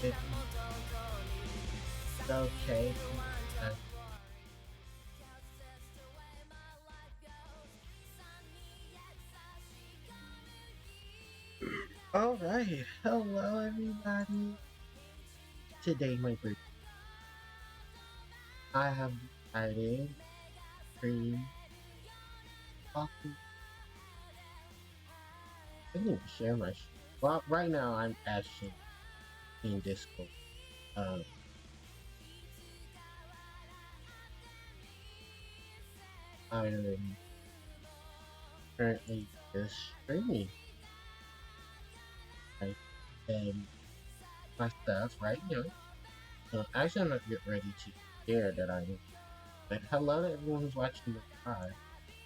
It's okay. Uh, Alright, hello everybody. Today my birthday. I have decided stream coffee. I need to share my well right now I'm actually in Discord. Um I'm currently just streaming. I am my stuff right now. Actually I'm not get ready to share that I'm but hello to everyone who's watching the live.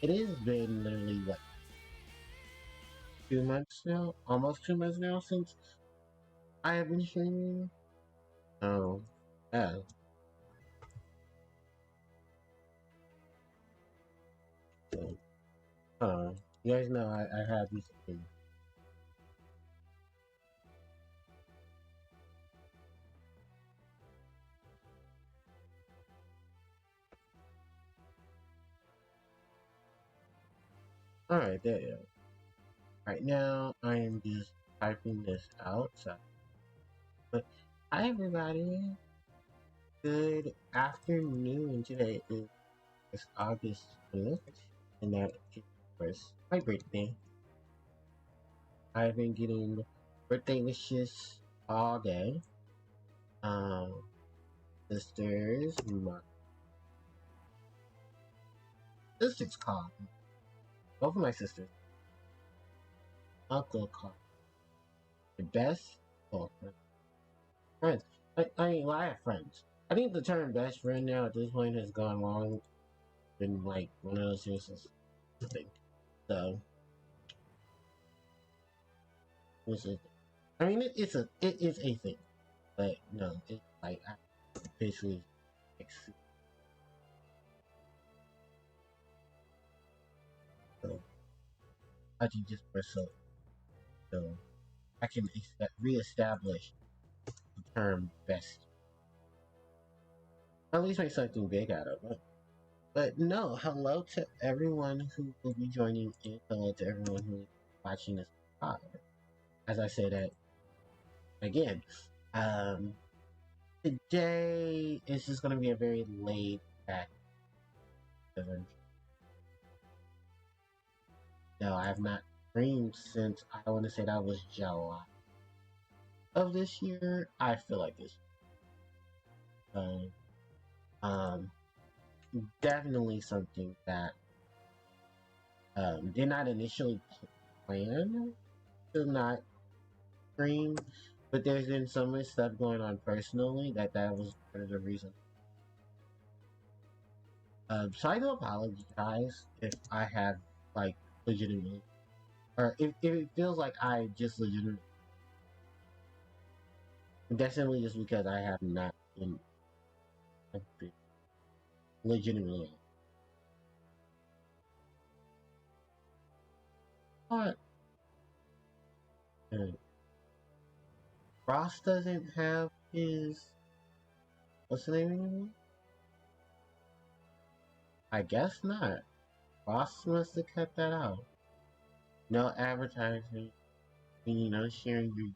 It has been literally what 2 months now? Almost 2 months now since I have been streaming. Oh, yeah. So, you guys know I have these things. Alright, there you go. Right now, I am just typing this out. So, but hi everybody. Good afternoon. Today is August 20th, and that is, of course, my birthday. I've been getting birthday wishes all day. Um, sisters, my sisters called me. Both of my sisters. Uncle called the best well, friends. I mean, well, I have friends. I think the term best friend now at this point has gone long. Been like one of those uses. I think. So, which is, I mean, it is a thing, but no, it's like I basically so I can just myself so I can reestablish the term best. At least make something big out of it. But no, hello to everyone who will be joining in. Hello to everyone who is watching this live. As I said that again, um, today is just going to be a very laid back event. No, I have not streamed since I want to say that was July of this year. I feel like this. Um, um, definitely something that did not initially plan to not stream, but there's been so much stuff going on personally that was part of the reason. So I do apologize if I have like legitimately, or if it feels like I just legitimately, definitely just because I have not been legitimately. But Ross doesn't have his what's the name anymore? I guess not. Ross must have cut that out. No advertising, no sharing your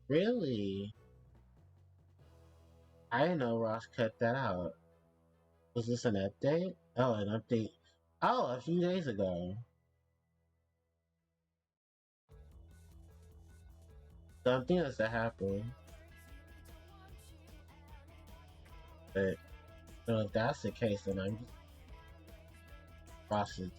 really. I didn't know Ross cut that out. Was this an update? Oh, an update. Oh, a few days ago. Something has to happen. But so if that's the case, then I'm just Ross's.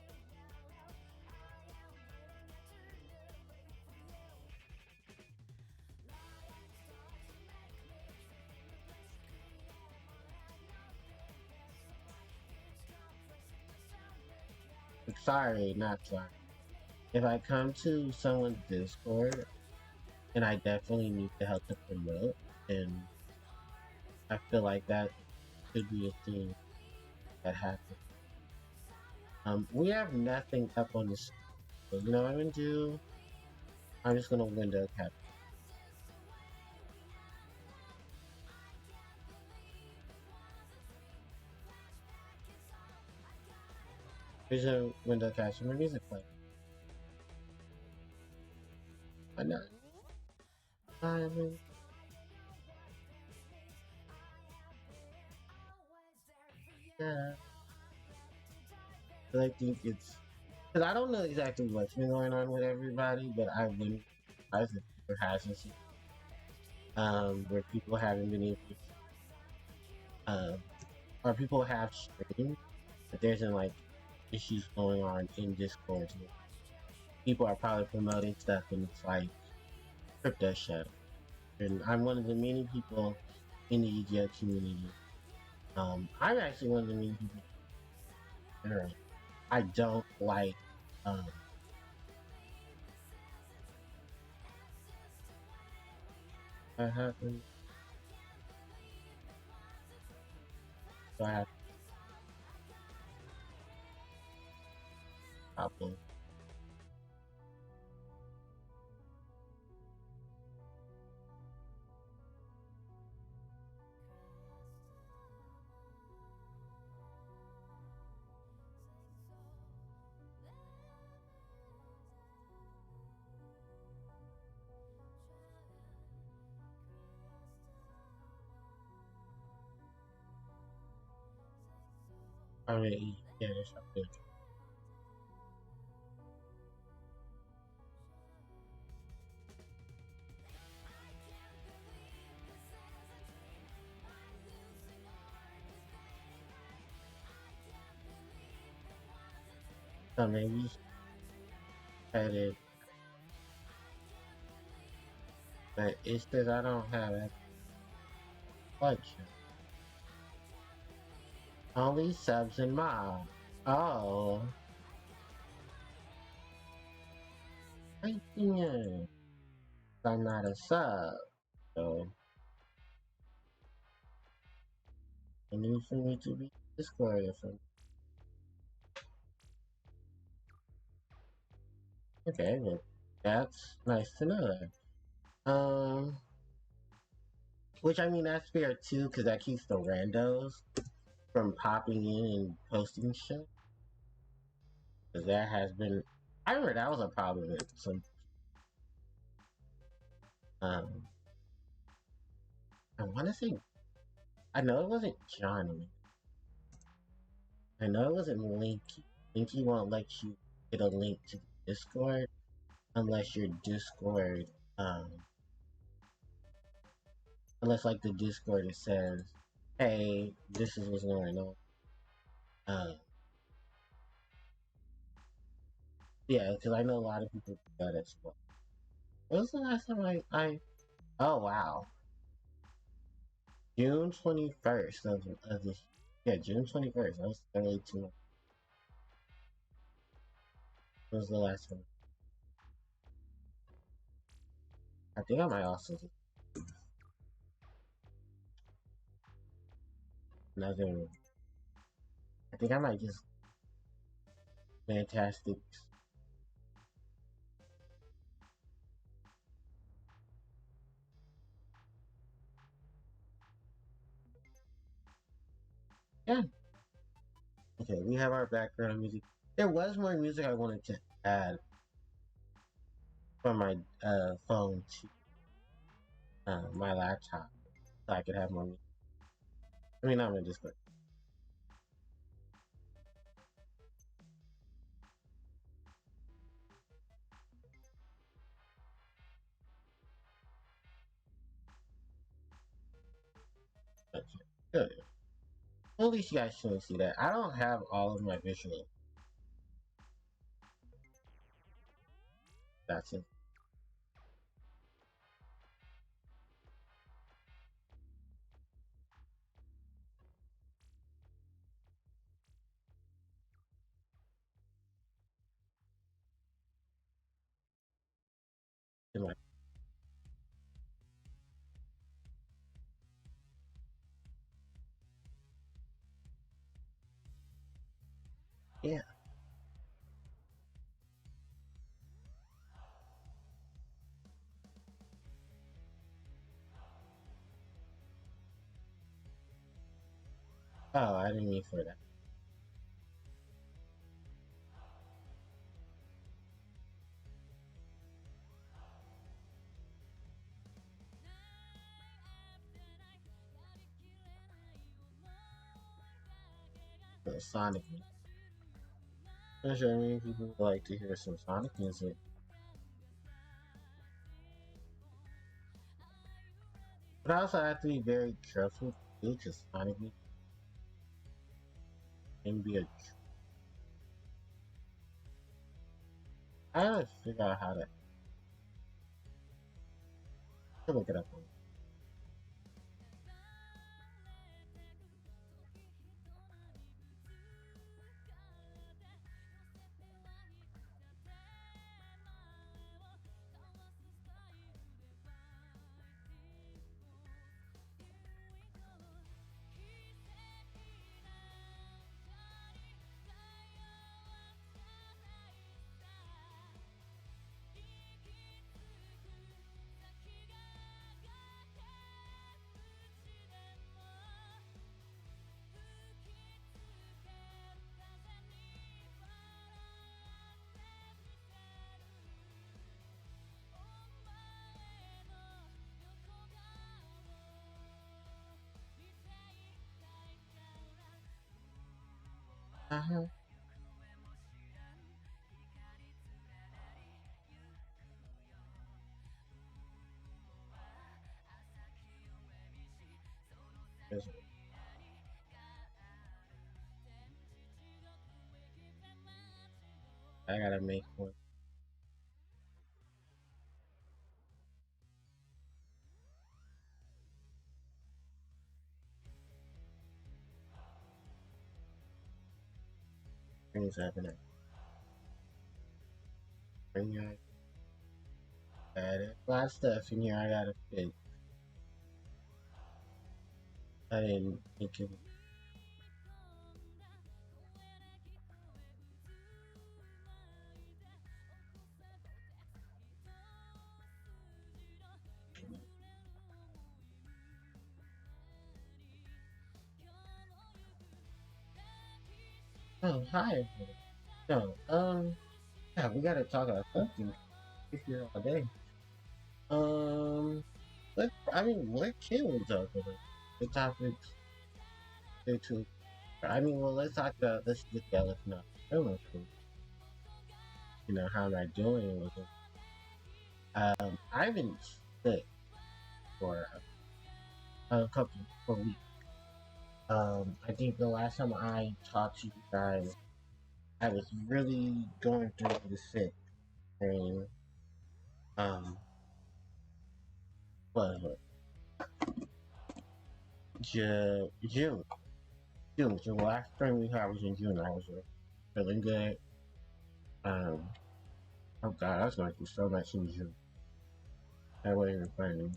Sorry, not sorry. If I come to someone's Discord and I definitely need to help to promote, and I feel like that could be a thing that happens. We have nothing up on this. So you know what I'm gonna do? I'm just gonna window cap. There's a window capture my music playing. I know. Yeah. But I think it's because I don't know exactly what's been going on with everybody, but I've been surprised that people hasn't seen where people haven't been able to or people have streamed, but there's been like issues going on in Discord. People are probably promoting stuff and it's like crypto shut. And I'm one of the many people in the EGO community. I'm actually one of the many people in general. I don't like um what happened. So I have a problem. I mean, yeah, there's something. So maybe had it, but it's because I don't have that collection. Only subs and mob. Oh, I think I'm not a sub, so it needs for me to be Discord or something. Okay, well, that's nice to know that. Which I mean that's fair too, because that keeps the randos from popping in and posting shit. Because that has been, I remember that was a problem with some. Um, I want to say, I know it wasn't Johnny. I know it wasn't Linky. Linky won't let you get a link to Discord unless your Discord, um, unless like the Discord it says, "Hey, this is what's going on." Um, yeah, because I know a lot of people do that as well. When was the last time I oh wow, June 21st of this, yeah, June 21st. That was early 2 months. When was the last time? I think I might also do another. I think I might just fantastic. Yeah. Okay, we have our background music. There was more music I wanted to add from my phone to my laptop so I could have more music. I mean, not my Discord. But, good. Well, at least you guys shouldn't see that. I don't have all of my visual. That's it. In my, yeah. Oh, I didn't mean for that. Sonic music. I'm sure many people would like to hear some Sonic music. But I also have to be very careful too, because Sonic music can be a. I gotta figure out how to look it up. Uh-huh. I gotta make one. Things happening. Bring your a lot of stuff in here I gotta fix. I didn't think it. Oh, hi everyone. So, yeah, we gotta talk about something here all day. What can we talk about? The topics, they too. Let's talk about, let's get the elephant out the room. How am I doing with it? I've been sick for a couple for weeks. I think the last time I talked to you guys, I was really going through the sick thing. Um, but June, the last time we had was in June. I was feeling good. Um, oh God, I was going through so much in June. That wasn't even funny.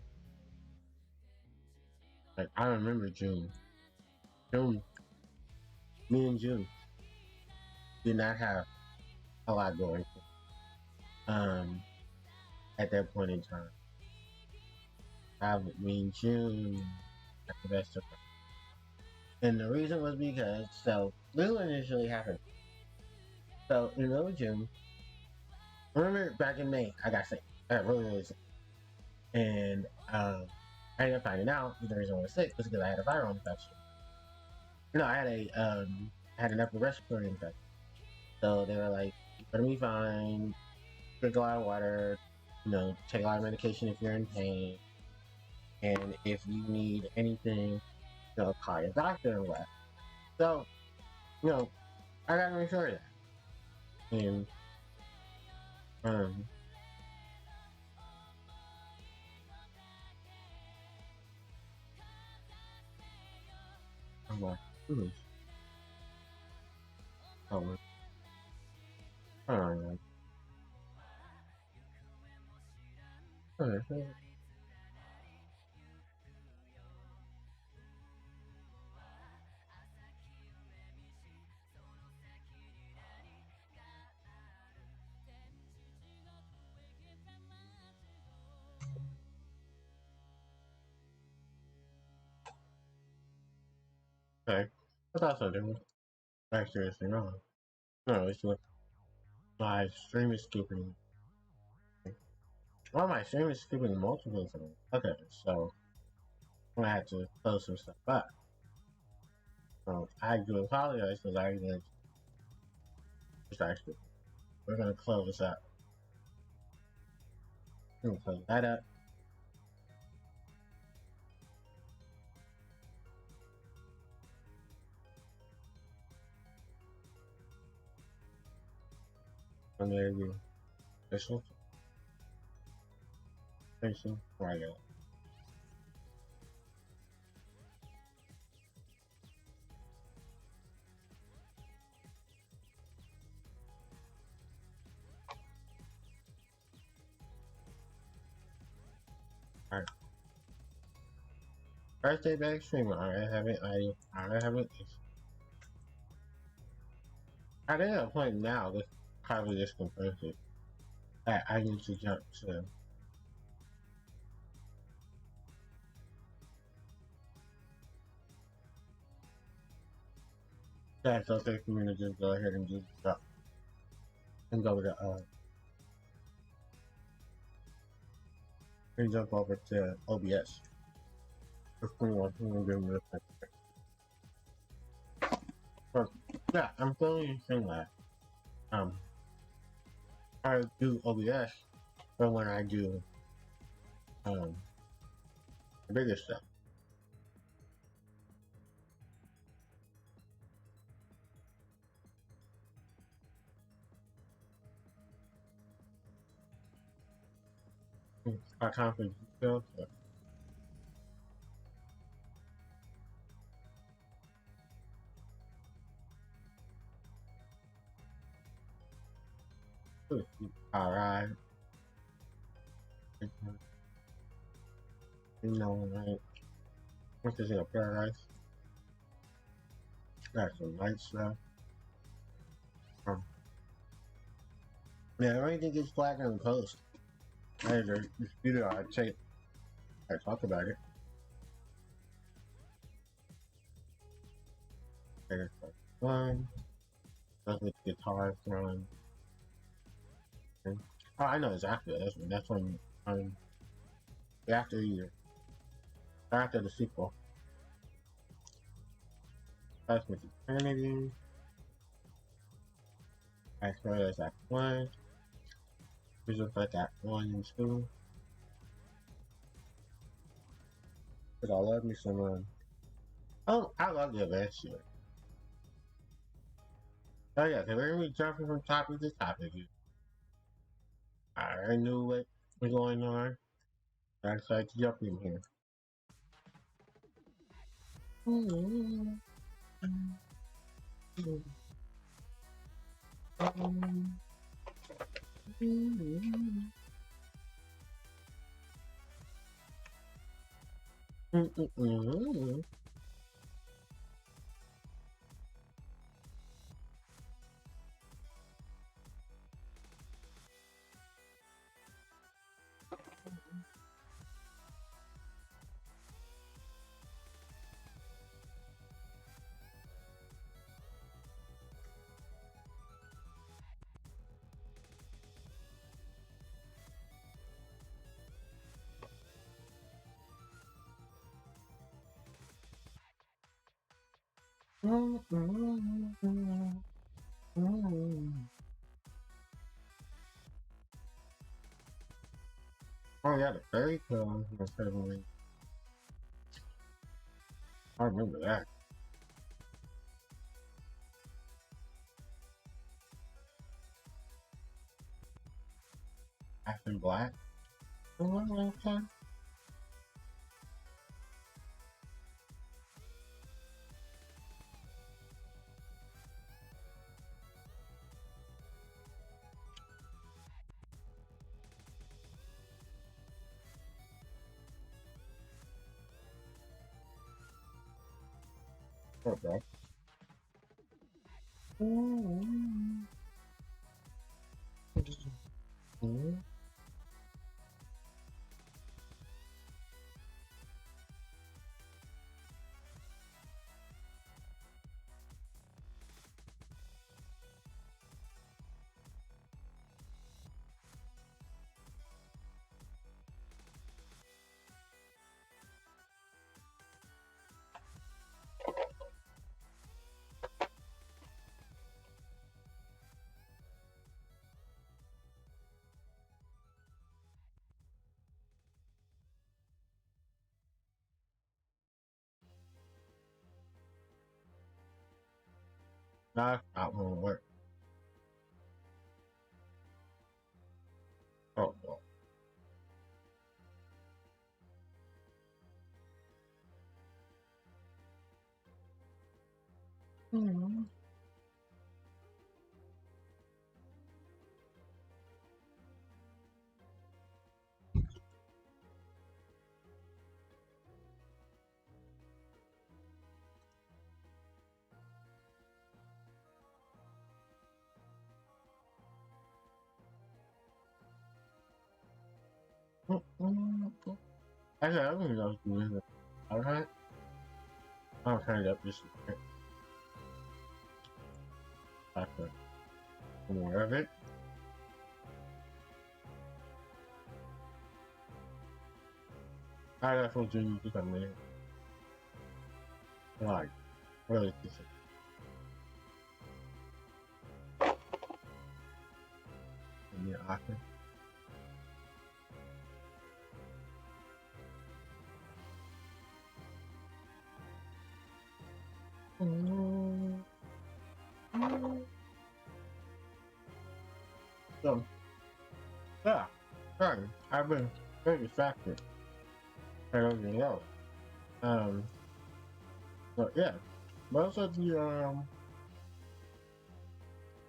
Like I remember June. June, me and June did not have a lot going. Um, at that point in time, me and June had the best of friends. And the reason was because this initially happened. So in early June, remember back in May, I got sick. I got really sick, and I ended up finding out the reason I was sick was because I had a viral infection. No, I had an upper respiratory infection. So they were like, "You're gonna be fine. Drink a lot of water. Take a lot of medication if you're in pain, and if you need anything, call your doctor and what." So you know, I gotta make sure of that. And um, I'm like, hmm, oh, oh, oh, okay. I thought something was like seriously wrong. No, it's what my stream is skipping. Well, my stream is skipping multiple times. Okay, so I'm gonna have to close some stuff up. I do apologize because I didn't actually. We're gonna close up. We're gonna close that up. And there you official facing right. Alright. Birthday back streamer. Alright, I haven't. I did a point now. This probably just confirms it. I need to jump to. That's okay for me to just go ahead and just drop and go to and jump over to OBS. But yeah, I'm filming thing that I do OBS for when I do the bigger stuff. Our conference details. Alright. You know, like, what's this in a paradise? Got some light stuff. Yeah, everything gets flagged on the post. I either dispute it or I talk about it. There's like one. That's with the guitar throwing. Oh, I know exactly this one. That's when after the after the sequel. That's with Eternity. I swear there's Act 1. This looks like Act 1 and 2. But I love me some oh, I love the adventure. Oh yeah, so we're gonna be jumping from topic to topic. I already knew what was going on. I decided to jump in here. Oh yeah, the fairy tale was heavily. I remember that. Ashen Black. Okay. Okay. That's not gonna work. Oh, well. Hmm. Actually, I don't even know if you use it. I'll turn it up just a bit. After more of it. I definitely do use it on there. Like, really decent. And yeah, I think. So, yeah, sorry, I've been very distracted by everything else. Um, but yeah, most of the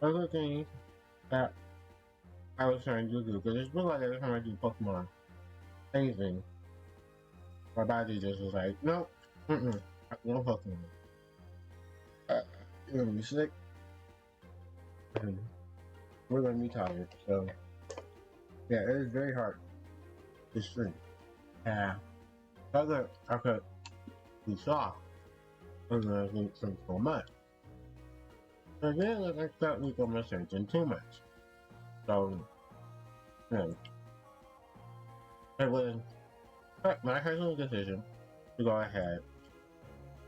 other things that I was trying to do, because it's been like every time I do Pokemon, anything, my body just was like, nope, no Pokemon. You're gonna be sick, and we're gonna be tired. So, yeah, it is very hard to stream. Yeah, other I could be soft, and I think so much. And then like, I start with my searching too much. So, yeah, it was my personal decision to go ahead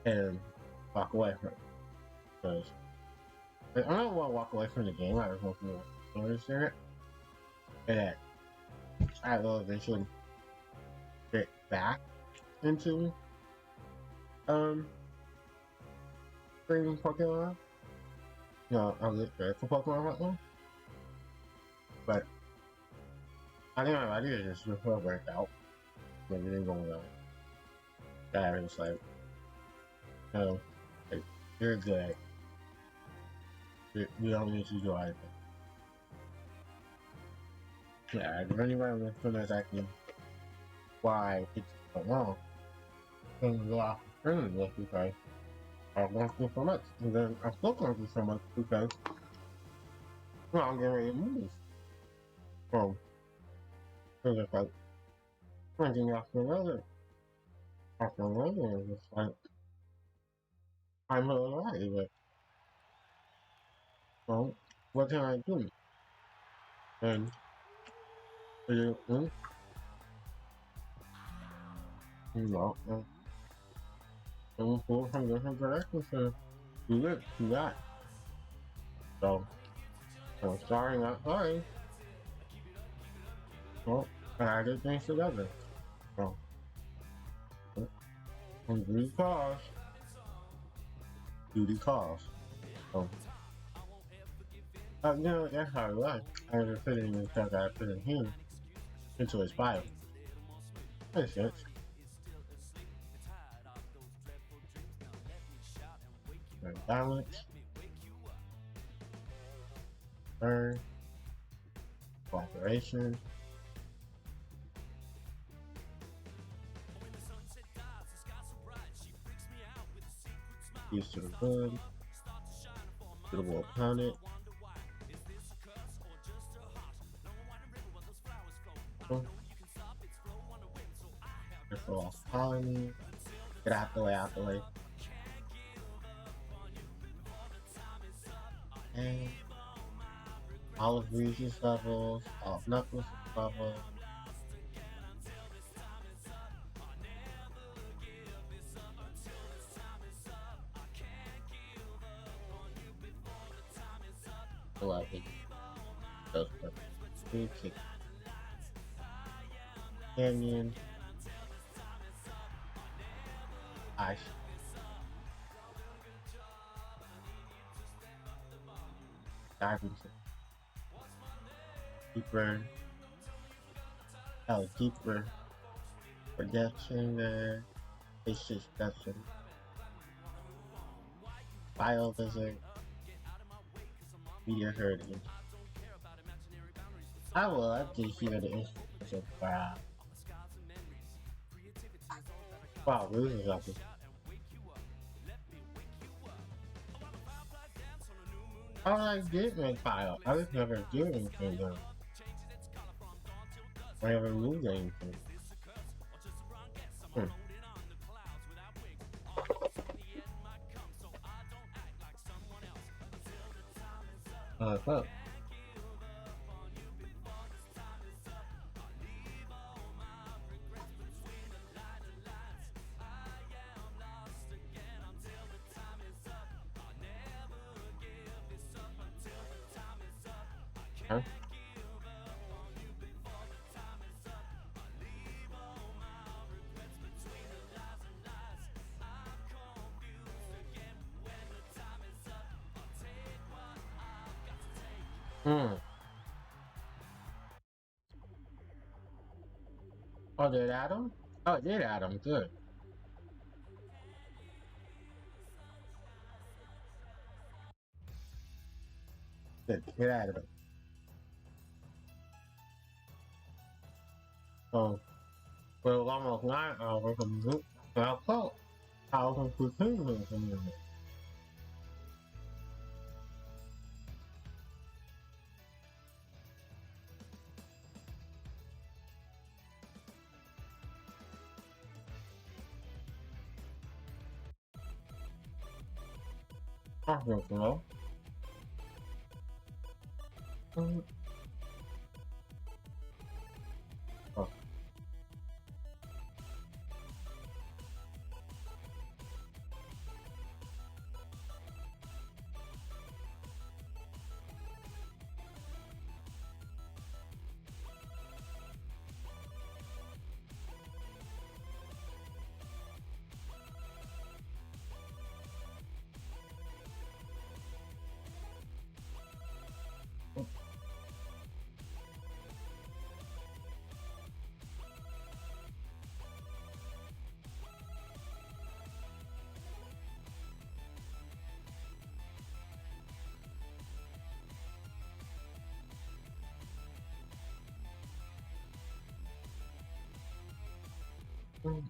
and walk away from it. Because I don't want to walk away from the game, I just want to understand it. And that I will eventually get back into streaming Pokemon. You know, I'll get back for Pokemon right now. But I think my idea is just before it worked out. Everything going on. That I was like, no, like, you're good. We don't need to do anything. Yeah, if anyone was gonna exactly why it's so wrong, then the opportunity was because I've gone through so much. And then I'm still going through so much because, well, I'm getting ready to move. So, it's like, one thing after another, and it's like, I'm alive, but, well, what can I do? And, you know, and pull from different directions to do this, do that. So, I'm sorry, not sorry. Well, I did things together. So, and duty calls. So, you know, that's how it was. I was putting the stuff that I put in here into his file. Makes sense. And balance, earn, cooperation, use to the good, suitable opponent, control colony, get out the way, out the way. And all of Reese's levels, all of Knuckles' levels. Like it goes for food kick canyon, ice, dive into deeper, deeper production, fish discussion, biolizard, media herding. I would love to hear the instruments of wow, losers of this. Oh, I did make file. I just never do anything though. I never moved anything. Hmm. Huh. Huh? Hmm. Oh, did Adam? Oh, it did Adam. Good. Good. Get out of it. So, well, almost 9 hours from the well, so, 1,015 minutes a minute. I think so. Mm. Oh. Mm.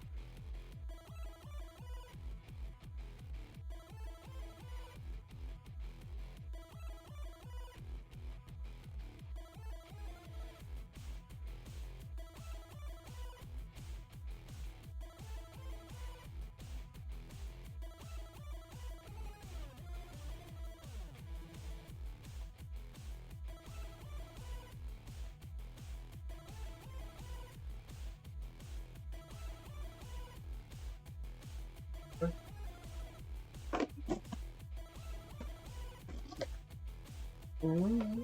Mm.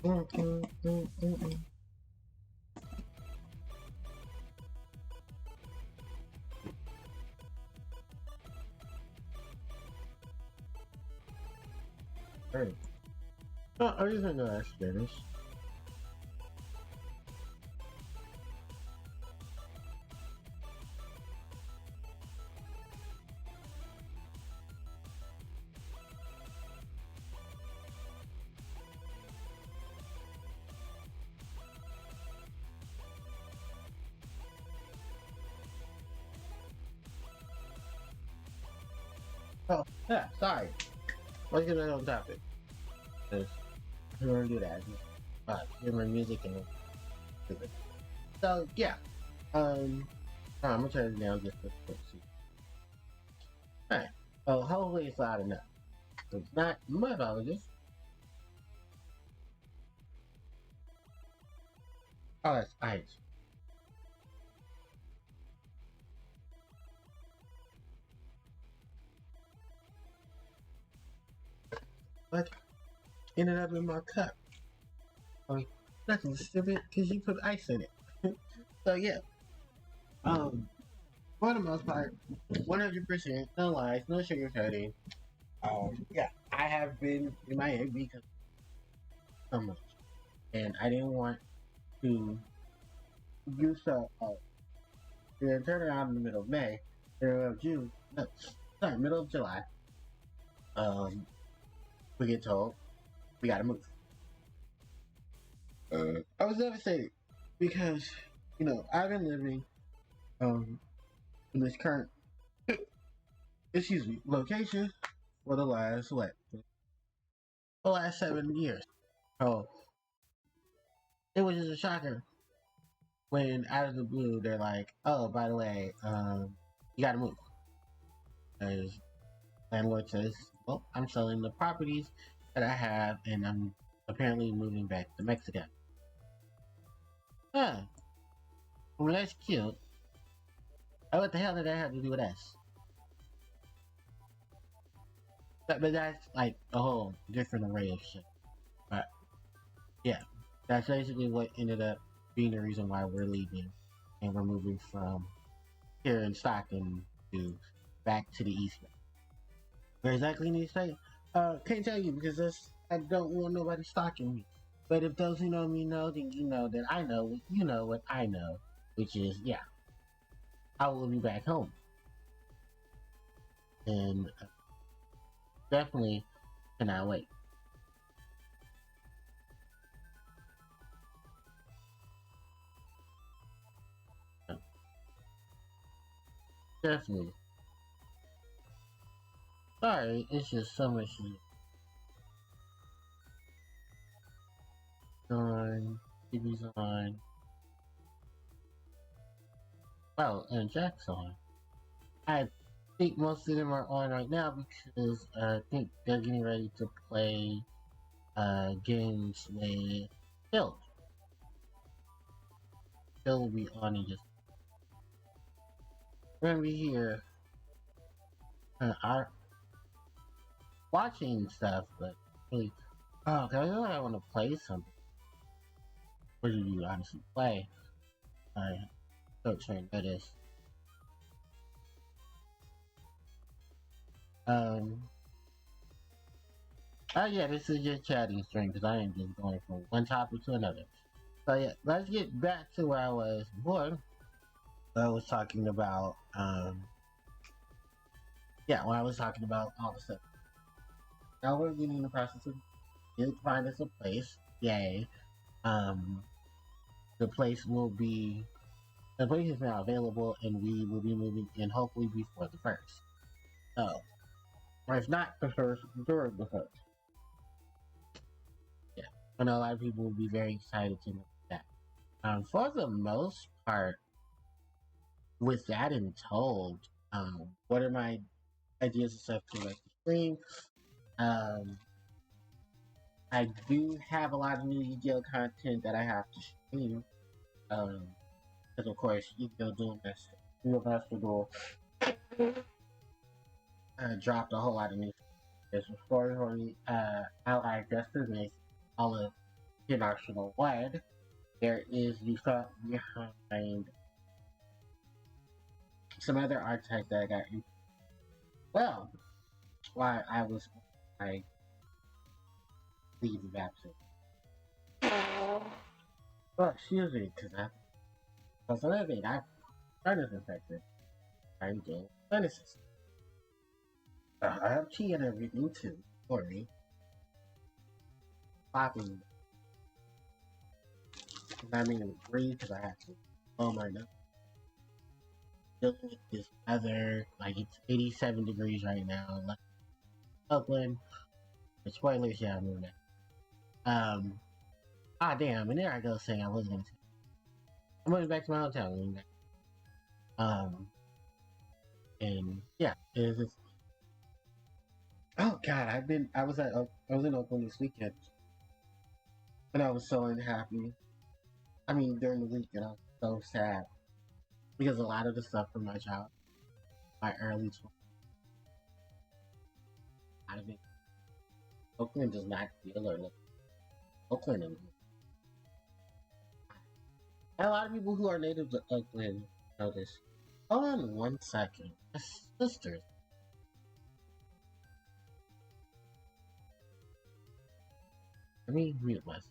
Mm, mm, mm, mm, mm. Hey. Oh, I didn't know that's finished. Oh, yeah, sorry. Let's get right on topic. Because I'm going to do that. Hear my music and do it. So, yeah. I'm going to turn it down just for quick. Alright. Oh, hopefully it's loud enough. If it's not, my apologies. Oh, that's ice. What ended up in my cup? Oh, nothing stupid, because you put ice in it. So, yeah. Um, For the most part, 100%, no lies, no sugarcoating. Yeah, I have been in my head because so much, and I didn't want to use then turn around in the middle of May, middle of June, no, sorry, middle of July. We get told we gotta move. I was devastated because I've been living in this current excuse me location for the last 7 years. So it was just a shocker when out of the blue they're like, "Oh, by the way, you gotta move." As landlord says, "Well, I'm selling the properties that I have, and I'm apparently moving back to Mexico." Huh? Well, that's cute. What the hell did that have to do with us? But that's like a whole different array of shit. But yeah, that's basically what ended up being the reason why we're leaving, and we're moving from here in Stockton to back to the East. Where exactly in the state? Can't tell you because I don't want nobody stalking me. But if those who know me know, then you know that I know what you know what I know, which is yeah, I will be back home, and definitely cannot wait. Definitely. Sorry, it's just so much on, TV's on. Well, and Jack's on. I think most of them are on right now because I think they're getting ready to play games with Phil. Phil will be on in just. We're gonna be here are watching stuff, but really, oh, cause I know I want to play something. What do you honestly play? I don't try and notice. Um, oh yeah, this is just chatting stream because I am just going from one topic to another. So yeah, let's get back to where I was before. I was talking about yeah, when I was talking about all the stuff. Now we're getting in the process of did find us a place. Yay. Um, the place will be the place is now available, and we will be moving in hopefully before the first. So, or if not the first, during the first. Yeah, I know a lot of people will be very excited to know that. For the most part, with that in told, what are my ideas and stuff to like the stream? Um, I do have a lot of new Yu-Gi-Oh content that I have to stream. Because of course, Yu-Gi-Oh Duel Master Duel dropped a whole lot of new. There's a story for the Allied Destination, all of International Wide. There is the thought behind some other archetype that I got. Well, why I was I leave of absence. Well, excuse me, because that's another thing. I sinus infected. I'm getting sinuses. I have tea and everything too for me. Popping. I mean to breathe because I have to. Oh my god. Dealing with this weather, like it's 87 degrees right now. Like Oakland. The spoilers, yeah, I'm moving that. Damn, and there I go saying I wasn't gonna say. I'm moving back to my hometown. Moving back. And yeah, it's just, oh god, I was in Oakland this weekend, and I was so unhappy. I mean, during the weekend, I was so sad because a lot of the stuff from my child, my early 20s, a lot of it, Oakland does not feel or look Oakland anymore. And a lot of people who are native to Oakland know this. Hold on 1 second. Sisters. Let me mute myself.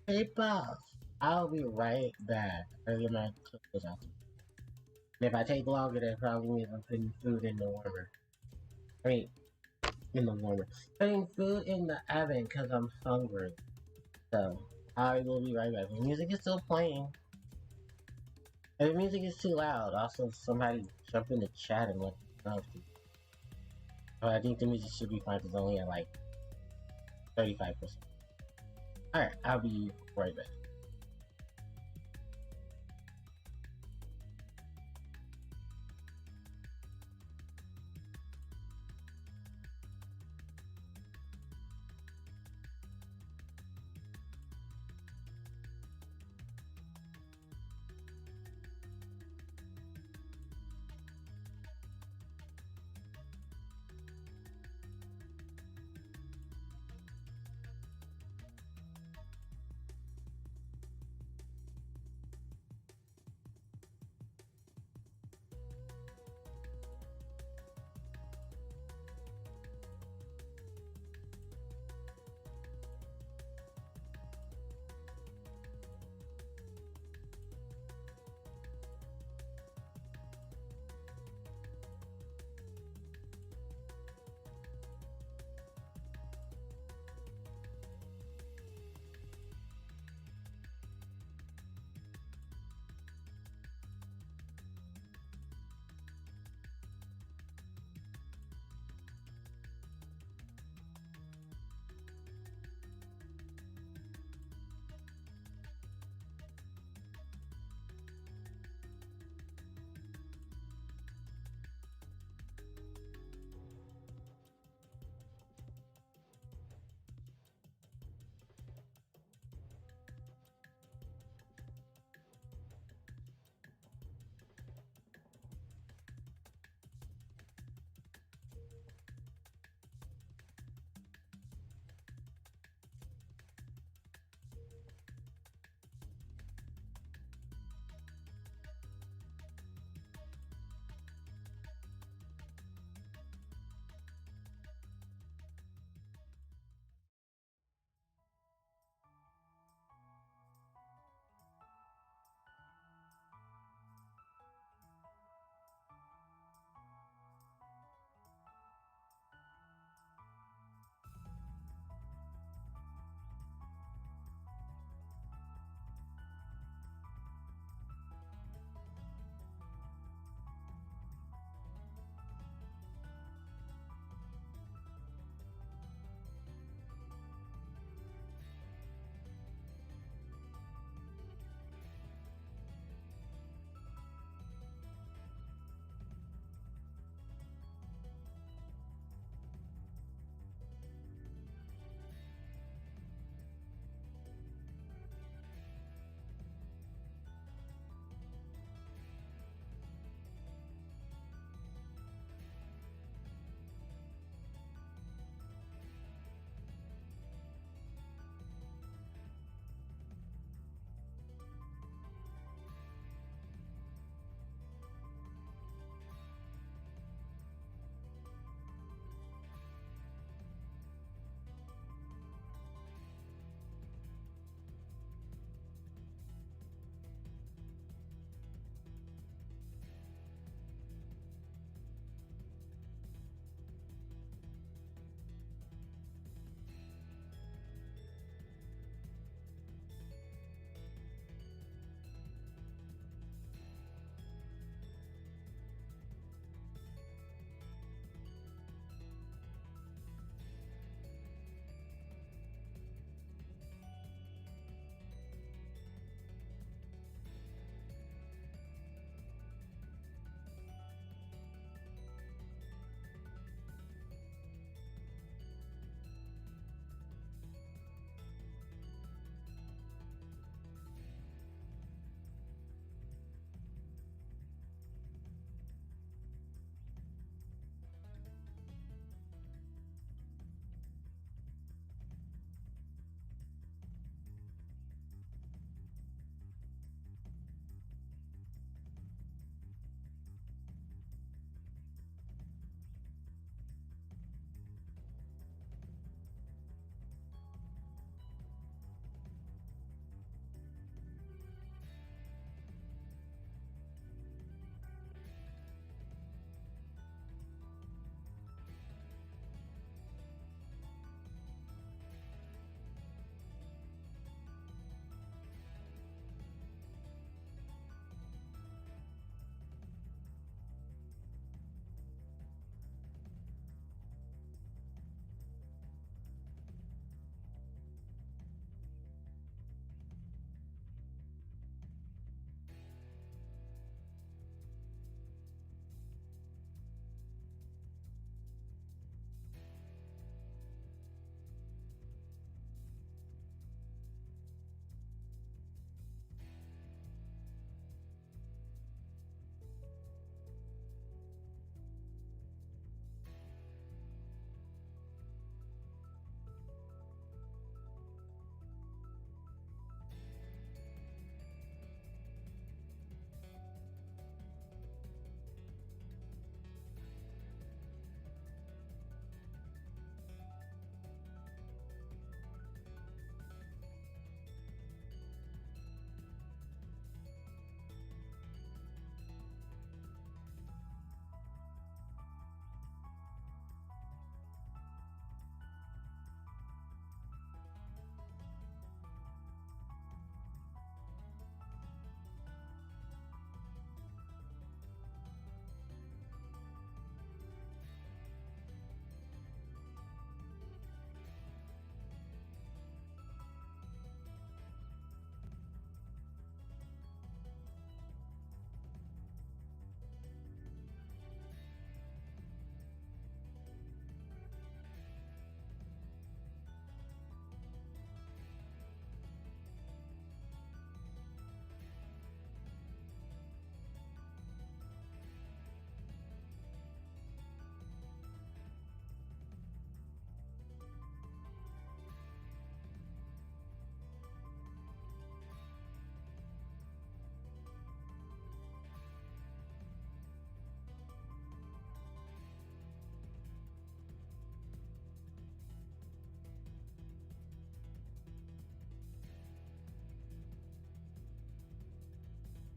Hey, boss. I'll be right back. I'll get my clothes out. And if I take longer, that probably means I'm putting food in the warmer. I mean, in the warmer. Putting food in the oven because I'm hungry. So, I will be right back. The music is still playing. If the music is too loud, also somebody jump in the chat and let me know. But I think the music should be fine because it's only at like 35%. Alright, I'll be right back.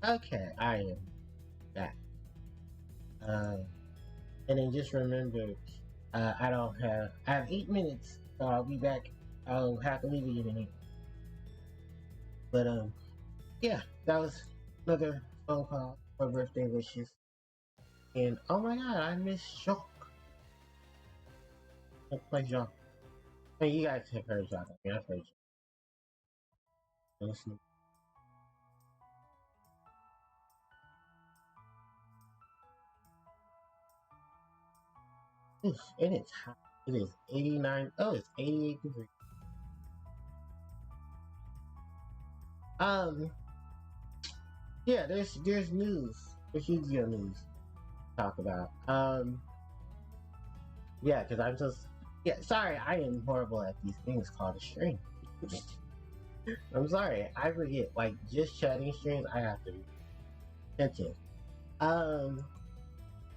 Okay, I am back. Um, and then just remember, I have 8 minutes, so I'll be back. I'll have to leave it in 8. But, yeah, that was another phone call for birthday wishes. And, oh my god, I miss Shock. I play Shock. I mean, you guys have heard Shock. I mean, I've heard Shock. And it's hot. It is 89. Oh, it's 88 degrees. Um, yeah, there's news. There's Yu-Gi-Oh news to talk about. Yeah, because I'm just yeah. Sorry, I am horrible at these things called a string. I'm sorry, I forget. Like just chatting strings, I have to be attentive. Um,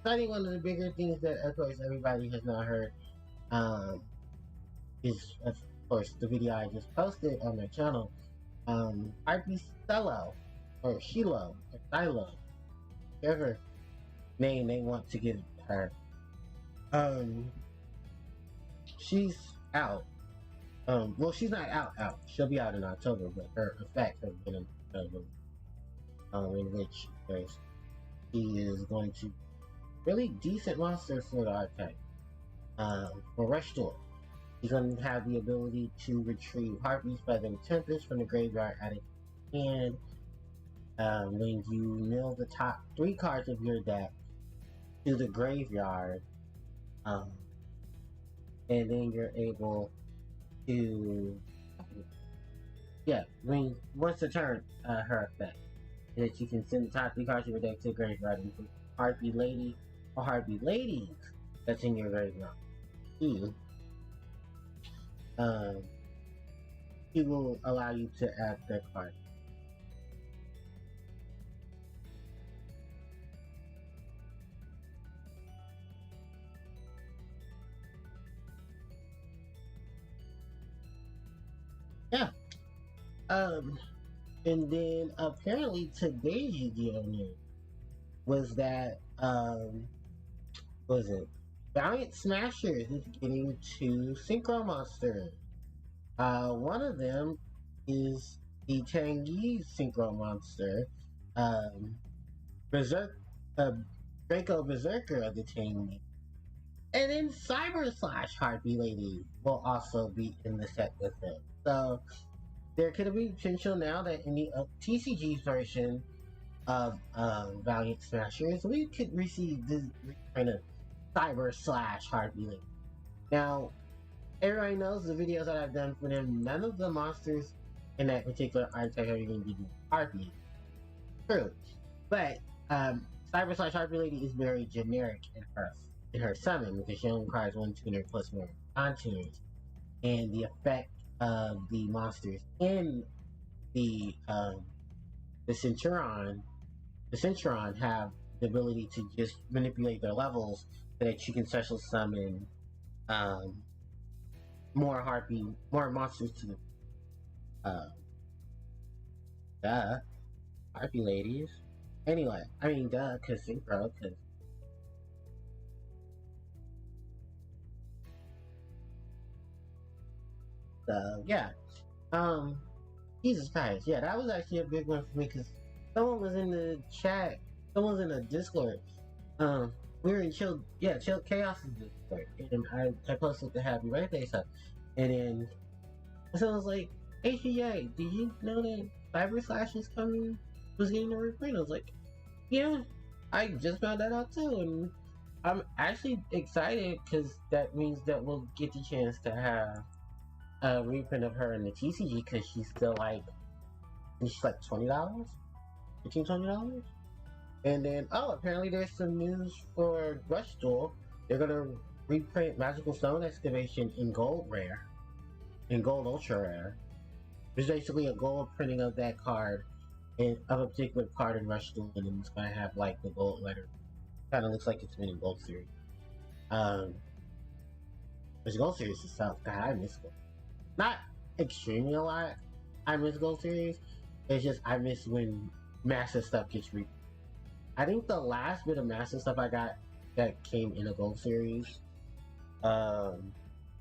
so I think one of the bigger things that of course everybody has not heard, um, is of course the video I just posted on my channel. Harpie Cello or Shilo or Silo, whatever name they want to give her. Um, she's out. Well, she's not out. She'll be out in October, but her effect has been in October, in which she is going to really decent monster for the archetype. For Rush Door, she's going to have the ability to retrieve Harpie's Feathered Tempest from the graveyard at its hand. When you mill the top 3 cards of your deck to the graveyard, um, and then you're able to, yeah, when once a turn, her effect, that you can send the top 3 cards of your deck to the graveyard, including Harpie Lady or Harpie Ladies that's in your graveyard. He, um, he will allow you to add that card. Yeah. Um, and then apparently today's Yu-Gi-Oh news was that was it Valiant Smashers is getting 2 Synchro Monsters. One of them is the Changi Synchro Monster, um, Berserk, uh, Draco Berserker of the Changi. And then Cyber Slash Harpie Lady will also be in the set with them. So there could be potential now that in the TCG version of Valiant Smashers, we could receive this kind of Cyber Slash Harpie Lady. Now, everybody knows the videos that I've done for them, none of the monsters in that particular archetype are even giving Harpie. True. But Cyber Slash Harpie Lady is very generic in her summon because she only requires 1 tuner plus 1 non-tuners. And the effect of the monsters in the Centurion have the ability to just manipulate their levels so that you can special summon more monsters to the Harpie ladies. Anyway, I mean cause synchro, cause yeah. Jesus Christ, yeah, that was actually a big one for me because someone was in the chat, someone was in the Discord. We were in Chill Chaos's Discord, and I posted the happy birthday stuff, and then someone was like, "HBA, did you know that Cyber Slash was getting a reprint?" I was like, "Yeah, I just found that out too," and I'm actually excited because that means that we'll get the chance to have a reprint of her in the TCG because she's still like $20, $15-$20. And then apparently there's some news for Rush Duel. They're gonna reprint Magical Stone Excavation in gold rare, in gold ultra rare. There's basically a gold printing of that card of a particular card in Rush Duel, and it's gonna have like the gold letter. Kind of looks like it's been in Gold Series. There's Gold Series itself. God, I miss Gold. Not extremely a lot. I miss Gold Series. It's just I miss when massive stuff gets re. I think the last bit of massive stuff I got that came in a gold series.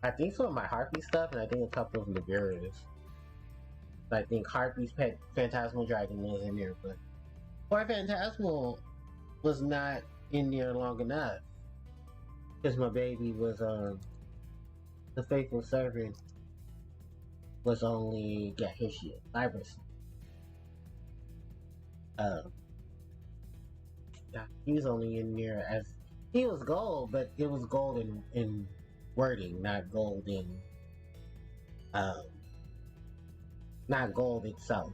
I think some of my Harpie stuff, and I think a couple of Nagira's. I think Harpie's pet Phantasmal Dragon was in there, but Poor Phantasmal was not in there long enough because my baby was the faithful servant was only got his shit Cybers. Um, yeah, he was only in there as he was gold, but it was gold in wording, not gold in um, not gold itself.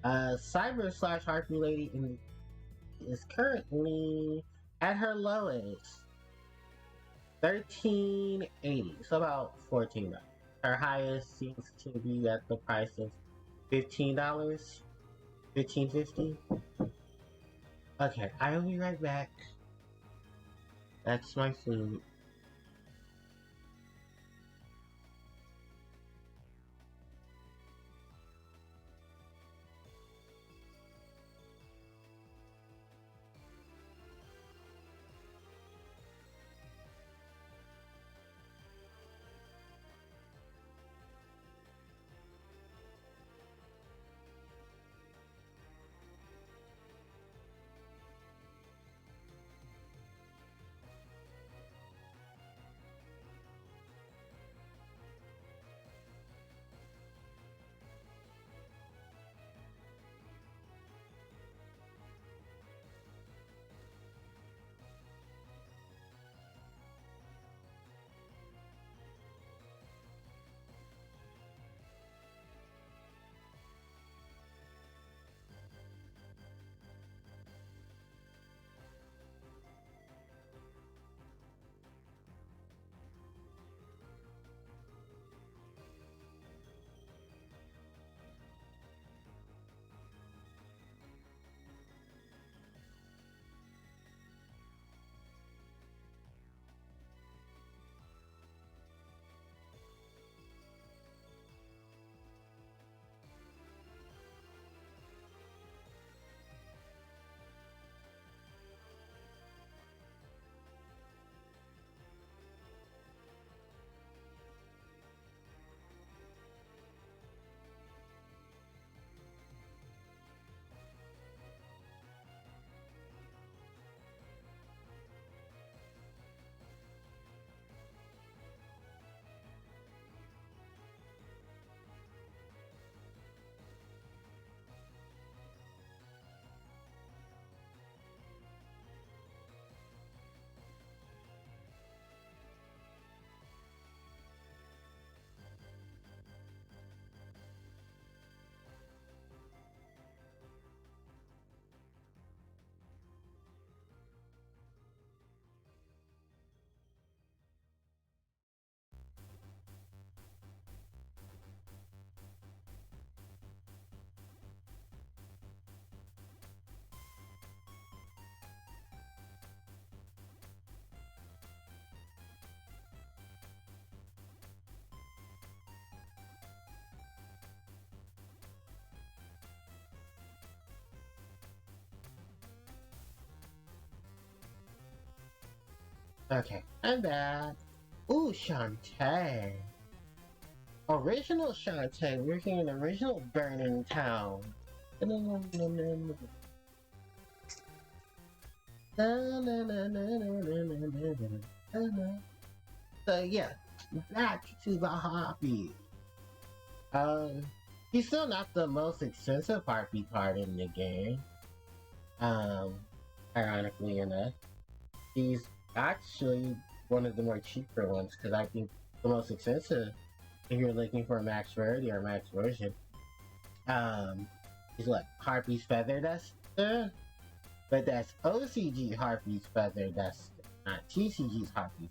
Cyber slash Harpy Lady is currently at her lowest 1380, so about $14. Her highest seems to be at the price of $15, $15.50. Okay, I will be right back. That's my food. Okay, I'm back. Ooh, Shantae. Original Shantae. We're here in original Burning Town. So yeah, back to the hobby. Um, he's still not the most expensive Harpy card in the game. Um, Ironically enough, he's actually one of the more cheaper ones because I think the most expensive, if you're looking for a max rarity or max version, is what Harpy's Feather Duster, but that's OCG Harpy's Feather Duster, not TCG's Harpy.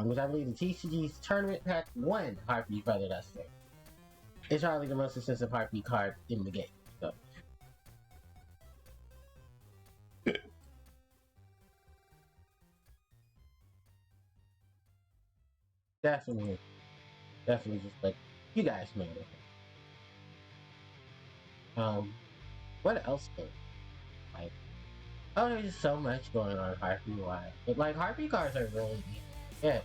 Which I believe the TCG's Tournament Pack 1 Harpy Feather Duster. It's probably the most expensive Harpy card in the game. So. Definitely, definitely just like you guys know it. what else though? Like, oh, there's so much going on Harpie wise. But like Harpie cards are really easy to get.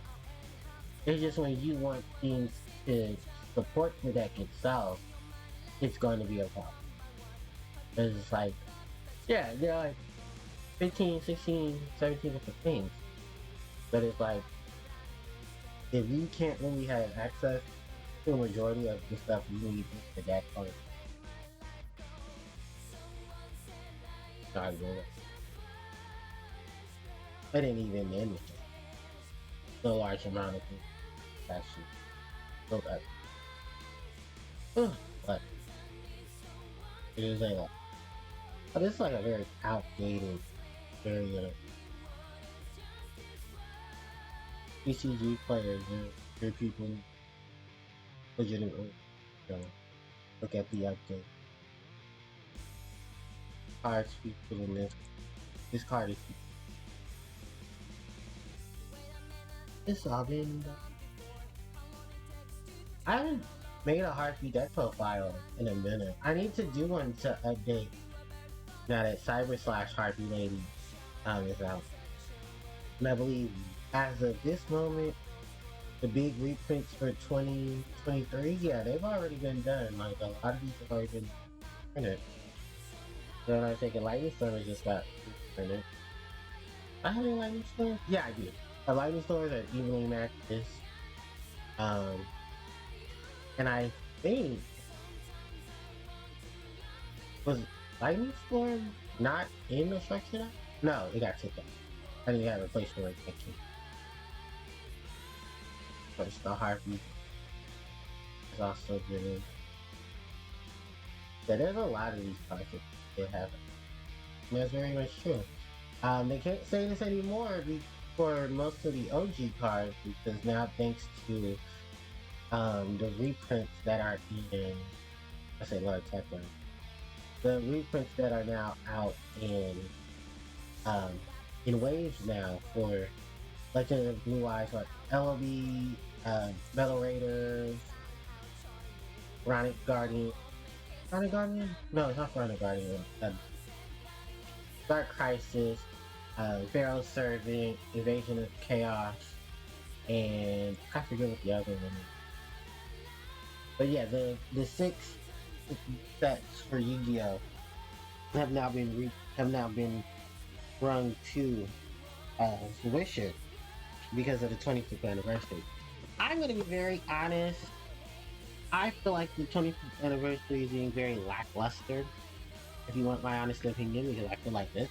It's just when you want things to support the deck itself, it's going to be a problem. It's like, yeah, they're like 15, 16, 17 different things. But it's like, if you can't really have access to a majority of the stuff you need in the deck, or not good. But then even then, it's just a large amount of things actually built up. But it is a lot. But it's like a very outdated, very PCG players and people legitimately, you know, look at the update. Cards featured in this card is it's all been I haven't made a Harpie deck profile in a minute. I need to do one to update now that Cyber Slash Harpie Lady is out. And I believe as of this moment, the big reprints for 2023, yeah, they've already been done. Like a lot of these have already been printed. Then I think a Lightning Storm just got printed. I have any Lightning Storms? Yeah, I do. The Lightning Storms are evenly matched this. And I think was Lightning Storm not in the structure now? No, it got taken out. I think it got replaced with like First the Harpie is also good. Yeah, there's a lot of these cards that they have. And that's very much true. They can't say this anymore for most of the OG cards because now thanks to the reprints that are I say Lord Tepler. The reprints that are now out in waves now for Legend of Blue Eyes, like LOB, Metal Raiders, Chronic Guardian. Chronic Guardian? No, it's not Chronic Guardian. Dark Crisis, Pharaoh's Servant, Invasion of Chaos, and I forget what the other one is. But yeah, the 6 sets for Yu-Gi-Oh have now been rung to fruition because of the 25th anniversary. I'm gonna be very honest. I feel like the 25th anniversary is being very lackluster. If you want my honest opinion, because I feel like this.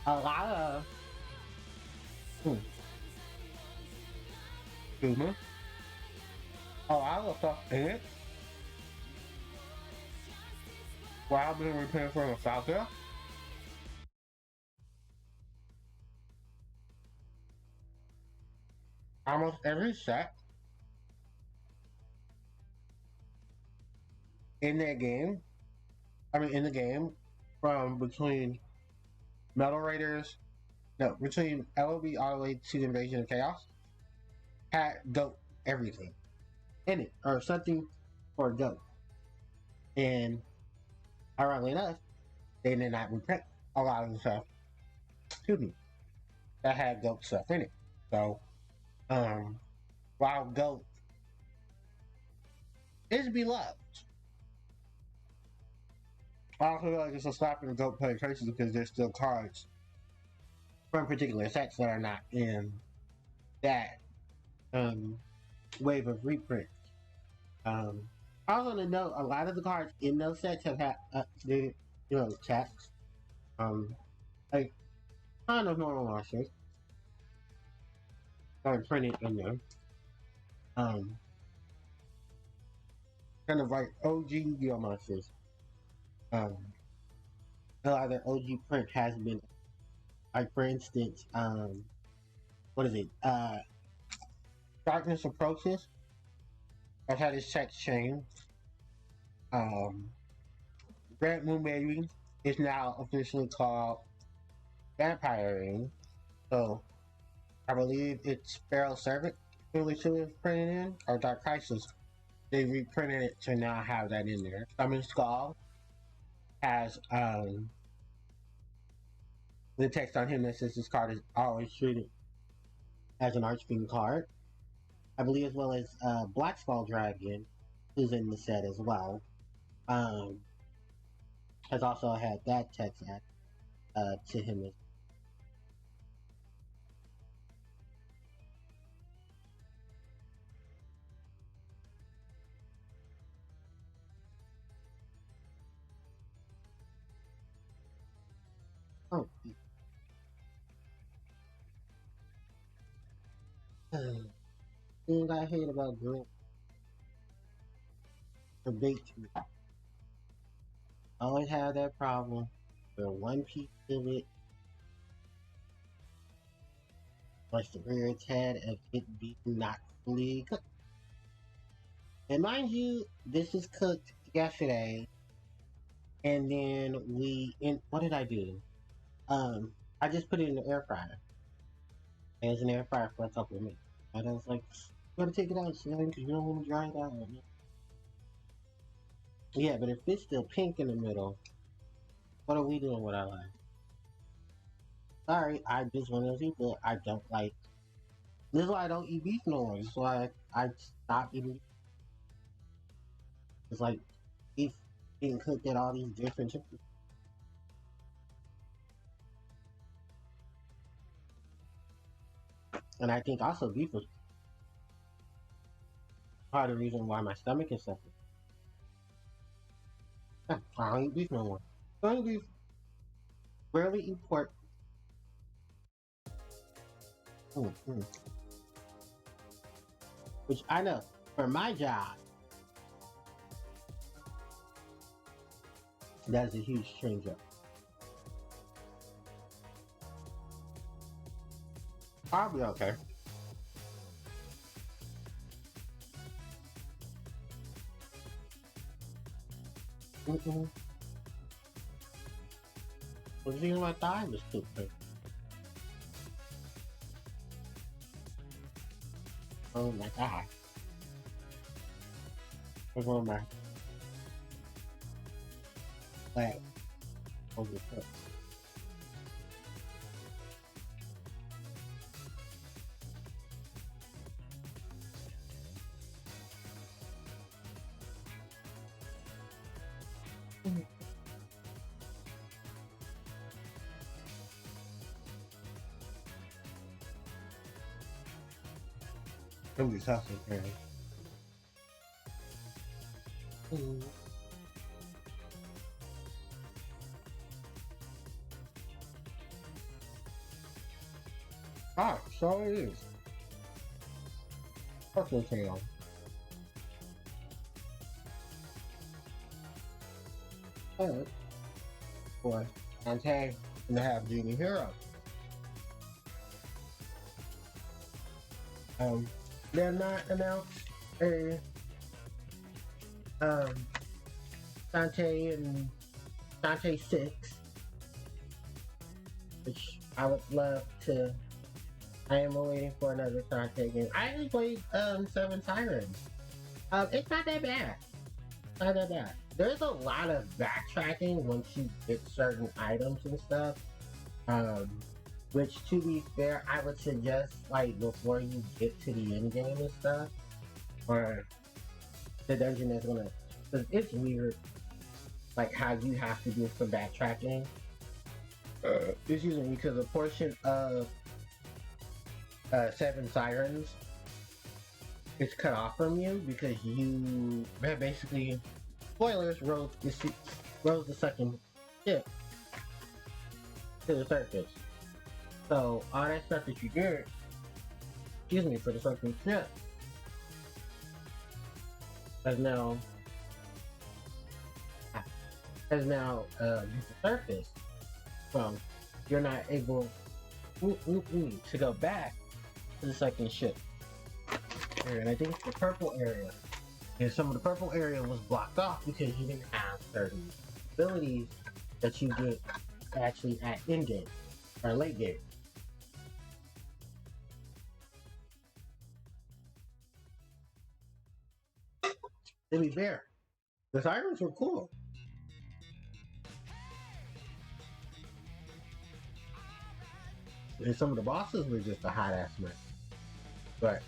A lot of excuse me. A lot of stuff in it. While I've been repairing for nostalgia. Almost every set in that game, in the game, from between Metal Raiders, no, between LOB all the way to the Invasion of Chaos, had GOAT everything in it, or something for GOAT. And ironically enough, they did not reprint a lot of the stuff, excuse me, that had GOAT stuff in it. So, while GOAT is beloved, I also feel like it's a slap in the GOAT penetration because there's still cards from particular sets that are not in that wave of reprints. I want to note a lot of the cards in those sets have had checks. Like kind of normal monsters are printed in there. Kind of like OG Yu-Gi-Oh monsters. A lot of their OG print has been, like for instance, what is it? Darkness Approaches. I've had his check changed. Grand Moon Baby is now officially called Vampire Ring. So I believe it's Pharaoh's Servant really should have printed in, or Dark Crisis. They reprinted it to now have that in there. Summon Skull has the text on him that says this card is always treated as an Archfiend card. I believe as well as Black Skull Dragon, who's in the set as well. Um, has also had that text added to him as oh. Thing I hate about Green the big tree. I always have that problem where one piece of it was to rear its head of it being not fully cooked. And mind you, this was cooked yesterday, and then what did I do? I just put it in the air fryer. And it's in the air fryer for a couple of minutes. And I was like, you gotta take it out soon because you don't want to dry it out. Yeah, but if it's still pink in the middle, what are we doing with our life? Sorry, I just one of those people. I don't like. This is why I don't eat beef no more. This is why I stopped eating beef. It's like beef being cooked at all these different temperatures. And I think also beef was part of the reason why my stomach is suffering. Yeah, I don't eat beef no more. I don't eat beef. Rarely eat pork. Mm-hmm. Which I know for my job, that's a huge change up. I'll be okay. Mm-hmm. The reason my thigh was stupid. Oh my god. What's on my leg? Over the foot. Somebody's hustling, apparently. Mm. Ah, so it is. Hustle tail. Alright. Boy, Dante and the Half Genie Hero. They're not announced a um Dante and Dante 6, which I would love to. I am waiting for another Dante game. I actually played Seven Sirens. It's not that bad. Not that bad. There's a lot of backtracking once you get certain items and stuff. Um, which to be fair, I would suggest like before you get to the end game and stuff, or the dungeon that's gonna, because it's weird, like how you have to do for backtracking. Excuse me, because a portion of Seven Sirens is cut off from you because you basically, spoilers, rose the second ship to the surface. So all that stuff that you did, excuse me, for the second ship has now surfaced. So you're not able to go back to the second ship. And I think the purple area, and some of the purple area was blocked off because you didn't have certain abilities that you get actually at end game or late game. To be fair, the sirens were cool. and some of the bosses were just a hot ass mess. But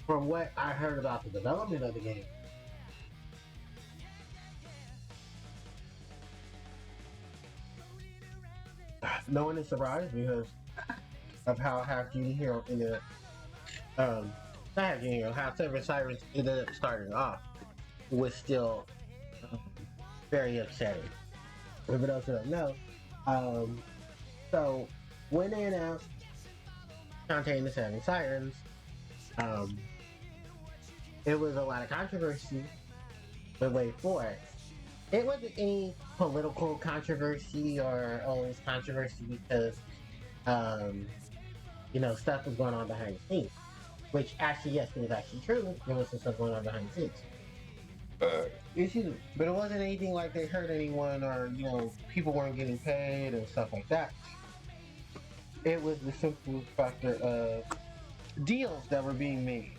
from what I heard about the development of the game, no one is surprised because of how Half Genie Hero ended up, not Half Genie Hero, how Seven Sirens ended up starting off was still um, very upsetting. For those who don't know, so when they announced Shantae and the Seven Sirens, um, it was a lot of controversy, but wait for it. It wasn't any political controversy or it was controversy because stuff was going on behind the scenes. Which actually, yes, it was actually true. There was some stuff going on behind the scenes. But it wasn't anything like they hurt anyone or, people weren't getting paid and stuff like that. It was the simple factor of deals that were being made.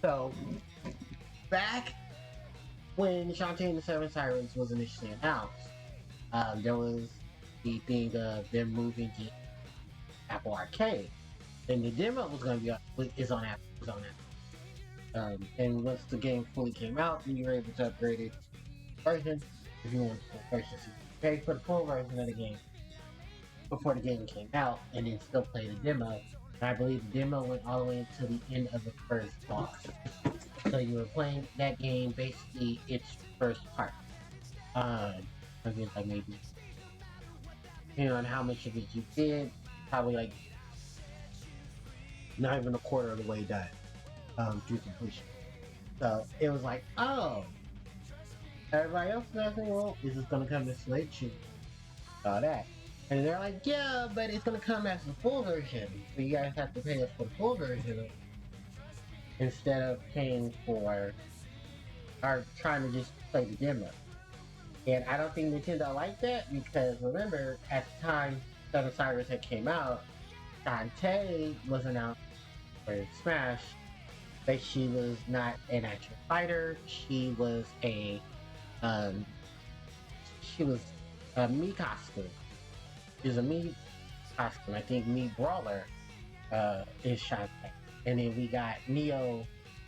So, back when Shantae and the Seven Sirens was initially announced, there was the thing of them moving to Apple Arcade. And the demo was going to be is on Apple. And once the game fully came out, you were able to upgrade it version if you want to purchase it. Pay for the full version of the game before the game came out, and then still play the demo. And I believe the demo went all the way to the end of the first boss. So you were playing that game basically its first part. I guess like maybe depending on how much of it you did, probably like not even a quarter of the way done through completion. So it was like, oh, everybody else is asking, well, is this gonna come to Switch and all that? And they're like, yeah, but it's gonna come as the full version. So you guys have to pay us for the full version instead of paying for or trying to just play the demo. And I don't think Nintendo liked that because remember, at the time Seven Sirens had came out, Shantae was announced for Smash, but she was not an actual fighter. She was a Mii costume. She was a Mii costume. I think Mii Brawler is Shantae. And then we got Neo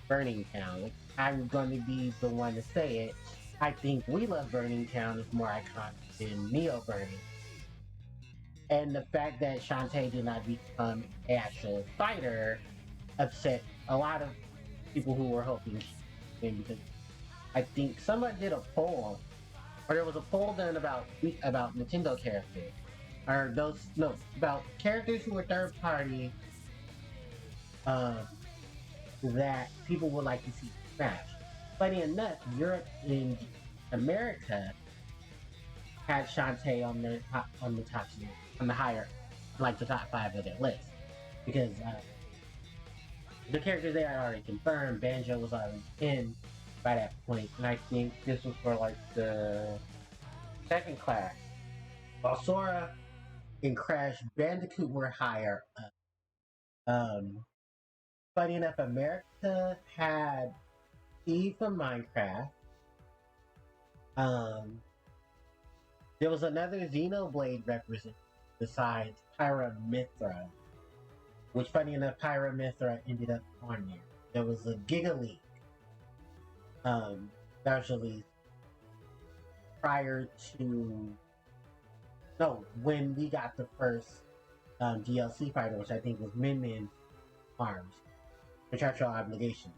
Burning Town. I'm going to be the one to say it. I think We Love Burning Town is more iconic than Neo Burning. And the fact that Shantae did not become an actual fighter upset a lot of people who were hoping she would, because I think somebody did a poll, or there was a poll done about Nintendo characters, or about characters who were third party that people would like to see Smash. Funny enough, Europe and America had Shantae on the higher, like the top 5 of their list, because the characters they had already confirmed. Banjo was already in by that point, and I think this was for like the second class. While Sora and Crash Bandicoot were higher up. Funny enough, America had Steve from Minecraft. There was another Xenoblade representative besides Pyramithra, which, funny enough, Pyramithra ended up on there. There was a Giga League that was released prior to when we got the first DLC fighter, which I think was Min Min Farms, Contractual Obligation.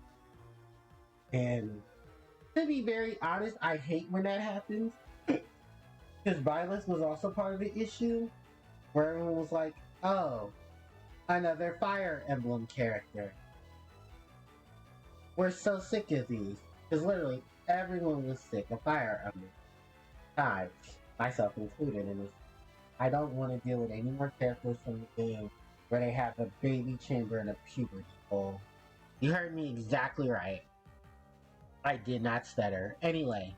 And to be very honest, I hate when that happens. Because violence was also part of the issue, where everyone was like, oh, another Fire Emblem character. We're so sick of these. Because literally, everyone was sick of Fire Emblem. I, myself included, and I don't want to deal with any more characters from the game where they have a baby chamber and a puberty hole. You heard me exactly right. I did not stutter. Anyway,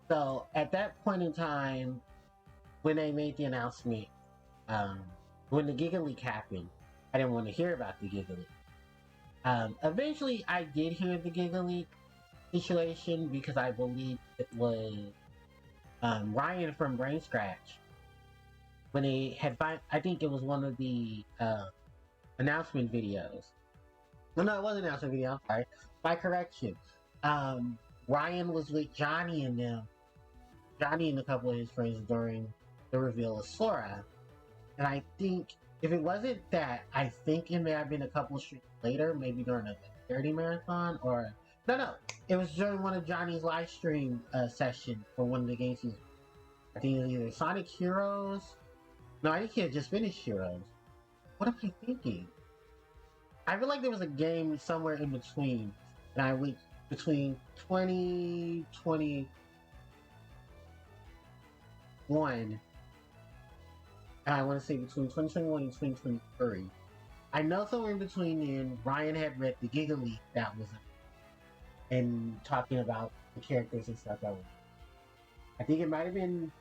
so at that point in time, when they made the announcement, when the Giga Leak happened, I didn't want to hear about the Giga Leak. Eventually, I did hear the Giga Leak situation because I believe it was Ryan from Brain Scratch when they had I think it was one of the announcement videos. Well, no, it wasn't an announcement video. I'm sorry. My correction. Um, Ryan was with Johnny and them. Johnny and a couple of his friends during the reveal of Sora. And I think if it wasn't that, I think it may have been a couple of streams later, maybe during a 30 marathon or no, it was during one of Johnny's live stream sessions for one of the games he's. I think it was either Sonic Heroes. No, I think he had just finished Heroes. What am I thinking? I feel like there was a game somewhere in between, and I went between 2021 and I want to say between 2021 and 2023. I know somewhere in between then, Ryan had read the Giga Leak that was and talking about the characters and stuff that was. I think it might have been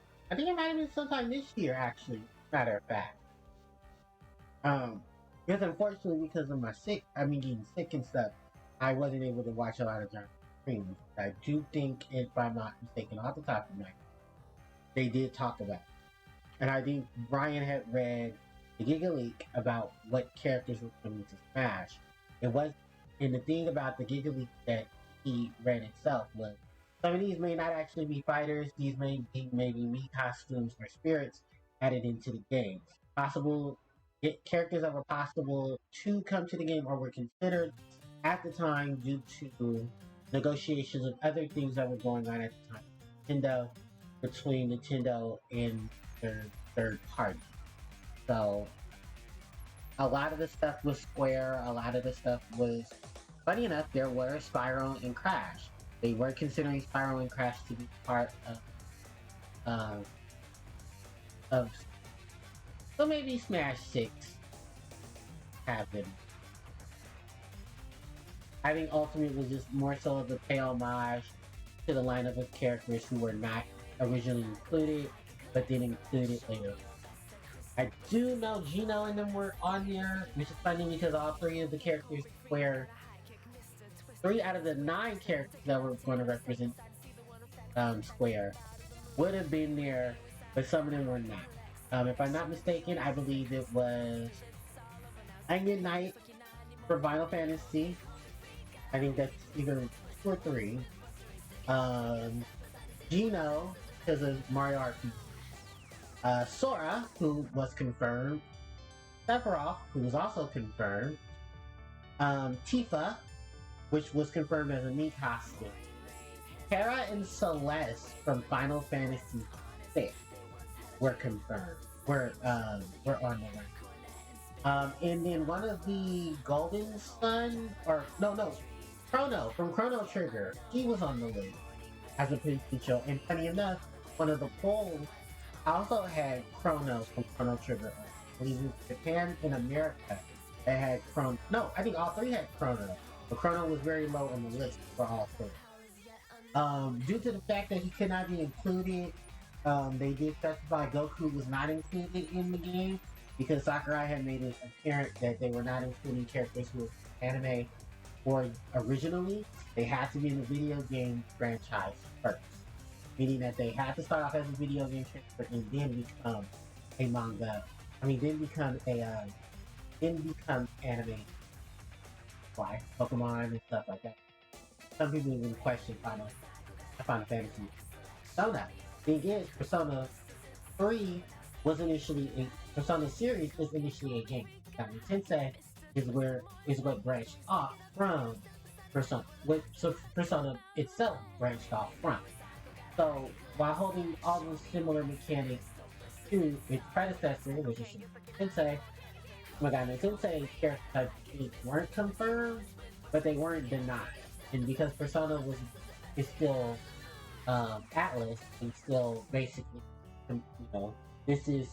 sometime this year, actually. Matter of fact. Because unfortunately, because of getting sick and stuff, I wasn't able to watch a lot of John's streams. I do think, if I'm not mistaken, off the top of my head, they did talk about it. And I think Brian had read the Giga Leak about what characters were coming to Smash. It was, and the thing about the Giga Leak that he read itself was some of these may not actually be fighters. These may be maybe Mii costumes or spirits added into the game. Possible characters that were possible to come to the game or were considered at the time due to negotiations of other things that were going on at the time. Between Nintendo and their third party. So a lot of the stuff was Square, a lot of the stuff was, funny enough, there were Spyro and Crash. They were considering Spyro and Crash to be part of so maybe Smash 6 happened. I think Ultimate was just more so of the pay homage to the lineup of characters who were not originally included, but then included later. I do know Gino and them were on there, which is funny because all three of the characters were 3 out of the 9 characters that were going to represent Square would have been there, but some of them were not. If I'm not mistaken, I believe it was Onion Knight for Final Fantasy. I think that's either 2 or 3. Gino, because of Mario RPG. Sora, who was confirmed. Sephiroth, who was also confirmed. Tifa, which was confirmed as a Mii costume. Terra and Celeste from Final Fantasy VI were confirmed. Were on the list. And then one of the Golden Sun, Chrono from Chrono Trigger, he was on the list as a potential. And funny enough, one of the polls also had Chrono from Chrono Trigger. I believe in Japan and America that had Chrono. No, I think all 3 had Chrono, but Chrono was very low on the list for all 3. Due to the fact that he could not be included, they did specify Goku was not included in the game because Sakurai had made it apparent that they were not including characters who were anime or originally. They had to be in the video game franchise first, meaning that they had to start off as a video game character and then become a manga. Then become anime, like Pokemon and stuff like that. Some people even question Final Fantasy. Persona. Thing is, Persona 3 was initially Persona series is initially a game. Tensei is what branched off from Persona. So Persona itself branched off from. So while holding all those similar mechanics to its predecessor, which is Tensei, Megami Tensei characters weren't confirmed, but they weren't denied. And because Persona is still Atlas and still basically, this is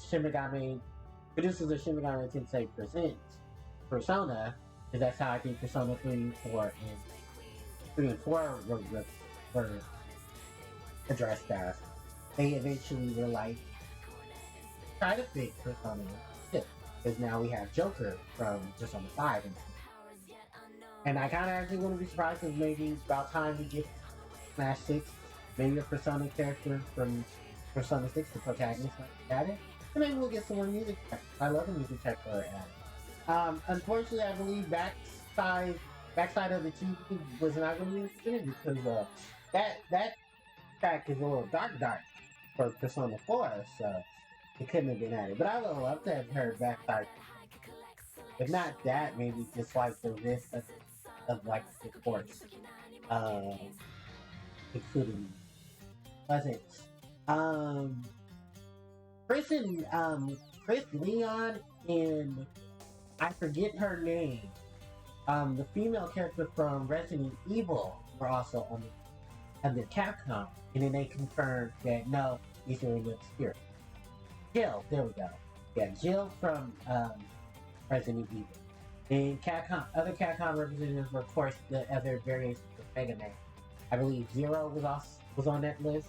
producers of Shin Megami Tensei presents Persona, because that's how I think Persona 3 and 4 were addressed as. They eventually were like, try to fix Persona 6, because now we have Joker from Persona 5. And I kind of actually wouldn't be surprised because maybe it's about time we get Smash 6, maybe a Persona character from Persona 6, the protagonist, like that. And maybe we'll get some more music check. I love the music check for her ad. Unfortunately, I believe backside of the TV was not going to be included because that track is a little dark for Persona 4, so it couldn't have been added. But I would love to have heard backside. If not that, maybe just like the risk of like the course uh, including wasn't. Um, Chris and Chris Leon and I forget her name. The female character from Resident Evil were also on the Capcom, and then they confirmed that no, these are in the spirit. Jill, there we go. Yeah, Jill from Resident Evil. And other Capcom representatives were, of course, the other variations of Mega Man. I believe Zero was on that list.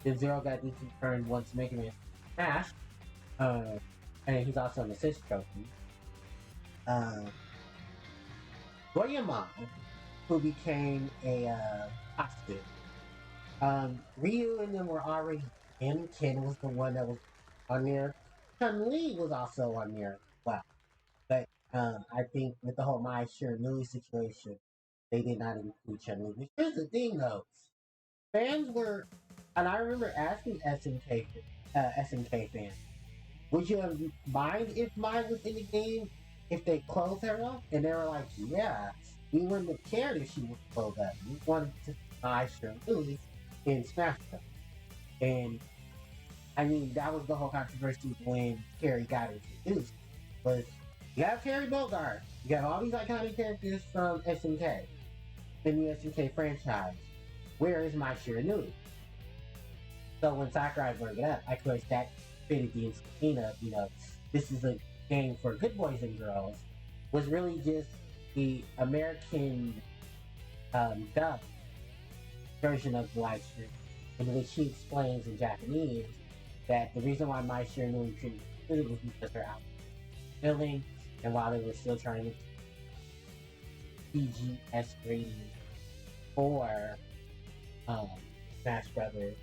Then Zero got deconfirmed once Mega Man smashed. And he's also an assist trophy. Goyamon, who became a hostage. Ryu and them were already in. Ken was the one that was on there. Chun-Li was also on there. Wow. But I think with the whole My Shiranui situation, they did not include Chun-Li. Which here's the thing though. Fans were, and I remember asking SNK fans, would you have mind if Mai was in the game if they closed her up? And they were like, yeah, we wouldn't have cared if she was closed up. We wanted to buy Shiranui in Smash Bros. And I mean, that was the whole controversy when Carrie got introduced. Was you have Carrie Bogard, you got all these iconic characters from SNK in the SNK franchise. Where is my Shiranui? So when Sakurai brought it up, I course that fitted the insane of, this is a game for good boys and girls, was really just the American dub version of the live stream, in which she explains in Japanese that the reason why my Shiranui couldn't be was because her outfit was filling, and while they were still trying to PGS rating for Smash Brothers,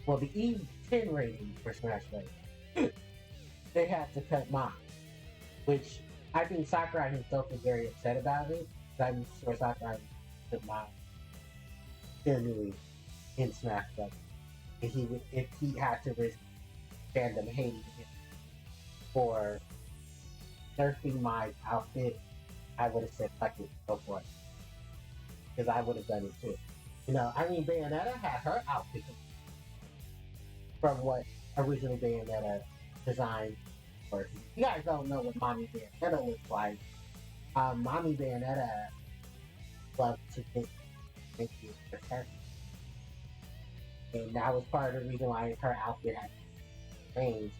well, the E10 rating for Smash Brothers, they had to cut mine, which I think Sakurai himself was very upset about it. I'm sure Sakurai put mine Shiranui in Smash Brothers. If he had to risk fandom hating him for nerfing my outfit, I would have said, fuck it, go for it. Because I would have done it too. I mean, Bayonetta had her outfit from what original Bayonetta designed for. You guys don't know what Mommy Bayonetta looks like. Mommy Bayonetta loved to just make you protect. And that was part of the reason why her outfit had changed.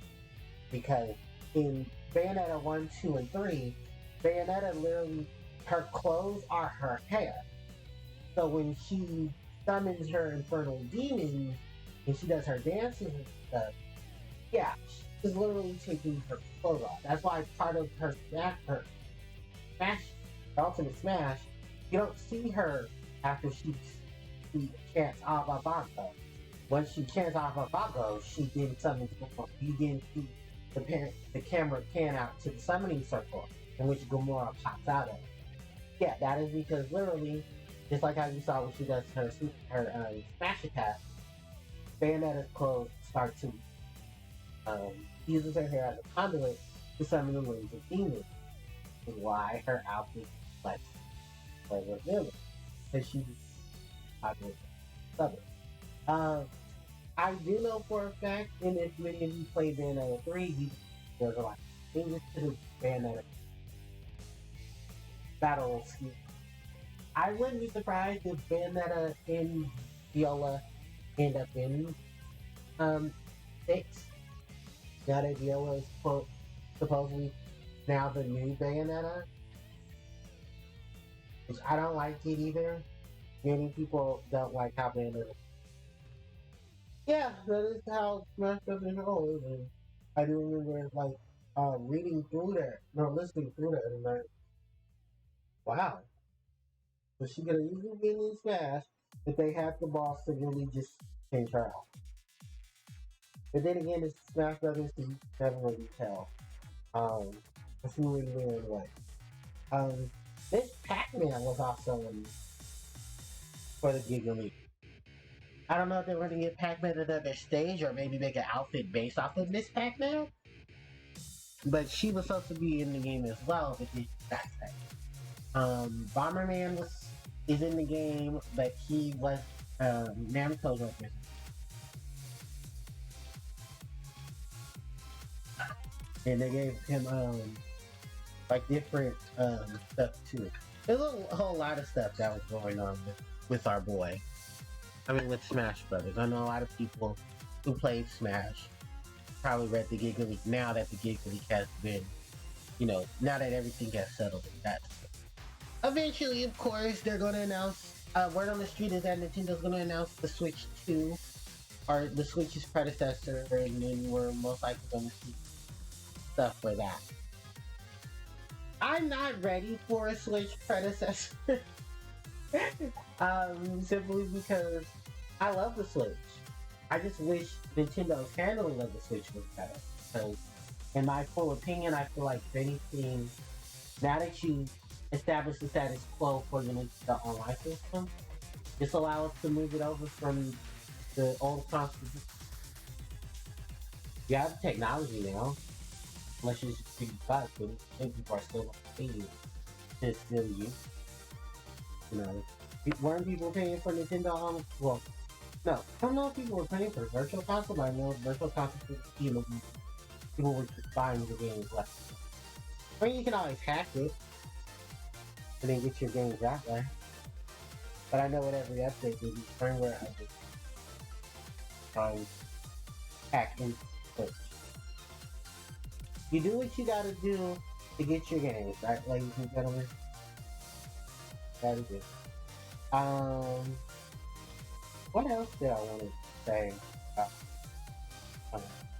Because in Bayonetta 1, 2, and 3, Bayonetta literally, her clothes are her hair. So when she summons her infernal demons and she does her dances and stuff, yeah, she's literally taking her clothes off. That's why part of her smash, the ultimate smash, you don't see her after she chants Avabago. Once she chants Avabago, she then summons Gamora. You then see the camera pan out to the summoning circle in which Gamora pops out of. Yeah, that is because literally, just like how you saw when she does her smash attack, Bayonetta's clothes start to uses her hair as a conduit to summon the wings of demons. Is why her outfit reflects her villain, because she's popular suburb. I do know for a fact, and if many of you play Bayonetta 3, there's a lot of changes to the Bayonetta battle scheme. I wouldn't be surprised if Bayonetta and Viola end up in 6. Now that Viola is supposedly now the new Bayonetta, which I don't like it either. Many people don't like how Bayonetta. Yeah, that is how Smash Bros. Is. And I do remember reading through that, no, listening through that, and like, wow, was she gonna usually be in Smash if they had the boss to really just change her out? But then again, it's Smash Brothers, so you can never really tell. That's really weird way. Um, this Pac-Man was also for the Giga. I don't know if they were going to get Pac-Man another stage or maybe make an outfit based off of Miss Pac-Man. But she was supposed to be in the game as well, but she's backstage. Bomberman is in the game, but he was Namco's representative. And they gave him like different stuff too. There's a whole lot of stuff that was going on with our boy. I mean, with Smash Brothers. I know a lot of people who played Smash probably read the Giga League now that the Giga League has been, now that everything has settled in that. Eventually, of course, they're going to announce. Word on the street is that Nintendo's going to announce the Switch 2, or the Switch's predecessor, and then we're most likely going to see stuff for that. I'm not ready for a Switch predecessor. Simply because I love the Switch. I just wish Nintendo's handling of the Switch was better. Because, in my full opinion, I feel like if anything, now that you establish the status quo for the Nintendo Online system, just allow us to move it over from the old console. You have technology now, unless you just figure out, but I think people are still going to pay you to still use. Weren't people paying for Nintendo Online? Well, no, I don't know if people were paying for Virtual Console, but I know Virtual Console people were just buying the games left. I mean, you can always hack it and then get your games that way. But I know with every update, there's a firmware update trying to hack into Switch. You do what you gotta do to get your games, right, ladies and gentlemen? That is it. What else did I want to say about?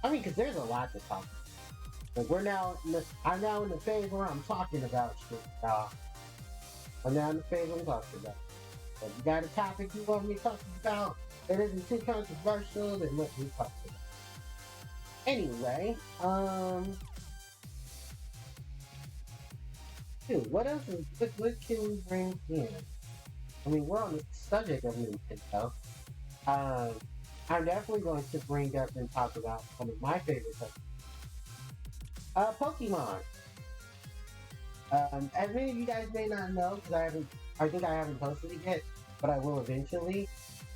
I mean, because there's a lot to talk about. Like I'm now in the phase where I'm talking about shit, I'm now in the phase I'm talking about. So if you got a topic you want me talking about that isn't too controversial, then let me talk about it. Anyway, dude, what else what can we bring in? I mean, we're on the subject of Nintendo. I'm definitely going to bring up and talk about one of my favorite subjects. Pokemon. As many of you guys may not know, because I think I haven't posted it yet, but I will eventually.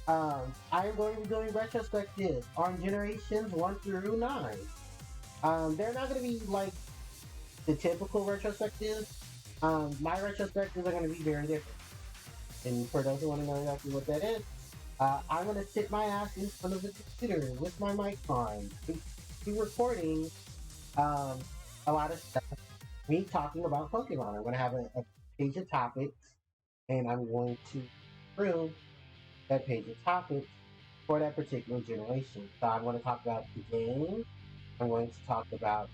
I am going to be doing retrospectives on generations 1 through 9. They're not going to be like the typical retrospectives. My retrospectives are going to be very different. And for those who want to know exactly what that is, I'm going to sit my ass in front of the computer with my mic on, be recording a lot of stuff, me talking about Pokemon. I'm going to have a page of topics, and I'm going to prove that page of topics for that particular generation. So I'm going to talk about the game. I'm going to talk about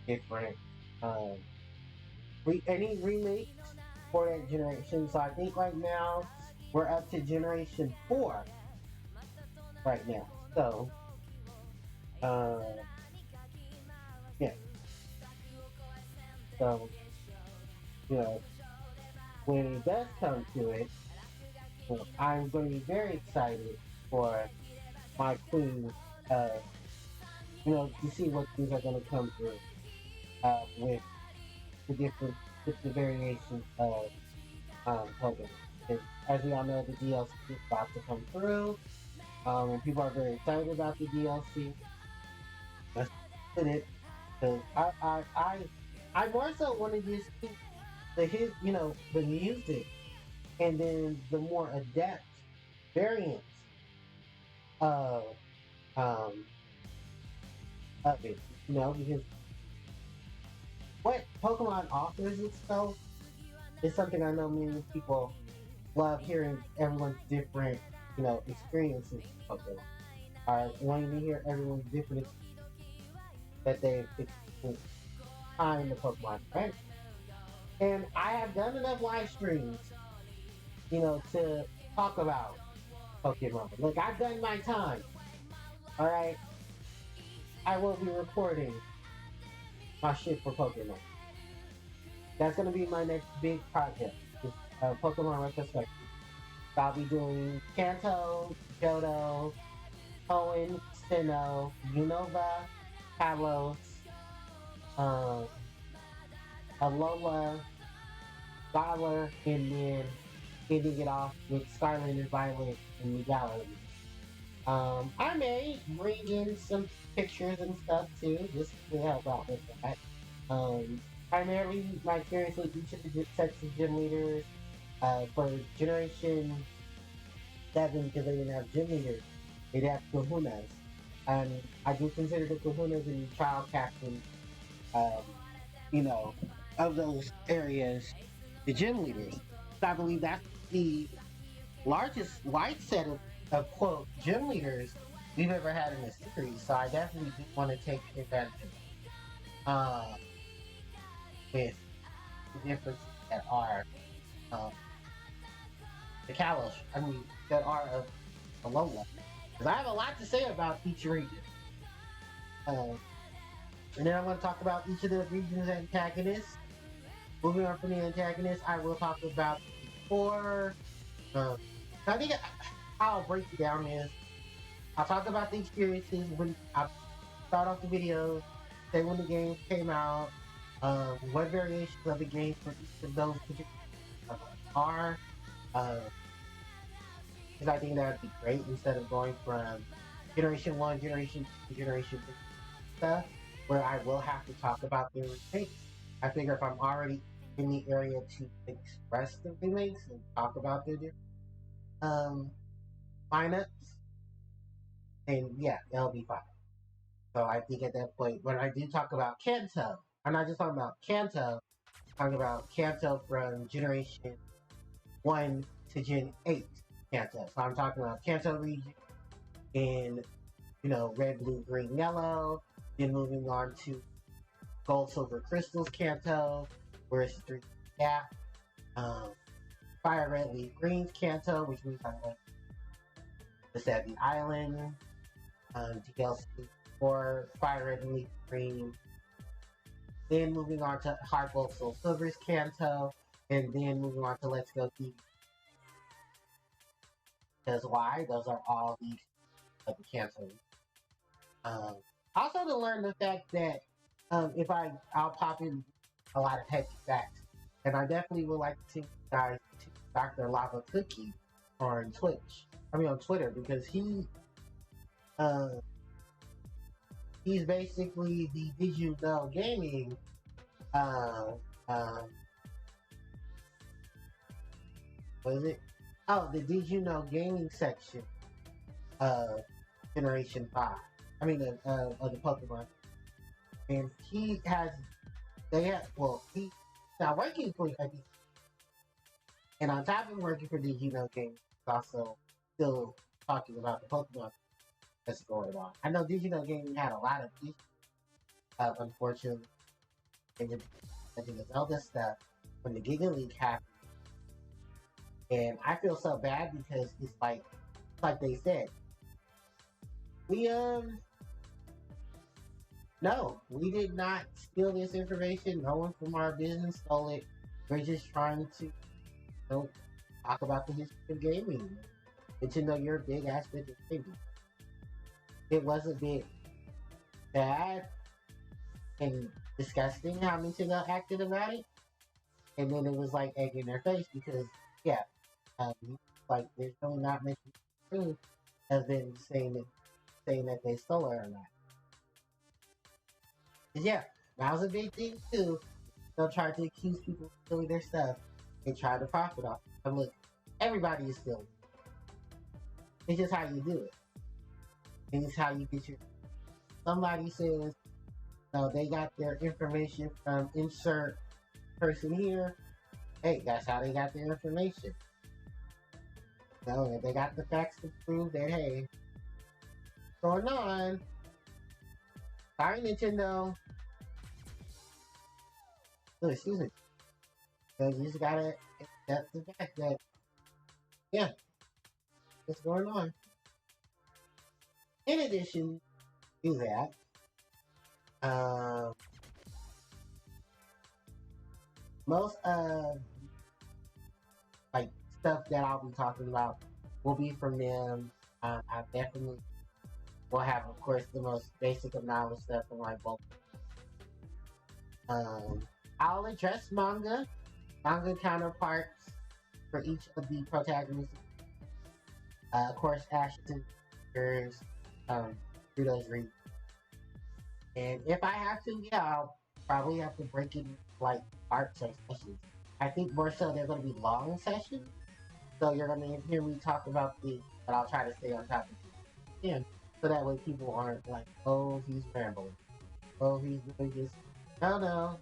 different any remakes for that generation. So I think right now we're up to generation 4 right now. So yeah. So when it does come to it, I'm going to be very excited for my queen, to see what things are going to come through with with the variations of Pokemon. And as we all know, the DLC is about to come through, and people are very excited about the DLC. Let's put it. So I more so want to just keep the music, and then the more adept variants of of it, because what Pokemon offers itself is something I know many people love hearing everyone's different, experiences of Pokemon. I wanting to hear everyone's different that they've experienced time the Pokemon franchise. And I have done enough live streams, to talk about Pokemon. Look, I've done my time. All right. I will be recording my shit for Pokemon. That's gonna be my next big project. Is Pokemon retrospective. I'll be doing Kanto, Johto, Hoenn, Sinnoh, Unova, Kalos, um, Alola, Scholar, and then ending it off with Scarlet and Violet and Gallery. I may bring in some pictures and stuff too, just to help out with that. Primarily, my experience with each of the sets of gym leaders for Generation 7, because they didn't have gym leaders, they'd have kahunas. And I do consider the kahunas and child captains, um, you know, of those areas, the gym leaders. So I believe that's the largest wide set of quote gym leaders we've ever had in the series. So I definitely do want to take advantage of with the differences that are um, the Kalos, that are of Alola. Because I have a lot to say about each region. Uh, and then I'm going to talk about each of the region's antagonists. Moving on from the antagonists, I will talk about the core. I think how I'll break it down is I'll talk about the experiences when I start off the video, say when the games came out, what variations of the games for each of those particular are. Because I think that would be great instead of going from Generation 1, Generation 2, Generation 3 stuff, where I will have to talk about the remakes. I figure if I'm already in the area to express the remakes and talk about the different um, lineups, then yeah, that'll be fine. So I think at that point, when I do talk about Kanto, I'm not just talking about Kanto, I'm talking about Kanto from Generation 1 to Gen 8 Kanto. So I'm talking about Kanto region in, red, blue, green, yellow, then moving on to gold, silver, crystals Kanto, where it's a 3 gap. Fire, red, leaf, greens Kanto, which means I'm going to set the island. DLC for Fire, red, leaf, green. Then moving on to Heart, Gold, Soul, Silver's Kanto, and then moving on to Let's Go Eevee. Because why? Those are all these of the Kanto. Also to learn the fact that if I'll pop in a lot of heavy facts, and I definitely would like to see you guys to Dr. Lava Cookie on on Twitter, because he's basically the Did You Know Gaming what is it? Oh, the Did You Know Gaming section of Generation 5. Of the Pokemon. And he's now working for IPC. And on top of working for Did You Know Gaming, he's also still talking about the Pokemon that's going on. I know Did You Know Gaming had a lot of issues, unfortunately. They were doing the Zelda stuff when the Giga League happened. And I feel so bad because it's like they said, no, we did not steal this information. No one from our business stole it. We're just trying to, talk about the history of gaming. And to know your big aspect of gaming. It was a bit bad and disgusting how Nintendo acted about it. And then it was like egg in their face because, yeah, there's really not much proof of them saying that they stole it or not. Yeah, that was a big thing too. They'll try to accuse people of stealing their stuff and try to profit off it. But look, everybody is stealing. It's just how you do it. And it's how you get your. Somebody says, no, they got their information from insert person here. Hey, that's how they got their information. If they got the facts to prove that, hey, what's going on? Sorry, Nintendo. Oh, excuse me. So you just gotta accept the fact that, yeah, what's going on. In addition to that, Um, most of like stuff that I'll be talking about will be from them. I definitely will have, of course, the most basic of knowledge stuff from like both. Um, I'll address manga counterparts for each of the protagonists. Of course, Ashton characters through those reads. And if I have to, yeah, I'll probably have to break it into like parts or sessions. I think more so they're going to be long sessions. So you're going to hear me talk about things, but I'll try to stay on top of it. Yeah. So that way people aren't like, oh, he's rambling. Oh, he's doing this. No, no.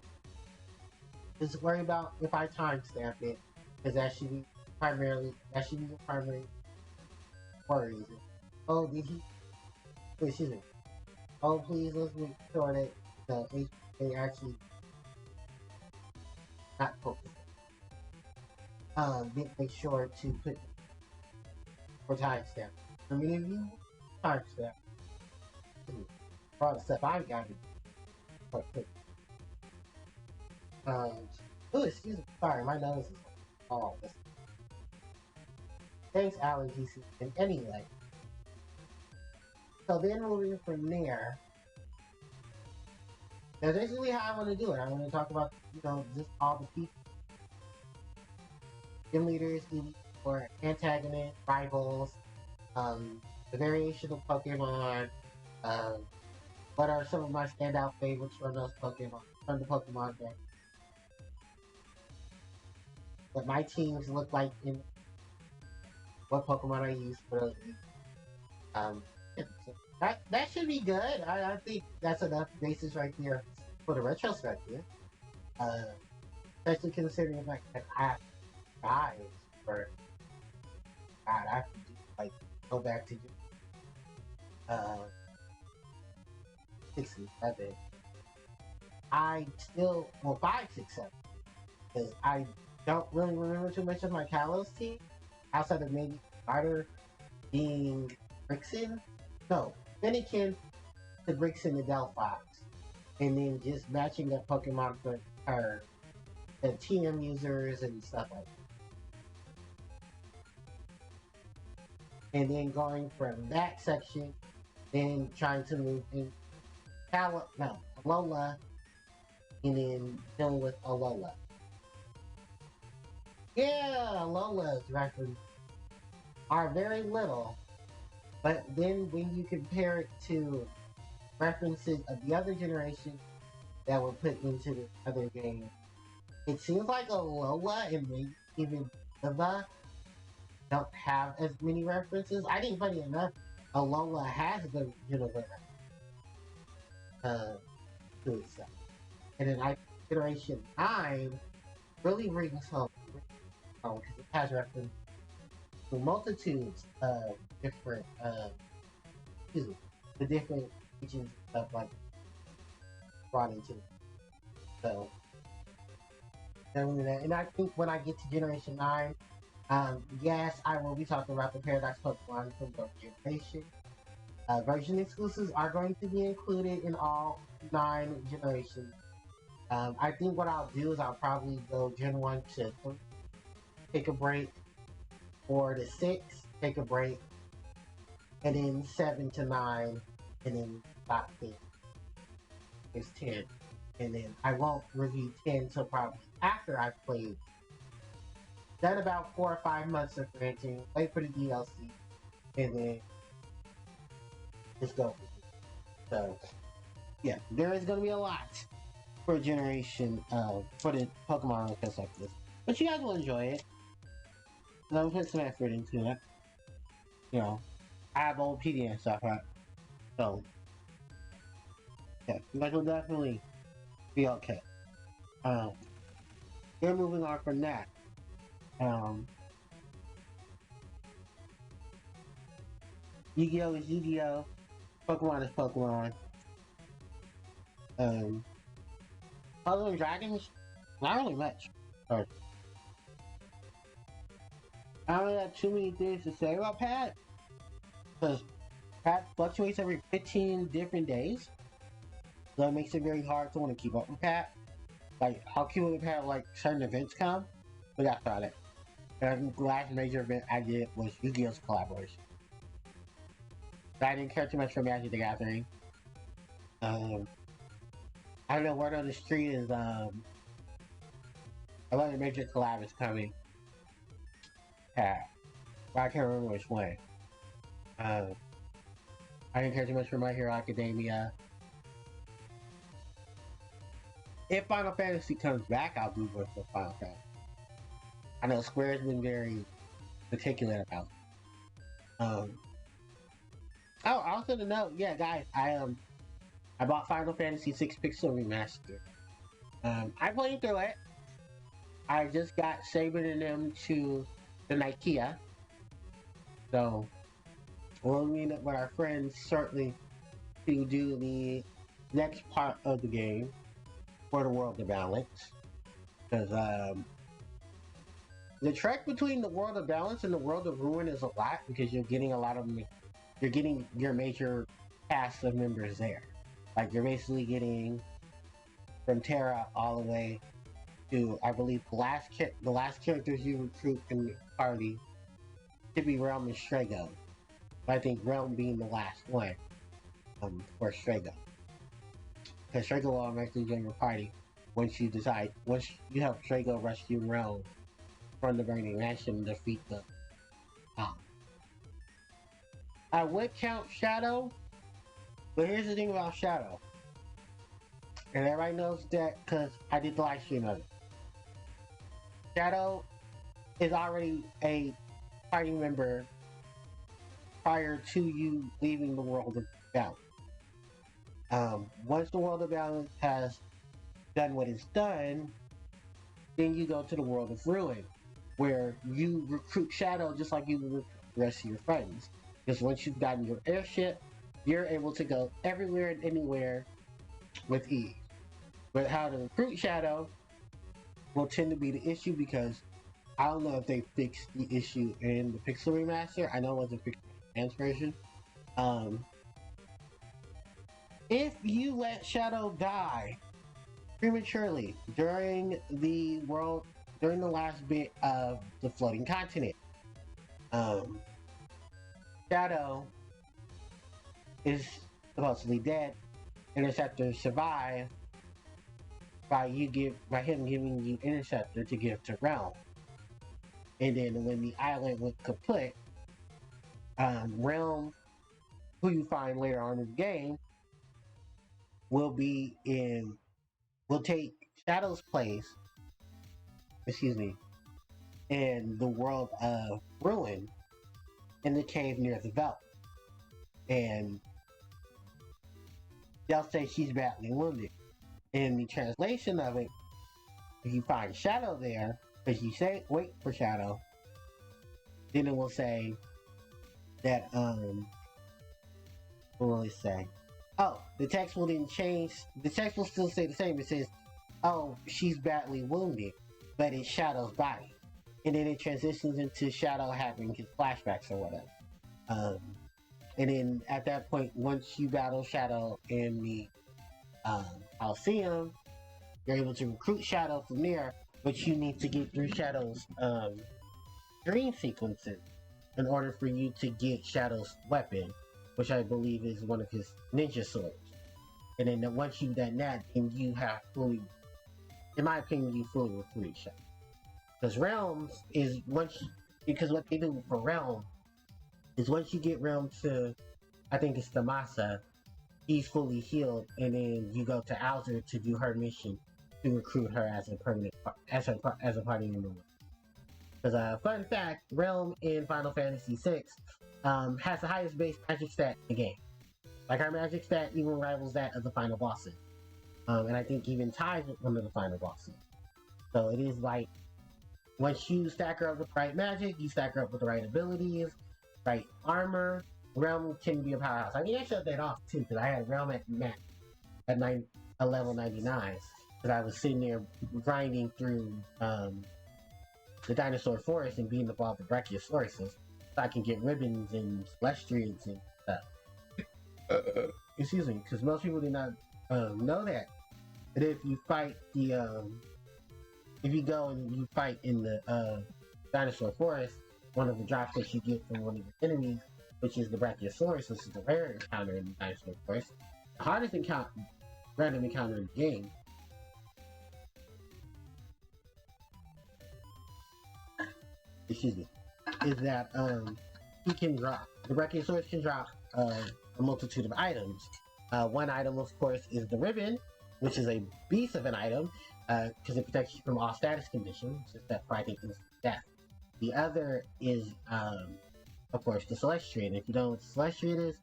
Just worry about if I timestamp it. Because that should be the primary worry. Oh, did he? Excuse me. Oh, please, let's make sure that they actually not focus. Make sure to put for timestamp. I mean, if you timestamp, all the stuff I've got to put. Um, oh, excuse me. Sorry, my nose is all this. Thanks, allergy season. Anyway, so then moving from there, that's basically how I want to do it. I want to talk about, just all the people, gym leaders, or antagonists, rivals, the variation of Pokemon, um, what are some of my standout favorites from those Pokemon, from the Pokemon game, what my teams look like in what Pokemon I use for those. Um, so that should be good. I think that's enough basis right there for the retrospective. Uh, Especially considering the fact that I have guys for God, I have to do, like go back to uh 6 and 7. I still well 5, 6, 7 because I don't really remember too much of my Kalos team outside of maybe starter being Brixen. No, Fennekin to Brixen to Delphox, and then just matching up Pokemon for her the TM users and stuff like that. And then going from that section, then trying to move in Alola, and then dealing with Alola. Yeah, Alola's references are very little, but then when you compare it to references of the other generation that were put into the other game, it seems like Alola and maybe even Eva don't have as many references. I think, funny enough, Alola has the universe to itself. And then I Generation 9 really brings home because it has reference to multitudes of different, excuse me, the different regions and stuff like brought into it. So, and I think when I get to Generation 9, yes, I will be talking about the Paradox Pokemon from the generation. Version exclusives are going to be included in all 9 generations. I think what I'll do is I'll probably go Gen 1 to 3, take a break, 4 to 6, take a break, and then 7 to 9, and then stop 10. It's 10. And then I won't review 10 until probably after I've played. Done about 4 or 5 months of granting, wait for the DLC, and then just go. So, yeah, there is going to be a lot for a generation for the Pokemon just like this. But you guys will enjoy it. And I'm putting some effort into it. I have old PD and stuff, right? So, yeah, you guys will definitely be okay. We're moving on from that. Yu-Gi-Oh! Is Yu-Gi-Oh! Pokemon is Pokemon. Puzzle and Dragons, not really much. Or, I don't have too many things to say about Pat, because Pat fluctuates every 15 different days. So it makes it very hard to want to keep up with Pat. Like, I'll keep up with Pat like certain events come, but that's about it. And I think the last major event I did was Yu-Gi-Oh's collaboration. So I didn't care too much for Magic the Gathering. I don't know, word on the street is another major collab is coming. Pat. But I can't remember which one. I didn't care too much for My Hero Academia. If Final Fantasy comes back, I'll do one for Final Fantasy. I know Square's been very particular about it. Oh, also to note, yeah, guys, I bought Final Fantasy VI Pixel Remastered. I played through it. I just got Saban and them to the Ikea. So we'll meet up with our friends shortly to do the next part of the game for the World of Balance. Because the trek between the World of Balance and the World of Ruin is a lot, because you're getting you're getting your major cast of members there. Like, you're basically getting from Terra all the way to, I believe, the last characters you recruit in the party should be Realm and Strago. But I think Realm being the last one for Strago. Because Strago will automatically join your party once you help Strago rescue Realm from the Burning Mansion and defeat the I would count Shadow, but here's the thing about Shadow. And everybody knows that because I did the live stream of it. Shadow is already a party member prior to you leaving the World of Balance. Once the World of Balance has done what it's done, then you go to the World of Ruin, where you recruit Shadow just like you recruit the rest of your friends. Because once you've gotten your airship, you're able to go everywhere and anywhere with ease. But how to recruit Shadow will tend to be the issue, because I don't know if they fixed the issue in the Pixel Remaster. I know it wasn't fixed in the advanced version. If you let Shadow die prematurely during the last bit of the floating continent, Shadow is supposedly dead. Interceptor survive by him giving you Interceptor to give to Realm. And then when the island went kaput, Realm, who you find later on in the game, will take Shadow's place, in the World of Ruin, in the cave near the Veldt. And they'll say she's badly wounded. In the translation of it, if you find Shadow there, because you say wait for Shadow, then it will say that what will it say? Oh, the text will then change. The text will still stay the same. It says, "Oh, she's badly wounded," but it's Shadow's body, and then it transitions into Shadow having his flashbacks or whatever. And then at that point, once you battle Shadow in the Coliseum, you're able to recruit Shadow from there, but you need to get through Shadow's dream sequences in order for you to get Shadow's weapon, which I believe is one of his ninja swords. And then once you've done that, then you have fully, in my opinion, you fully recruited Shadow. Because because what they do for Realm is once you get Realm to, I think it's Tamasa, he's fully healed, and then you go to Alzer to do her mission to recruit her as a party member. Because fun fact, Realm in Final Fantasy VI has the highest base magic stat in the game. Like, her magic stat even rivals that of the final bosses, and I think even ties with one of the final bosses. So it is like, once you stack her up with the right magic, you stack her up with the right abilities, right armor, Realm can be a powerhouse. I mean, I shut that off too, because I had Realm at level 99, because I was sitting there grinding through the Dinosaur Forest and beating up all the Brachiosauruses, so I can get ribbons and Celestials and stuff. Excuse me, because most people do not know that. But if you fight if you go and you fight in the dinosaur forest, one of the drops that you get from one of your enemies, which is the Brachiosaurus, which is the rare encounter in the dinosaur forest, the hardest random encounter in the game, excuse me, is that the Brachiosaurus can drop a multitude of items. One item, of course, is the ribbon, which is a beast of an item because it protects you from all status conditions, except for I think instant death. The other is, of course, the Celestiator. If you don't know what the Celestiator is,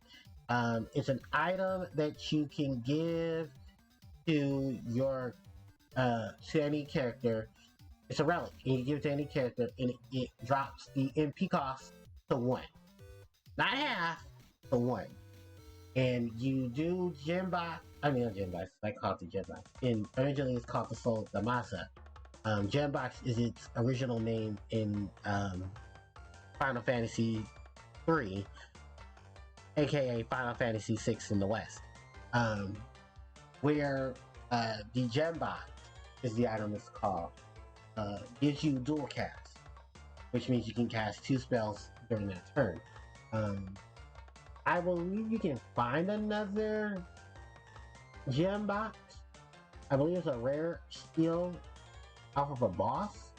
it's an item that you can give to your to any character. It's a relic, and you give it to any character, and it drops the MP cost to 1. Not half, to 1. And you do Genbox, not Genbox, I call it the Genbox. And originally it's called the Soul of Damasa. Genbox is its original name in Final Fantasy 3, aka Final Fantasy 6 in the West. Where the Genbox is the item it's called. Gives you dual cast, which means you can cast 2 spells during that turn. I believe you can find another gem box. I believe it's a rare skill off of a boss,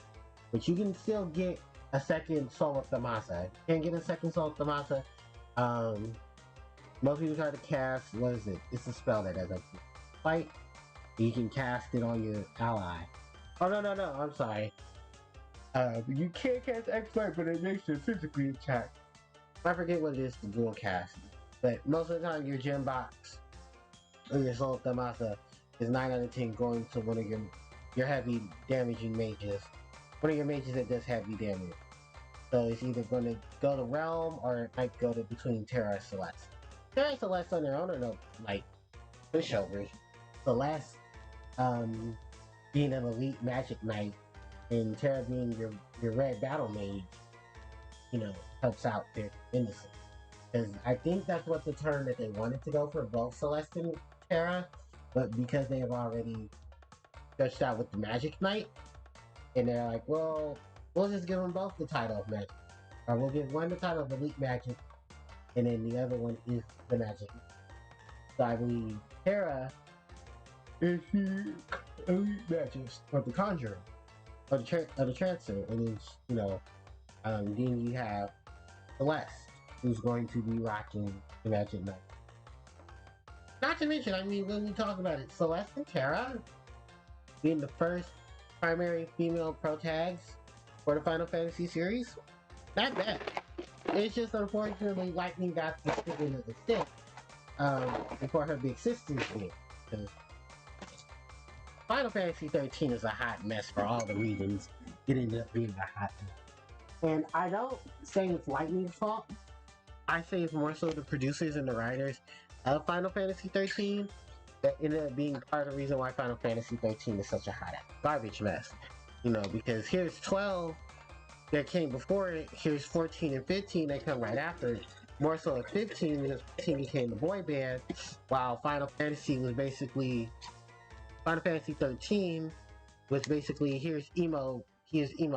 but you can still get a second Soul of Damasa. You can't get a second Soul of Damasa. Most people try to cast, what is it? It's a spell that has a fight. You can cast it on your ally. Oh, no, I'm sorry. You can't cast X-Light, but it makes you physically attack. I forget what it is to dual cast. But most of the time, your gem box or your Soul of Damasa is 9 out of 10 going to one of your heavy damaging mages. One of your mages that does heavy damage. So it's either going to go to Realm or it might go to between Terra and Celeste. Terra and Celeste on their own are no, like, pushovers. Celeste, being an elite magic knight, and Terra being your red battle mage, helps out their innocence. Because I think that's what the turn that they wanted to go for both Celeste and Terra, but because they have already stretched out with the Magic Knight, and they're like, well, we'll just give them both the title of Magic. Or we'll give one the title of Elite Magic, and then the other one is the Magic Knight. So I believe Terra is the Elite Magic, or the Conjurer, or the Transfer, and then, then you have Celeste, who's going to be rocking the Magic Knight. Not to mention, when we talk about it, Celeste and Terra being the first primary female protags for the Final Fantasy series, not bad. It's just unfortunately Lightning got the spinning of the stick before her big sisters did. Because Final Fantasy 13 is a hot mess for all the reasons it ended up being a hot mess. And I don't say it's Lightning's fault. I say it's more so the producers and the writers of Final Fantasy 13 that ended up being part of the reason why Final Fantasy 13 is such a hot garbage mess. Because here's 12 that came before it, here's 14 and 15 that come right after it. More so at 15 because 15 became the boy band, while Final Fantasy 13 was basically here's emo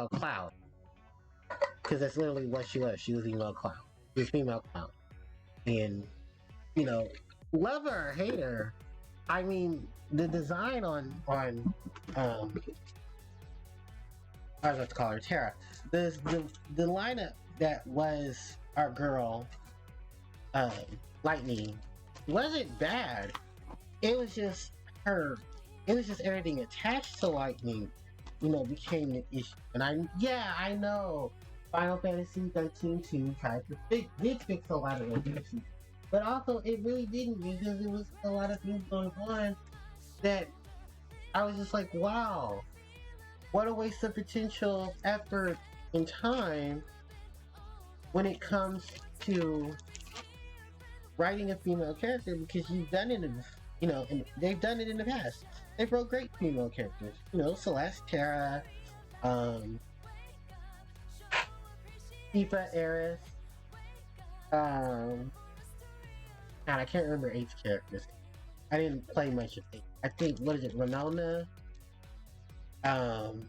Cloud. Because that's literally what she was. She was emo Cloud. She was female Cloud. And, love her or hate her, the design on I was about to call her Terra. The lineup that was our girl, Lightning, wasn't bad. It was just her. It was just everything attached to Lightning, became an issue. And I know Final Fantasy 13 2 tried to fix a lot of those issues. But also, it really didn't, because there was a lot of things going on that I was just like, wow, what a waste of potential effort and time when it comes to writing a female character, because you've done it and they've done it in the past. They wrote great female characters, Celeste, Terra, Tifa, Aerith, and I can't remember 8 characters. I didn't play much of it. I think, what is it, Renona, um,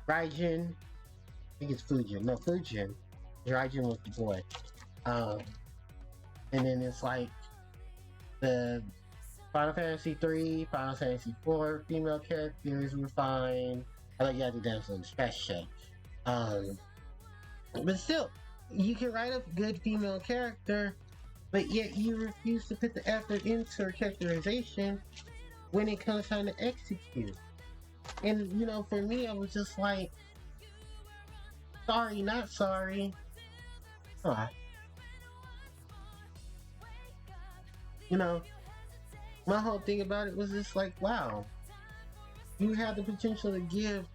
Raijin, I think it's Fujin. No, Fujin. Raijin was the boy. Um, and then it's like the Final Fantasy 3, Final Fantasy 4 female characters were fine. I like you had to dance on the stress show. But still, you can write a good female character, but yet you refuse to put the effort into her characterization when it comes time to execute. And you know, for me, I was just like, sorry, not sorry. Alright. You know, my whole thing about it was just like, wow, you have the potential to give,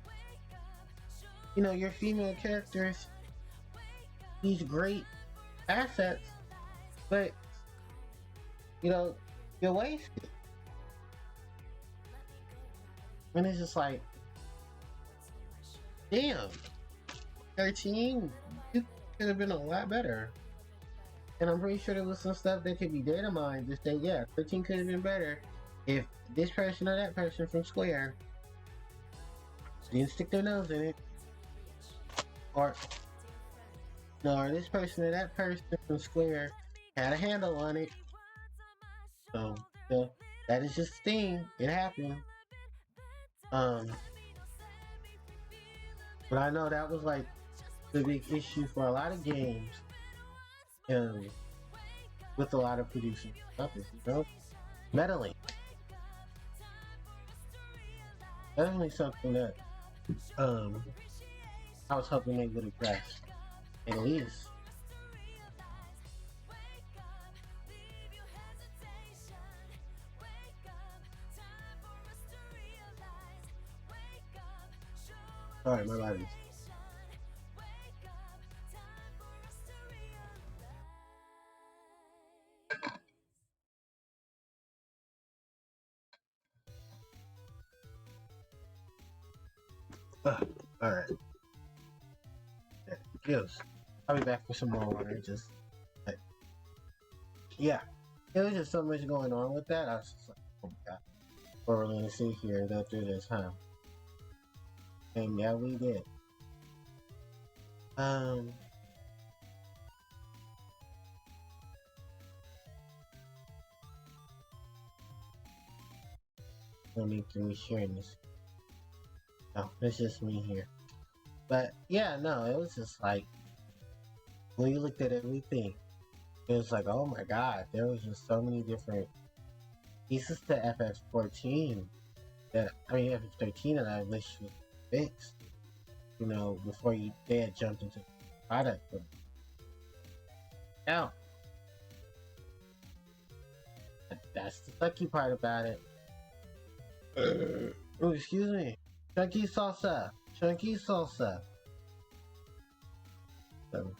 you know, your female characters these great assets, but you know, you're wasted. And it's just like, damn, 13, you could have been a lot better. And I'm pretty sure there was some stuff that could be data mined to say, yeah, 13 could have been better if this person or that person from Square didn't stick their nose in it. Or, no, or this person or that person from Square had a handle on it. So, that is just a thing. It happened. But I know that was like the big issue for a lot of games. With a lot of producing companies, you know? Meddling. Definitely something that I was hoping they would address. At least. Sorry, my bad. Alright. Yes. I'll be back for some more water. Just, like, yeah. There was just so much going on with that. I was just like, oh my god. We're going to sit here and go through this, huh? And yeah, we did. No need to be sharing this. No, it's just me here. But yeah, no, it was just like, when you looked at everything, it was like, oh my god, there was just so many different pieces to FF14 that, I mean, FF13 that I wish was fixed, you know, before they had jumped into the product. But now, that's the sucky part about it. Oh, excuse me. Chunky salsa. Chunky salsa. So,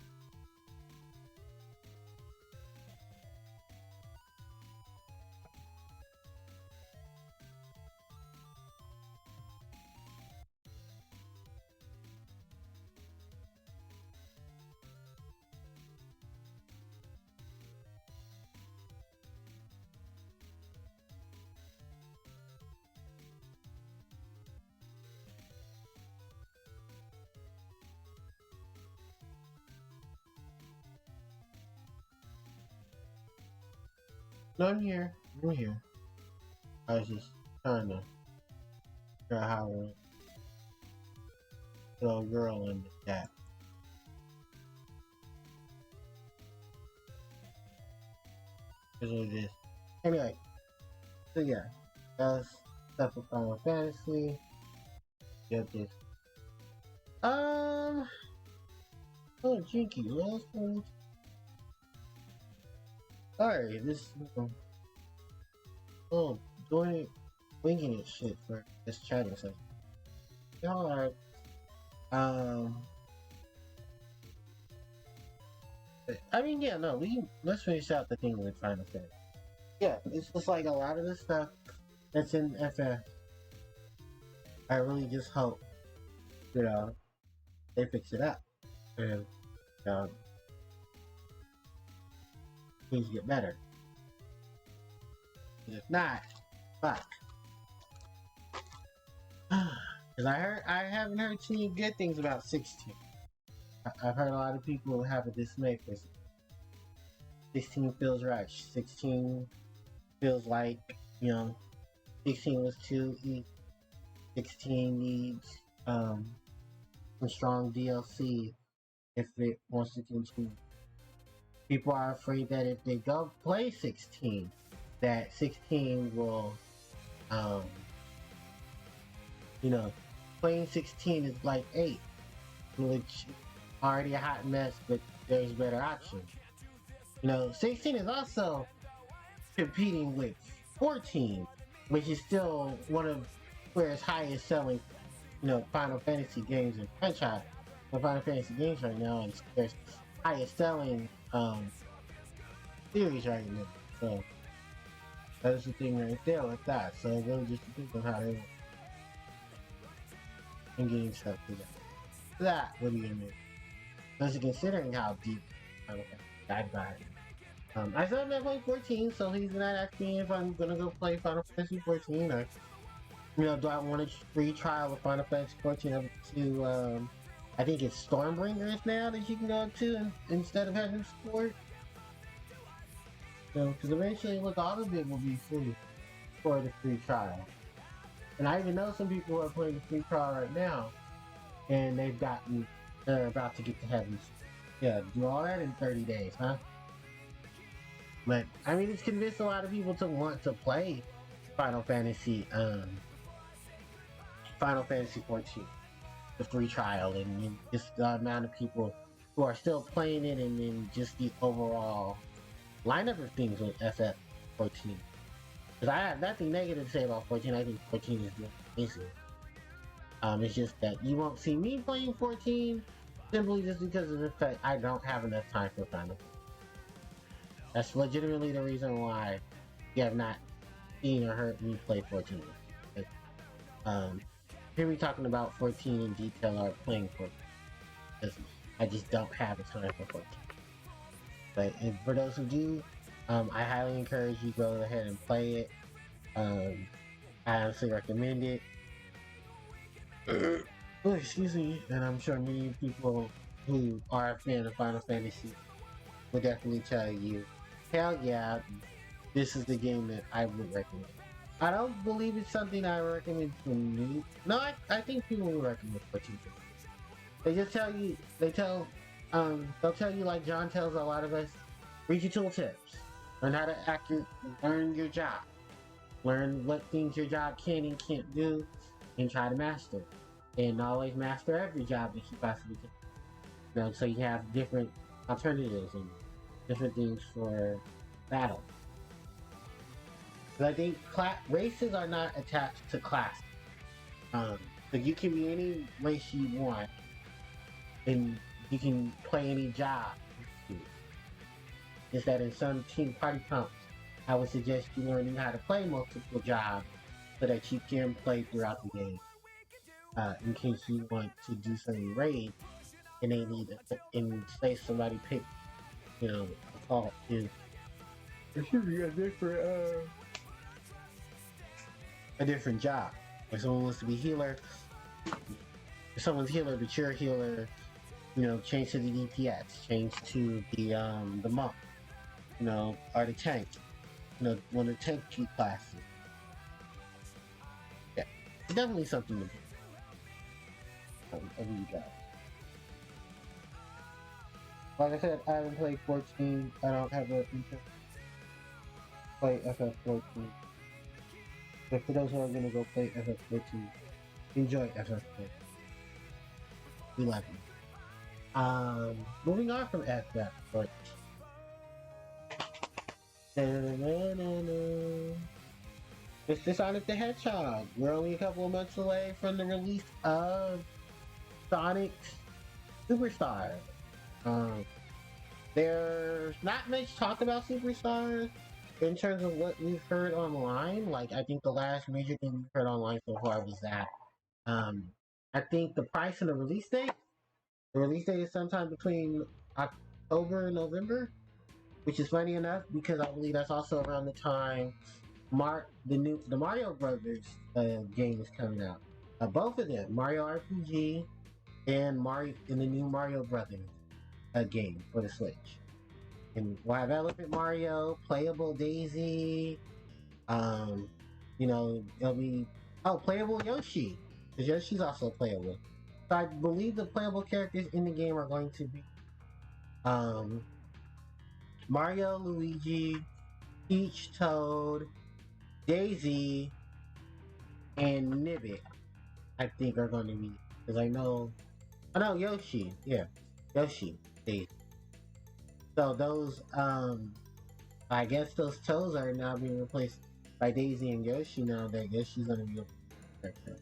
no, I'm here. I'm here. I was just trying to figure out how to throw a girl in the chat. Because of this. Anyway, so yeah, that's stuff with Final Fantasy. Get this. Oh, Jinky, last one. Sorry, this. Oh, doing it, winging it shit for this chatting session. Alright. I mean, yeah, no, let's finish out the thing we're trying to say. Yeah, it's just like a lot of the stuff that's in FF. I really just hope, you know, they fix it up and things get better. but if not, fuck. Because I haven't heard too many good things about 16. I've heard a lot of people have a dismay for 16 feels rushed. 16 feels like, 16 was too easy. 16 needs some strong DLC if it wants to continue. People are afraid that if they go play 16, that 16 will, playing 16 is like 8, which is already a hot mess, but there's better options. 16 is also competing with 14, which is still one of Square's highest selling, Final Fantasy games in franchise. The Final Fantasy games right now, and Square's highest selling series right now. So that's the thing right there with that. So it really just depends on how they and getting stuff together. That what do you mean? Especially considering how deep Final Fantasy got it. I still haven't played 14, so he's not asking me if I'm gonna go play Final Fantasy 14 or do I want a free trial of Final Fantasy 14 up to I think it's Stormbringers now that you can go to instead of having support. Because eventually, look, all of it will be free for the free trial. And I even know some people who are playing the free trial right now, and they're about to get to heaven. Yeah, do all that in 30 days, huh? But I mean, it's convinced a lot of people to want to play Final Fantasy 14, the free trial, and just the amount of people who are still playing it, and then just the overall lineup of things with FF14. Because I have nothing negative to say about 14. I think 14 is amazing. It's just that you won't see me playing 14 simply just because of the fact I don't have enough time for Final Fantasy. That's legitimately the reason why you have not seen or heard me play 14. Hear me talking about 14 in detail or playing 14. Because I just don't have the time for 14. But for those who do, I highly encourage you to go ahead and play it. I honestly recommend it. Oh, excuse me, and I'm sure many people who are a fan of Final Fantasy will definitely tell you, hell yeah, this is the game that I would recommend. I don't believe it's something I recommend for new. No, I think people will recommend 14. They just tell you, they'll tell you like John tells a lot of us, read your tooltips, learn how to learn your job, learn what things your job can and can't do, and try to master. And always master every job that you possibly can. So you have different alternatives and different things for battle. But I think races are not attached to classes. So you can be any race you want, and you can play any job. Is that in some team party comps, I would suggest you learning how to play multiple jobs so that you can play throughout the game. In case you want to do some raid and they need and say somebody pick, a call is a different job. If someone wants to be healer, if someone's healer, but you're healer, change to the DPS, change to the monk, or the tank, one of the tank key classes. Yeah, it's definitely something to do. Every job. Like I said, I haven't played 14. I don't have an interest to play FF14. But for those who are going to go play FF14, enjoy FF14. We like it. Moving on from FF14. It's the Sonic the Hedgehog. We're only a couple of months away from the release of Sonic Superstars. There's not much talk about Superstars in terms of what we've heard online. Like, I think the last major thing we've heard online so far was that I think the price and the release date is sometime between October and November, which is funny enough because I believe that's also around the time the Mario Brothers game is coming out. Both of them, Mario RPG and the new Mario Brothers game for the Switch. And we'll have Elephant Mario, playable Daisy. Um, it'll be playable Yoshi, because Yoshi's also playable. So I believe the playable characters in the game are going to be um, Mario, Luigi, Peach, Toad, Daisy, and Nibbit. I think are going to be, because I know Yoshi, yeah, Yoshi, Daisy. So those I guess those toes are now being replaced by Daisy and Yoshi now that Yoshi's gonna be a character.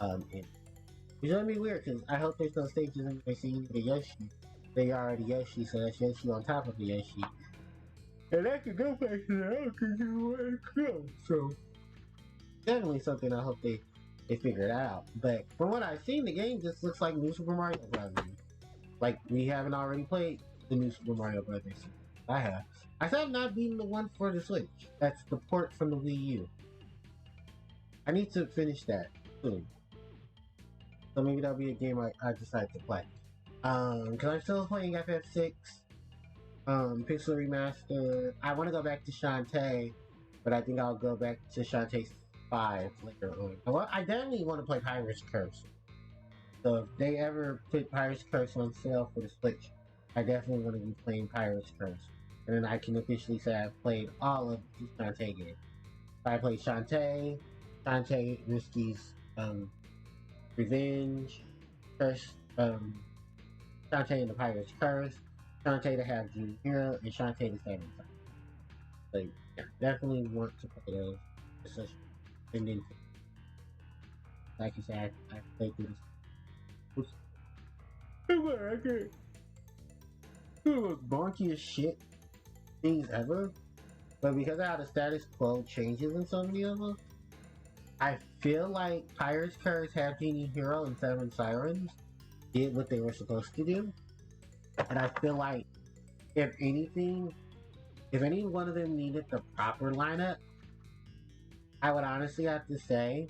And it's gonna be weird because I hope there's no stages in there seeing the Yoshi. They are already Yoshi, so that's Yoshi on top of the Yoshi. And that could go back to the because you want to go. So definitely something I hope they figure it out. But from what I've seen, the game just looks like New Super Mario Brothers. Like we haven't already played the New Super Mario Brothers. I have. I still have not beaten the one for the Switch. That's the port from the Wii U. I need to finish that soon. So maybe that'll be a game I decide to play. Cause I'm still playing FF6, Pixel Remaster. I want to go back to Shantae, but I think I'll go back to Shantae 5 later on. Well, I definitely want to play Pirate's Curse. So if they ever put Pirate's Curse on sale for the Switch, I definitely want to be playing Pirate's Curse. And then I can officially say I've played all of the Shantae games. I played Shantae, Risky's Revenge, Curse, Shantae and the Pirate's Curse, Shantae to have Junior Hero, and Shantae to Seven Side. So yeah, definitely want to play those. And then, like you said, I played through this. I get the most bonkiest shit things ever. But because of how the status quo changes in so many of them, I feel like Pirate's Curse, Half Genie Hero, and Seven Sirens did what they were supposed to do. And I feel like if anything, if any one of them needed the proper lineup, I would honestly have to say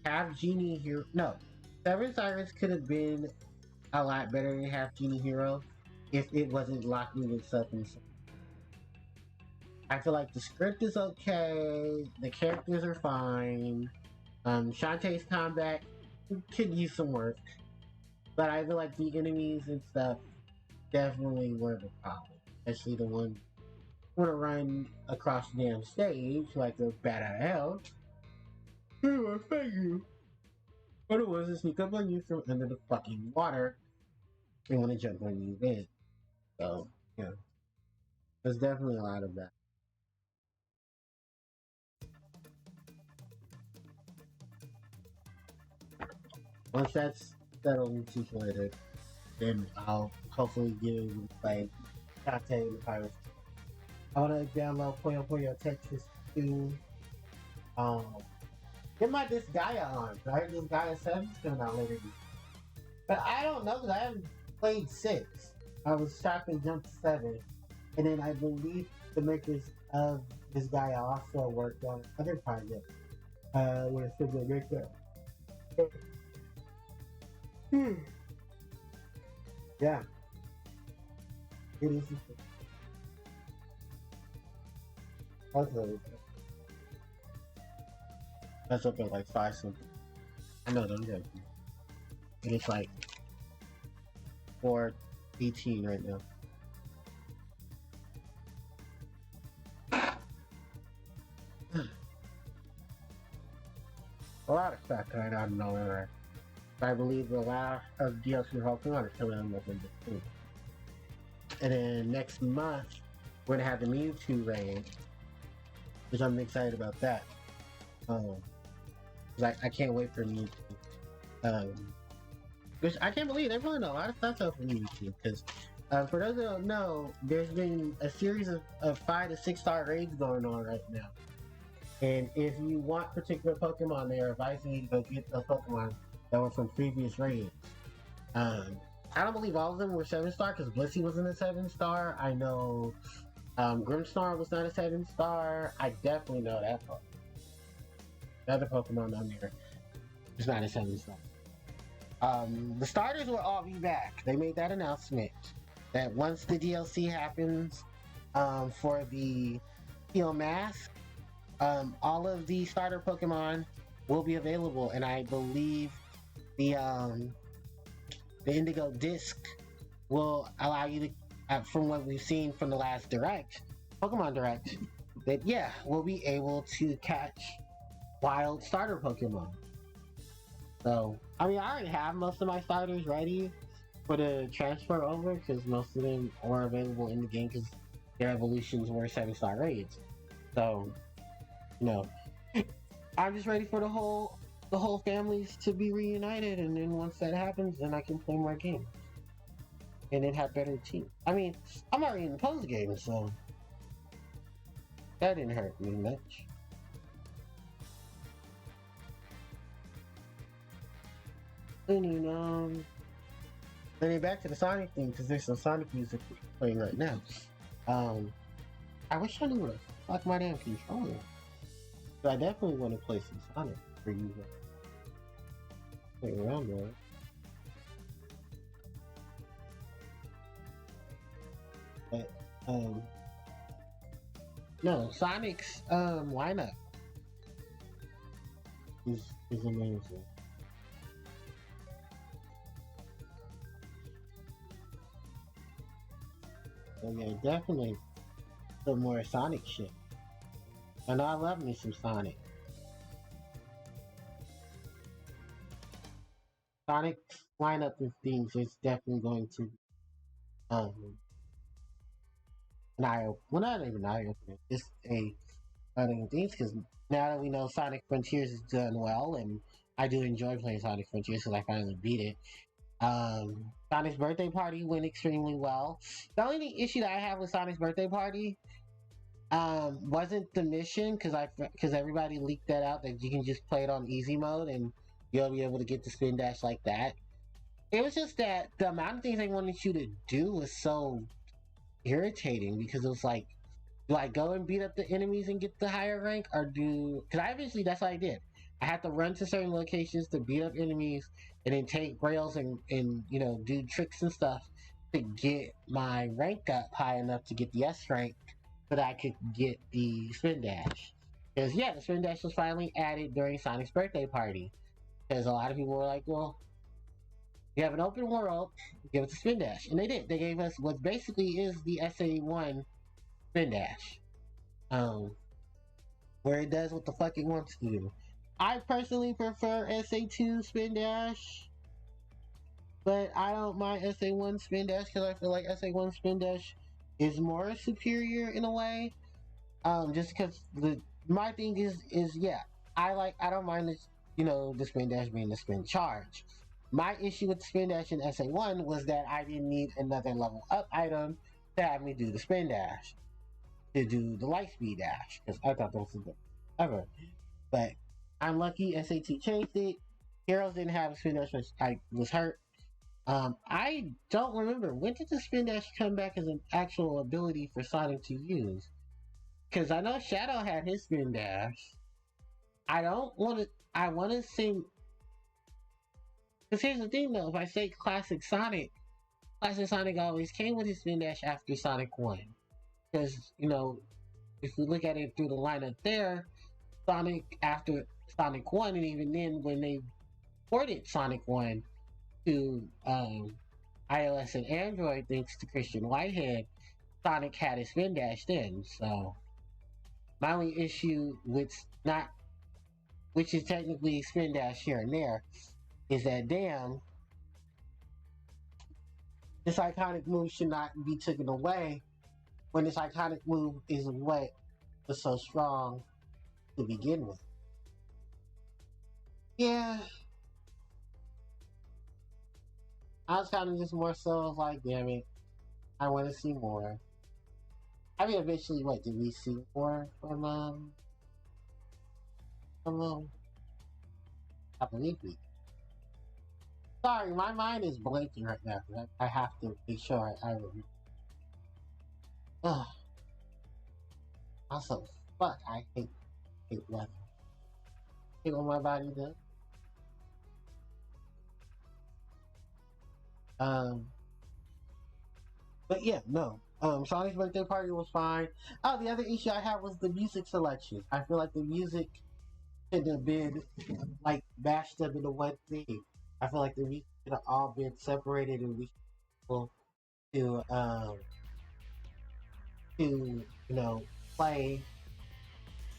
Half Genie Hero. No, Seven Sirens could have been a lot better than Half Genie Hero if it wasn't locking itself in. I feel like the script is okay, the characters are fine. Shantae's combat could use some work, but I feel like the enemies and stuff definitely were the problem, especially the ones who want to run across the damn stage like they're bad at hell. Thank you. But it was to sneak up on you from under the fucking water and want to jump on you in. So, yeah. There's definitely a lot of that. Once that's settled and situated, then I'll hopefully get able to play Shantae and the Pirates. I want to download Puyo Puyo Tetris 2. Get my Disgaea on, right? Disgaea 7 is coming out later this year. But I don't know because I haven't played 6. I was shocked they jumped to 7. And then I believe the makers of Disgaea also worked on other projects. Where it's going to make that. Yeah. It is. That's up at like 5 something. I know, don't joke. And it's like 4:18 right now. A lot of stuff coming out of nowhere. I believe the last of DLC Pokemon is coming out in November too. And then next month, we're gonna have the Mewtwo raid, which I'm excited about that. I can't wait for Mewtwo. Which I can't believe they're pulling a lot of stuff out for Mewtwo. Because for those that don't know, there's been a series of 5 to 6 star raids going on right now. And if you want particular Pokemon, they're advising you to go get those Pokemon that were from previous raids. I don't believe all of them were 7 star because Blissey wasn't a 7 star. I know Grimmsnarl was not a 7-star. I definitely know that part. The other Pokemon on there was not a 7-star. The starters will all be back. They made that announcement that once the DLC happens for the Steel Mask, all of the starter Pokemon will be available, and I believe the Indigo Disc will allow you to, from what we've seen from the last Direct, Pokemon Direct, that yeah, we'll be able to catch wild starter Pokemon. So, I mean, I already have most of my starters ready for the transfer over because most of them are available in the game because their evolutions were 7-star raids. So, you know, I'm just ready for the whole families to be reunited, and then once that happens, then I can play more games and then have better teams. I mean, I'm already in the post game, so that didn't hurt me much. And then back to the Sonic thing because there's some Sonic music playing right now. I wish I knew what the fuck my damn controller. But I definitely want to play some Sonic for you guys. Play around there. But no, Sonic's lineup is amazing. So yeah, definitely some more Sonic shit. And I love me some Sonic. Sonic's lineup of things is definitely going to um an eye opener. Well, not even an eye opener. It's a running things because now that we know Sonic Frontiers is done well, and I do enjoy playing Sonic Frontiers because I finally beat it. Sonic's birthday party went extremely well. The only issue that I have with Sonic's birthday party wasn't the mission because everybody leaked that out that you can just play it on easy mode and you'll be able to get the spin dash like that. It was just that the amount of things they wanted you to do was so irritating because it was like, do I go and beat up the enemies and get the higher rank, or do? Because I eventually that's what I did. I had to run to certain locations to beat up enemies, and then take rails and do tricks and stuff to get my rank up high enough to get the S rank, so that I could get the spin dash. Because yeah, the spin dash was finally added during Sonic's birthday party. Because a lot of people were like, well, you have an open world, give us a spin dash, and they did. They gave us what basically is the SA1 spin dash. Um, where it does what the fuck it wants to do. I personally prefer SA2 Spin Dash, but I don't mind SA1 Spin Dash because I feel like SA1 Spin Dash is more superior in a way. Just because my thing is yeah, I don't mind the Spin Dash being the spin charge. My issue with the Spin Dash in SA1 was that I didn't need another level up item to have me do the Spin Dash, to do the light speed dash, because I thought that was the best ever. But I'm lucky SAT changed it. Heroes didn't have a spin dash, which I was hurt. I don't remember, when did the spin dash come back as an actual ability for Sonic to use? Because I know Shadow had his spin dash. I don't want to. I want to say. Because here's the thing, though. If I say Classic Sonic always came with his spin dash after Sonic 1. Because, if we look at it through the lineup there, Sonic after Sonic 1, and even then when they ported Sonic 1 to iOS and Android thanks to Christian Whitehead, Sonic had his spin dash then. So my only issue with not, which is technically spin dash here and there, is that damn, this iconic move should not be taken away when this iconic move is what was so strong to begin with. Yeah, I was kind of just more so like, damn it, I want to see more. I mean, eventually, what did we see more from I believe we. Sorry, my mind is blanking right now. I have to make sure I remember. Also, fuck, I hate weather. Hate what my body does. Um, but yeah, no. Sonic's birthday party was fine. Oh, the other issue I had was the music selection. I feel like the music should have been like mashed up into one thing. I feel like the music should have all been separated and we should to play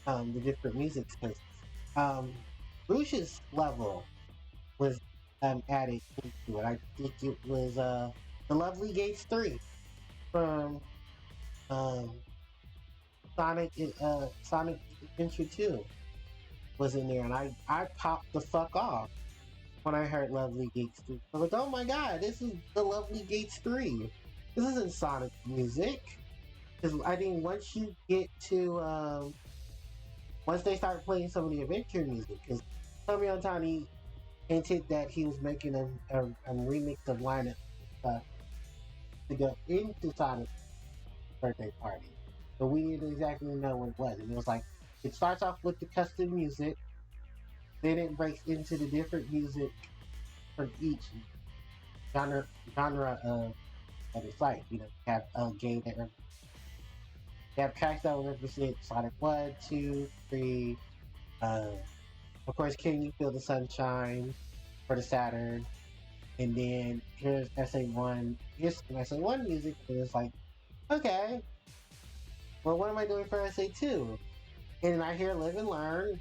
the different music because um Rouge's level was added into it. I think it was the Lovely Gates 3 from um Sonic Adventure 2 was in there and I popped the fuck off when I heard Lovely Gates 3. I was like, oh my god, this is the Lovely Gates 3. This isn't Sonic music. Because I think once you get to once they start playing some of the adventure music, because Tommy Otani hinted that he was making a remix of lineup stuff to go into Sonic's birthday party, but we didn't exactly know what it was. And it was like it starts off with the custom music, then it breaks into the different music from each genre of its like. You have a game that you have tracks that will represent Sonic 1, 2, 3. Of course, Can You Feel the Sunshine for the Saturn. And then here's SA1. Here's some SA1 music. And it's like, okay, well, what am I doing for SA2? And then I hear Live and Learn,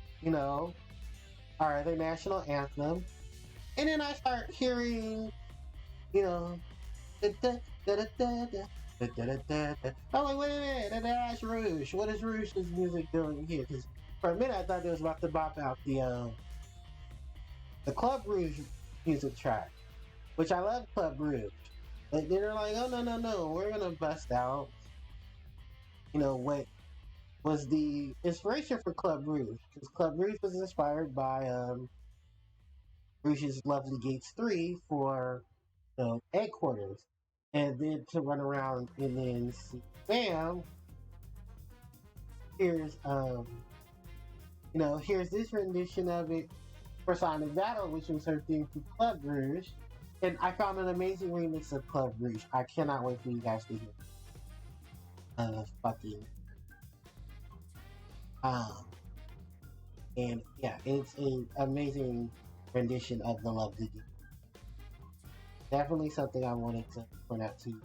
our other national anthem. And then I start hearing, da da da da da da. I'm like, wait a minute, that's Rouge. What is Rouge's music doing here? Because for a minute I thought they was about to bop out the Club Rouge music track, which I love Club Rouge. But then they're like, oh no, we're gonna bust out, what was the inspiration for Club Rouge? Because Club Rouge was inspired by Rouge's Lovely Gates 3 for headquarters. And then to run around and then see, bam, here's here's this rendition of it for Sonic Battle, which was her theme to Club Rouge. And I found an amazing remix of Club Rouge. I cannot wait for you guys to hear. Fucking. And yeah, it's an amazing rendition of the Lovely Game. Definitely something I wanted to point out to you.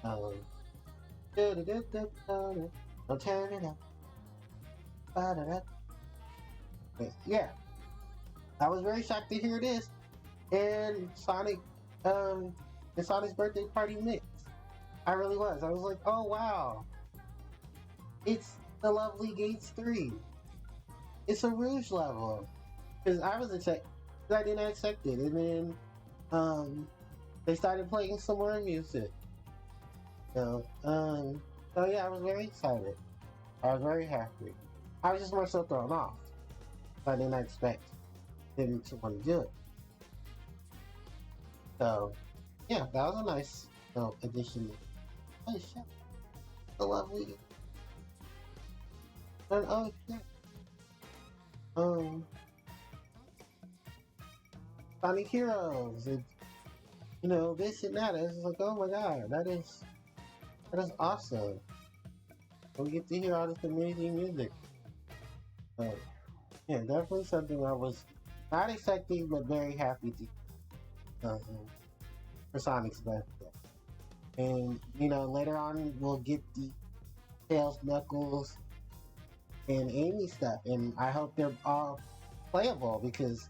Don't turn it up. But yeah, I was very shocked to hear this and Sonic's birthday party mix. I really was. I was like, oh wow, it's the Lovely Gates 3. It's a Rouge level. Because I was I didn't expect it, and then they started playing some more music. So yeah, I was very excited. I was very happy. I was just more so thrown off. I didn't expect them to want to do it. So yeah, that was a nice addition. Oh shit, the Lovely. And oh shit. Sonic Heroes, and this and that. It's like, oh my god, that is awesome. We get to hear all this amazing music. Yeah, definitely something I was not expecting, but very happy to for Sonic's birthday. And later on we'll get the Tails, Knuckles, and Amy stuff, and I hope they're all playable because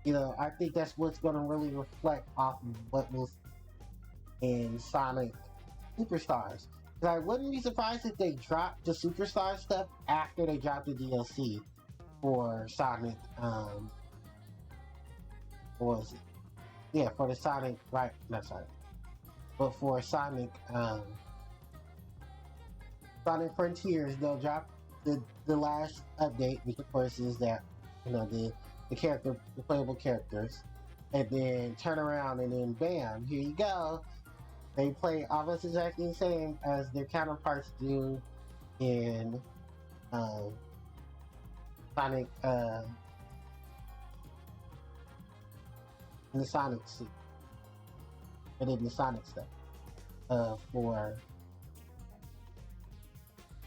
I think that's what's going to really reflect off of what was in Sonic Superstars. Because I wouldn't be surprised if they dropped the Superstar stuff after they dropped the DLC for Sonic. What was it? Yeah, for the Sonic, right? Not Sonic, but for Sonic, Sonic Frontiers, they'll drop the last update, which of course is that the playable characters, and then turn around and then bam, here you go. They play almost exactly the same as their counterparts do in um, Sonic in the Sonic suit and in the Sonic stuff for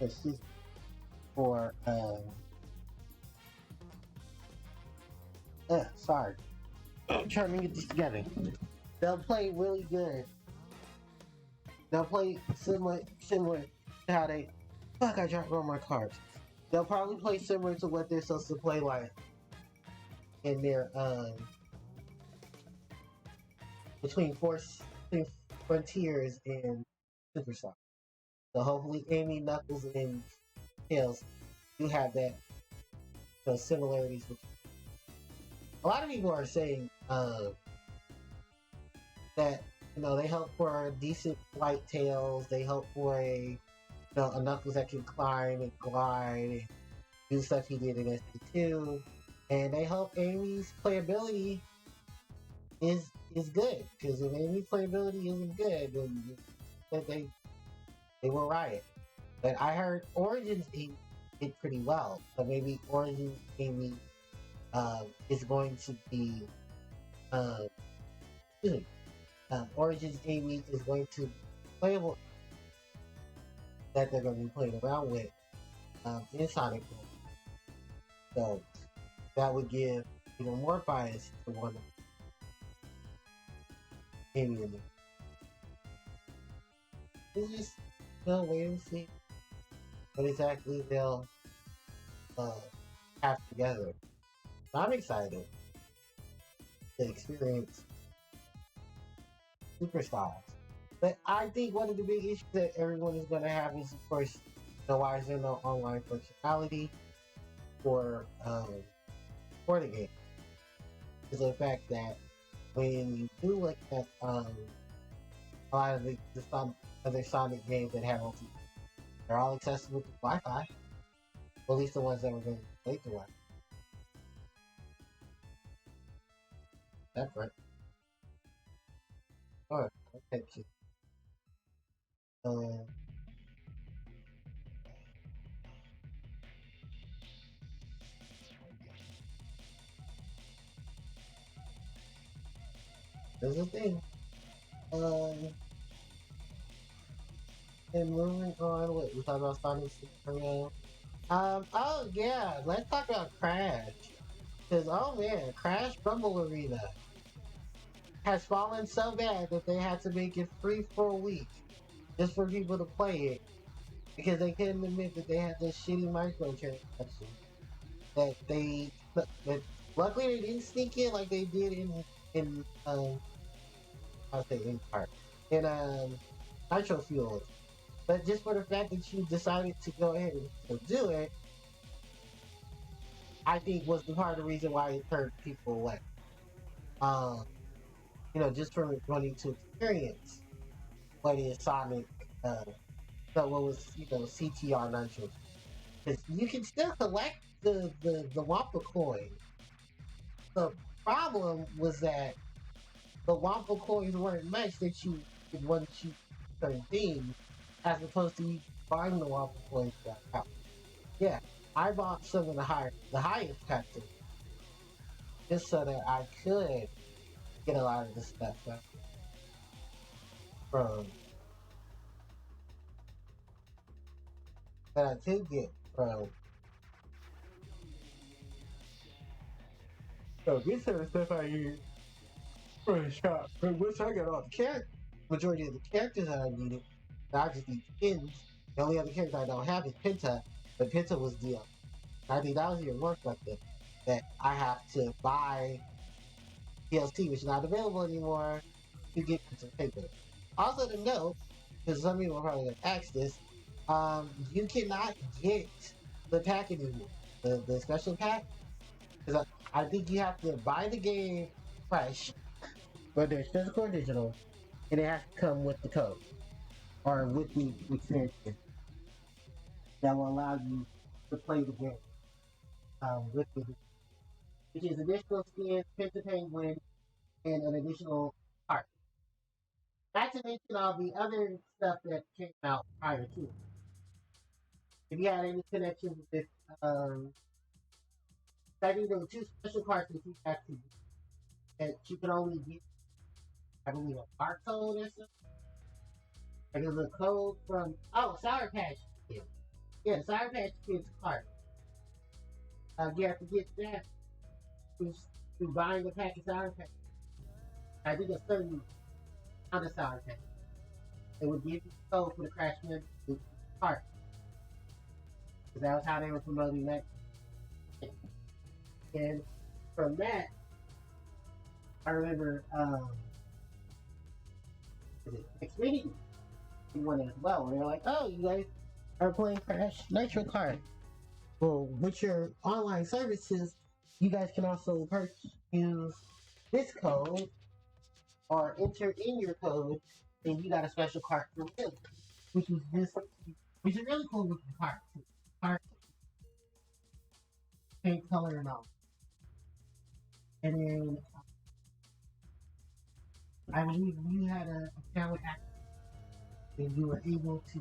excuse me, for sorry, I'm trying to get this together. They'll play really good. They'll play similar to how they fuck. I dropped all my cards. They'll probably play similar to what they're supposed to play like in their between Force between Frontiers and Superstar. So hopefully Amy, Knuckles, and Tails do have those similarities. A lot of people are saying that they help for a decent white Tails. They help for a Knuckles that can climb and glide and do stuff he did in SD2, and they hope Amy's playability is good, because if Amy's playability isn't good, then they will riot. But I heard Origins did pretty well, so maybe Origins Amy is going to be um, excuse me, Origins Amy is going to be playable, that they're going to be playing around with in Sonic Boom. So that would give even more bias to one of Amy and me. It's just wait and see what exactly they'll uh, have together. I'm excited to experience Superstars. But I think one of the big issues that everyone is going to have is, of course, why is there no online functionality for the game? Is the fact that when you do look at a lot of the other Sonic games that have multi, they're all accessible to Wi-Fi. Well, at least the ones that were going to play through Wi-Fi. That's right. Alright, okay, kid. Um, there's a thing. Um, and moving on, what we talk about Sonic Super. Oh yeah, let's talk about Crash. Cause oh man, Crash Rumble Arena has fallen so bad that they had to make it free for a week just for people to play it, because they couldn't admit that they had this shitty microtransaction that luckily they didn't sneak in like they did in I'll say in part in Nitro Fuel. But just for the fact that you decided to go ahead and do it, I think was the part of the reason why it turned people away. Um, just from wanting to experience what is Sonic, uh, so what was, CTR Nitro. Because you can still collect the Wampa coin. The problem was that the Wampa coins weren't much that you could once you certain things, as opposed to you buying the Wampa coins back out. Yeah, I bought some of the highest captain, just so that I could get a lot of the stuff from that I could get from this sort of stuff I use for a shop. From which I got all the majority of the characters that I needed. I just need skins. The only other character I don't have is Penta, but Penta was the I think that was even worse like that I have to buy DLC, which is not available anymore, to get some paper. Also to note, because some people are probably going to ask this, you cannot get the pack anymore, the special pack, because I think you have to buy the game fresh, whether it's physical or digital, and it has to come with the code or with the extension that will allow you to play the game with the, which is additional skins, Penta Penguin, and an additional part. Not to mention all the other stuff that came out prior to it. if you had any connections with I think there were two special cards that you had to that you could only get, I believe, a barcode or something. Like it was a code from Sour Patch Kids. Yeah, Sour Patch Kids card. You have to get that through buying a pack of Sour Patch. I think a certain amount of Sour Patch. They would give you the code for the Crash Bandicoot card. Because that was how they were promoting that. And from that, I remember Xfinity one as well. They're like, oh, you guys are playing Crash Nitro Kart. Well, with your online services, you guys can also use this code or enter in your code, and you got a special card for them, which is this, which is really cool with the card. Card, paint color and all. And then I believe you had a account with Active, and you were able to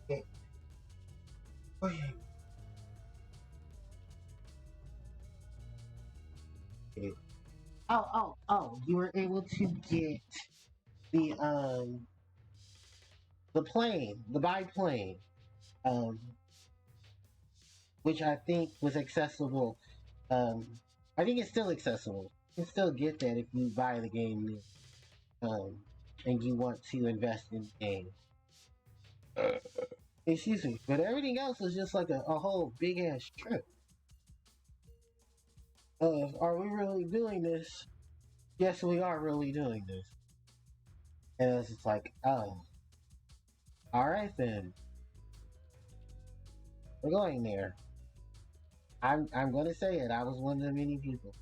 get. You were able to get the the biplane, um, which I think was accessible. Um, I think it's still accessible. You can still get that if you buy the game, um, and you want to invest in the game. Excuse me, but everything else was just like a whole big ass trip. Are we really doing this? Yes, we are really doing this. And it's just like, oh, all right then, we're going there. I'm gonna say it. I was one of the many people.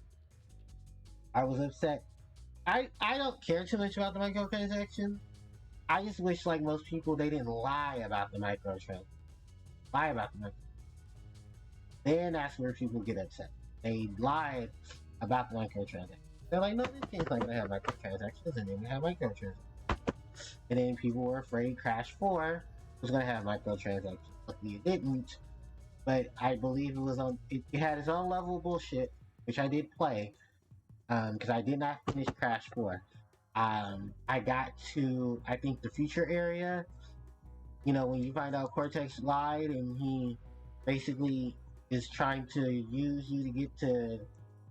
I was upset. I don't care too much about the microtransactions. I just wish, like most people, they didn't lie about the microtransactions. Lie about the microtransactions. Then that's where people get upset. They lied about the microtransactions. They're like, no, this game's not gonna have microtransactions, and then we have microtransactions. And then people were afraid Crash 4 was gonna have microtransactions. Luckily, it didn't. But I believe it was on. It had its own level of bullshit, which I did play, because I did not finish Crash 4. I got to, I think, the future area. You know, when you find out Cortex lied and he basically is trying to use you to get to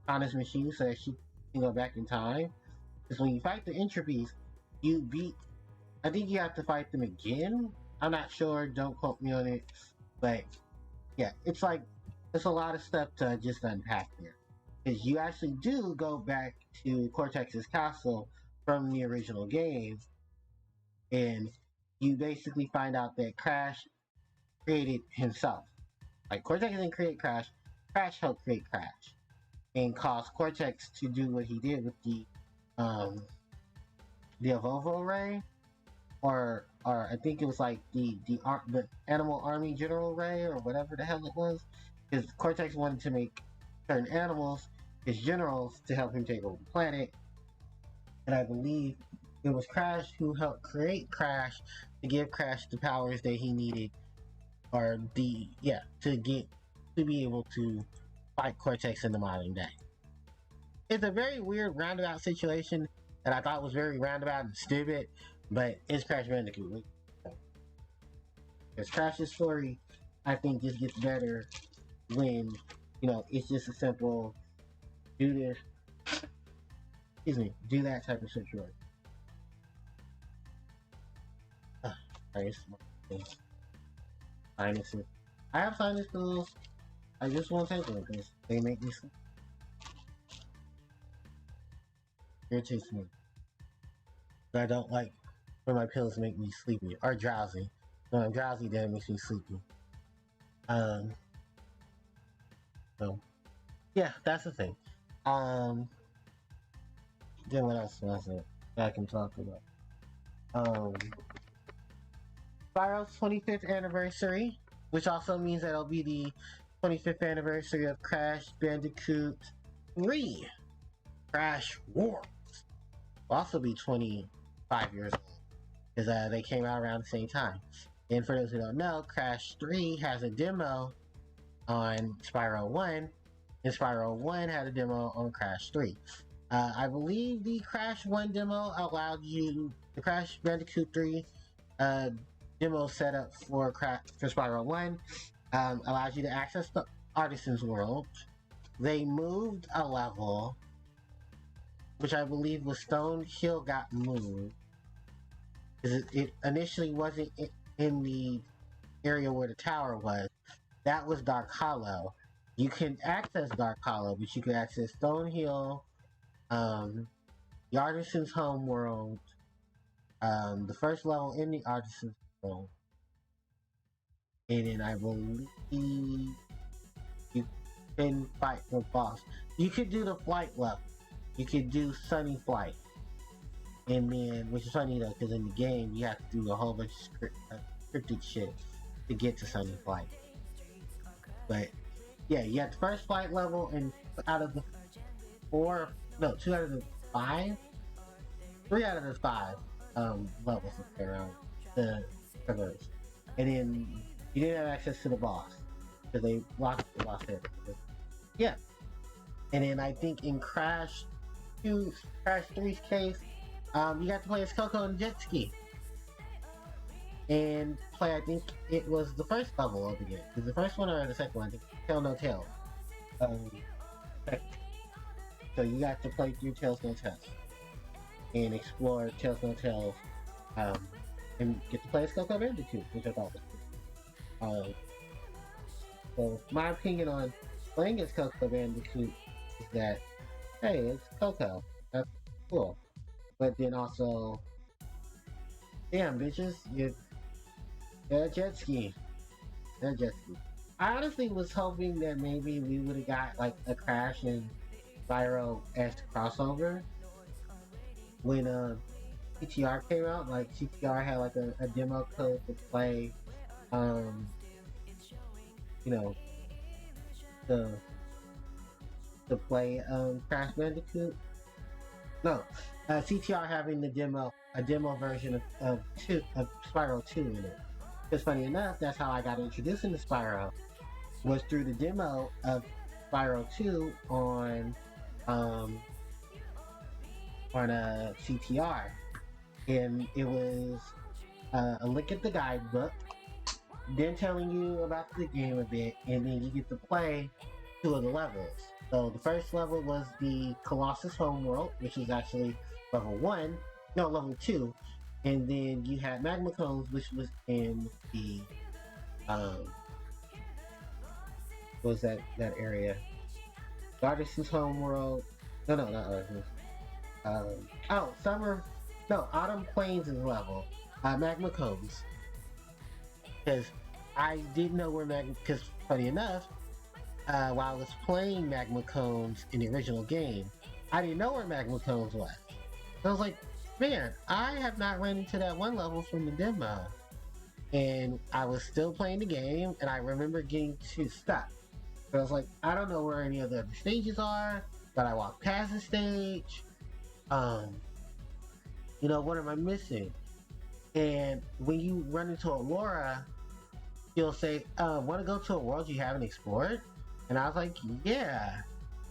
Anna's machine so that she can go back in time. Because when you fight the entropies, you beat. I think you have to fight them again. I'm not sure. Don't quote me on it. But yeah, it's like there's a lot of stuff to just unpack there. Because you actually do go back to Cortex's castle from the original game, and you basically find out that Crash created himself. Like Cortex didn't create Crash, Crash helped create Crash, and caused Cortex to do what he did with um the Evolvo Ray, or I think it was like the Animal Army General Ray or whatever the hell it was, because Cortex wanted to make certain animals his generals to help him take over the planet, and I believe it was Crash who helped create Crash to give Crash the powers that he needed, or to be able to fight Cortex in the modern day. It's a very weird roundabout situation that I thought was very roundabout and stupid, but it's Crash Bandicoot. Because Crash's story, I think, just gets better when, it's just a simple do this, do that type of situation. Sinuses. I have sinus pills. I just won't take them because they make me sleep. Irritates me. But I don't like when my pills make me sleepy or drowsy. When I'm drowsy, then it makes me sleepy. So yeah, that's the thing. Then what else was it that I can talk about? Spyro's 25th anniversary, which also means that it'll be the 25th anniversary of Crash Bandicoot 3. Crash Wars will also be 25 years old, because they came out around the same time. And for those who don't know, Crash 3 has a demo on Spyro 1, and Spyro 1 had a demo on Crash 3. I believe the Crash 1 demo allowed you, the Crash Bandicoot 3 demo setup for Spyro 1 allows you to access the Artisan's World. They moved a level, which I believe was Stone Hill got moved. Because it initially wasn't in the area where the tower was. That was Dark Hollow. You can access Dark Hollow, but you can access Stone Hill, the Artisan's Homeworld, the first level in the Artisan's World, and then I believe you can fight the boss. You could do the flight level. You could do Sunny Flight. And then, which is funny though, because in the game you have to do a whole bunch of scripted shit to get to Sunny Flight. But yeah, you have the first flight level, and out of the 2 out of the 5, 3 out of the 5 levels around the traverse. And then you didn't have access to the boss because they locked the boss there. Yeah. And then I think in Crash 3's case, you got to play as Coco and Jet Ski. And play, I think it was the first level of the game. Is the first one or the second one? I think Tail No Tail. So you got to play through Tails No Tails and explore Tails No Tails, and get to play as Coco Bandicoot, which I thought was cool. So my opinion on playing as Coco Bandicoot is that, hey, it's Coco. That's cool. But then also, damn bitches, they're jet ski. They're jet ski. I honestly was hoping that maybe we would have got like a Crash and Spyro-esque crossover when CTR came out. Like CTR had like a demo code to play, you know, to play Crash Bandicoot. No, CTR having a demo version of Spyro 2 in it. Because funny enough, that's how I got introduced into Spyro, was through the demo of Spyro 2 on CTR, and it was a look at the guidebook, then telling you about the game a bit, and then you get to play 2 of the levels. So the first level was the Colossus Homeworld, which was actually level 2, and then you had Magma Cones, which was in the what was that area? Artisan's Homeworld. No, not Artisan's. Autumn Plains is level. Magma Cones. Because I didn't know where because funny enough, while I was playing Magma Cones in the original game, I didn't know where Magma Cones was. So I was like, man, I have not run into that one level from the demo. And I was still playing the game, and I remember getting too stuck. So I was like, I don't know where any of the other stages are, but I walked past the stage. What am I missing? And when you run into Aurora, you'll say, want to go to a world you haven't explored? And I was like, yeah.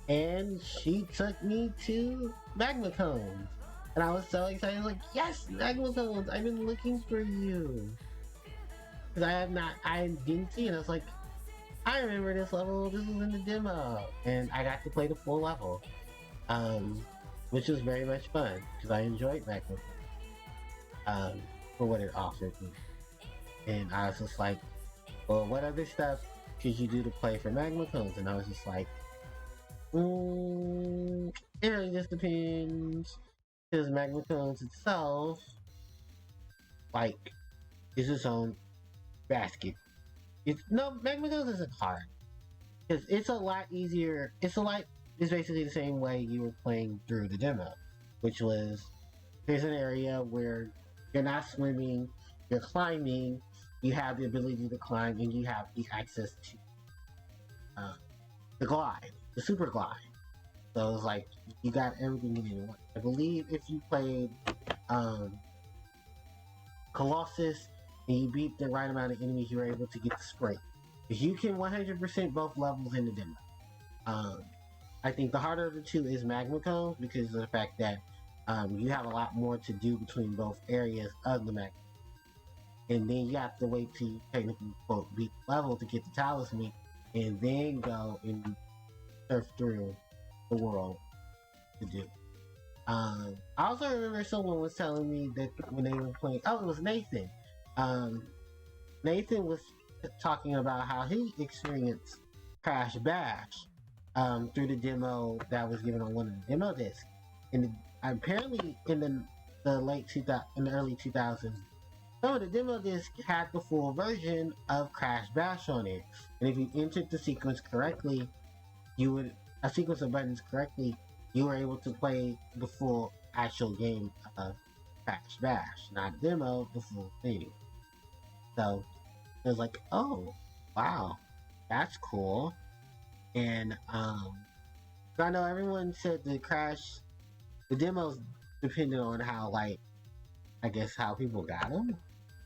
And she took me to Magma Cones. And I was so excited. I was like, yes, Magma Cones, I've been looking for you. Because I didn't see it. I was like, I remember this level, this was in the demo. And I got to play the full level. Which was very much fun, because I enjoyed Magma Cones. For what it offered me. And I was just like, well, what other stuff could you do to play for Magma Cones? And I was just like, it really just depends. Because Magma Cones itself, like, is its own basket. Magma Cones isn't hard. Because it's a lot easier. It's basically the same way you were playing through the demo. Which was, there's an area where you're not swimming, you're climbing, you have the ability to climb, and you have the access to the glide, the super glide. So it's like, you got everything in one. I believe if you played Colossus, and you beat the right amount of enemies, you're able to get the spring. Because you can 100% both levels in the demo. Um, I think the harder of the two is Magma Cones because of the fact that you have a lot more to do between both areas of the Magma. And then you have to wait till you technically quote beat the level to get the talisman, and then go and surf through the world to do. I also remember someone was telling me that when they were playing, oh, it was Nathan. Nathan was talking about how he experienced Crash Bash through the demo that was given on one of the demo discs. And apparently, in the late 2000, in the early 2000s, some of the demo disc had the full version of Crash Bash on it. And if you entered the sequence correctly, a sequence of buttons correctly, you were able to play the full actual game of Crash Bash, not demo, the full thing. So it was like, oh, wow, that's cool. And I know everyone said the demos depended on how, like, I guess how people got them,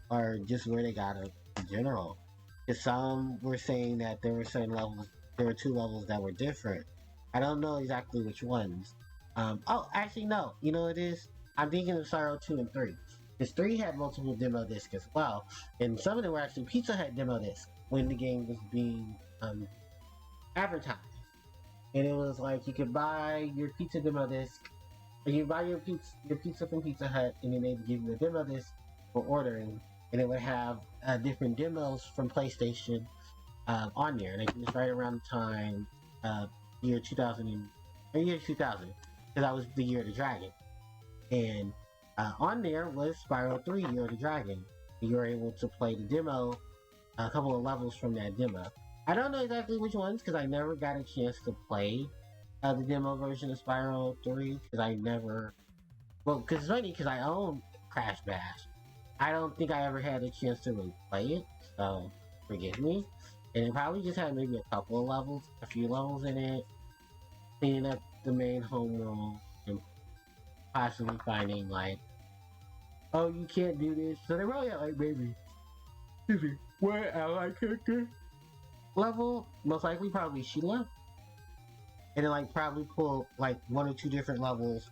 or just where they got them in general. Because some were saying that there were certain levels, there were 2 levels that were different. I don't know exactly which ones. Oh, actually, no. You know what it is? I'm thinking of Spyro 2 and 3. Because 3 had multiple demo discs as well. And some of them were actually Pizza Hut demo discs when the game was being advertised. And it was like you could buy your pizza demo disc, or you buy your pizza from Pizza Hut, and then they'd give you a demo disc for ordering. And it would have different demos from PlayStation on there. And it was right around the time, year 2000, because that was the Year of the Dragon. And on there was Spyro 3 Year of the Dragon. You were able to play the demo, a couple of levels from that demo. I don't know exactly which ones because I never got a chance to play the demo version of Spyro 3 because I never. Well, because it's funny because I own Crash Bash. I don't think I ever had a chance to really play it, so forgive me. And it probably just had maybe a couple of levels, a few levels in it, cleaning up the main home world, and possibly finding like, oh, you can't do this. So they probably had like maybe, what ally character level? Most likely probably Sheila. And then like probably pull like 1 or 2 different levels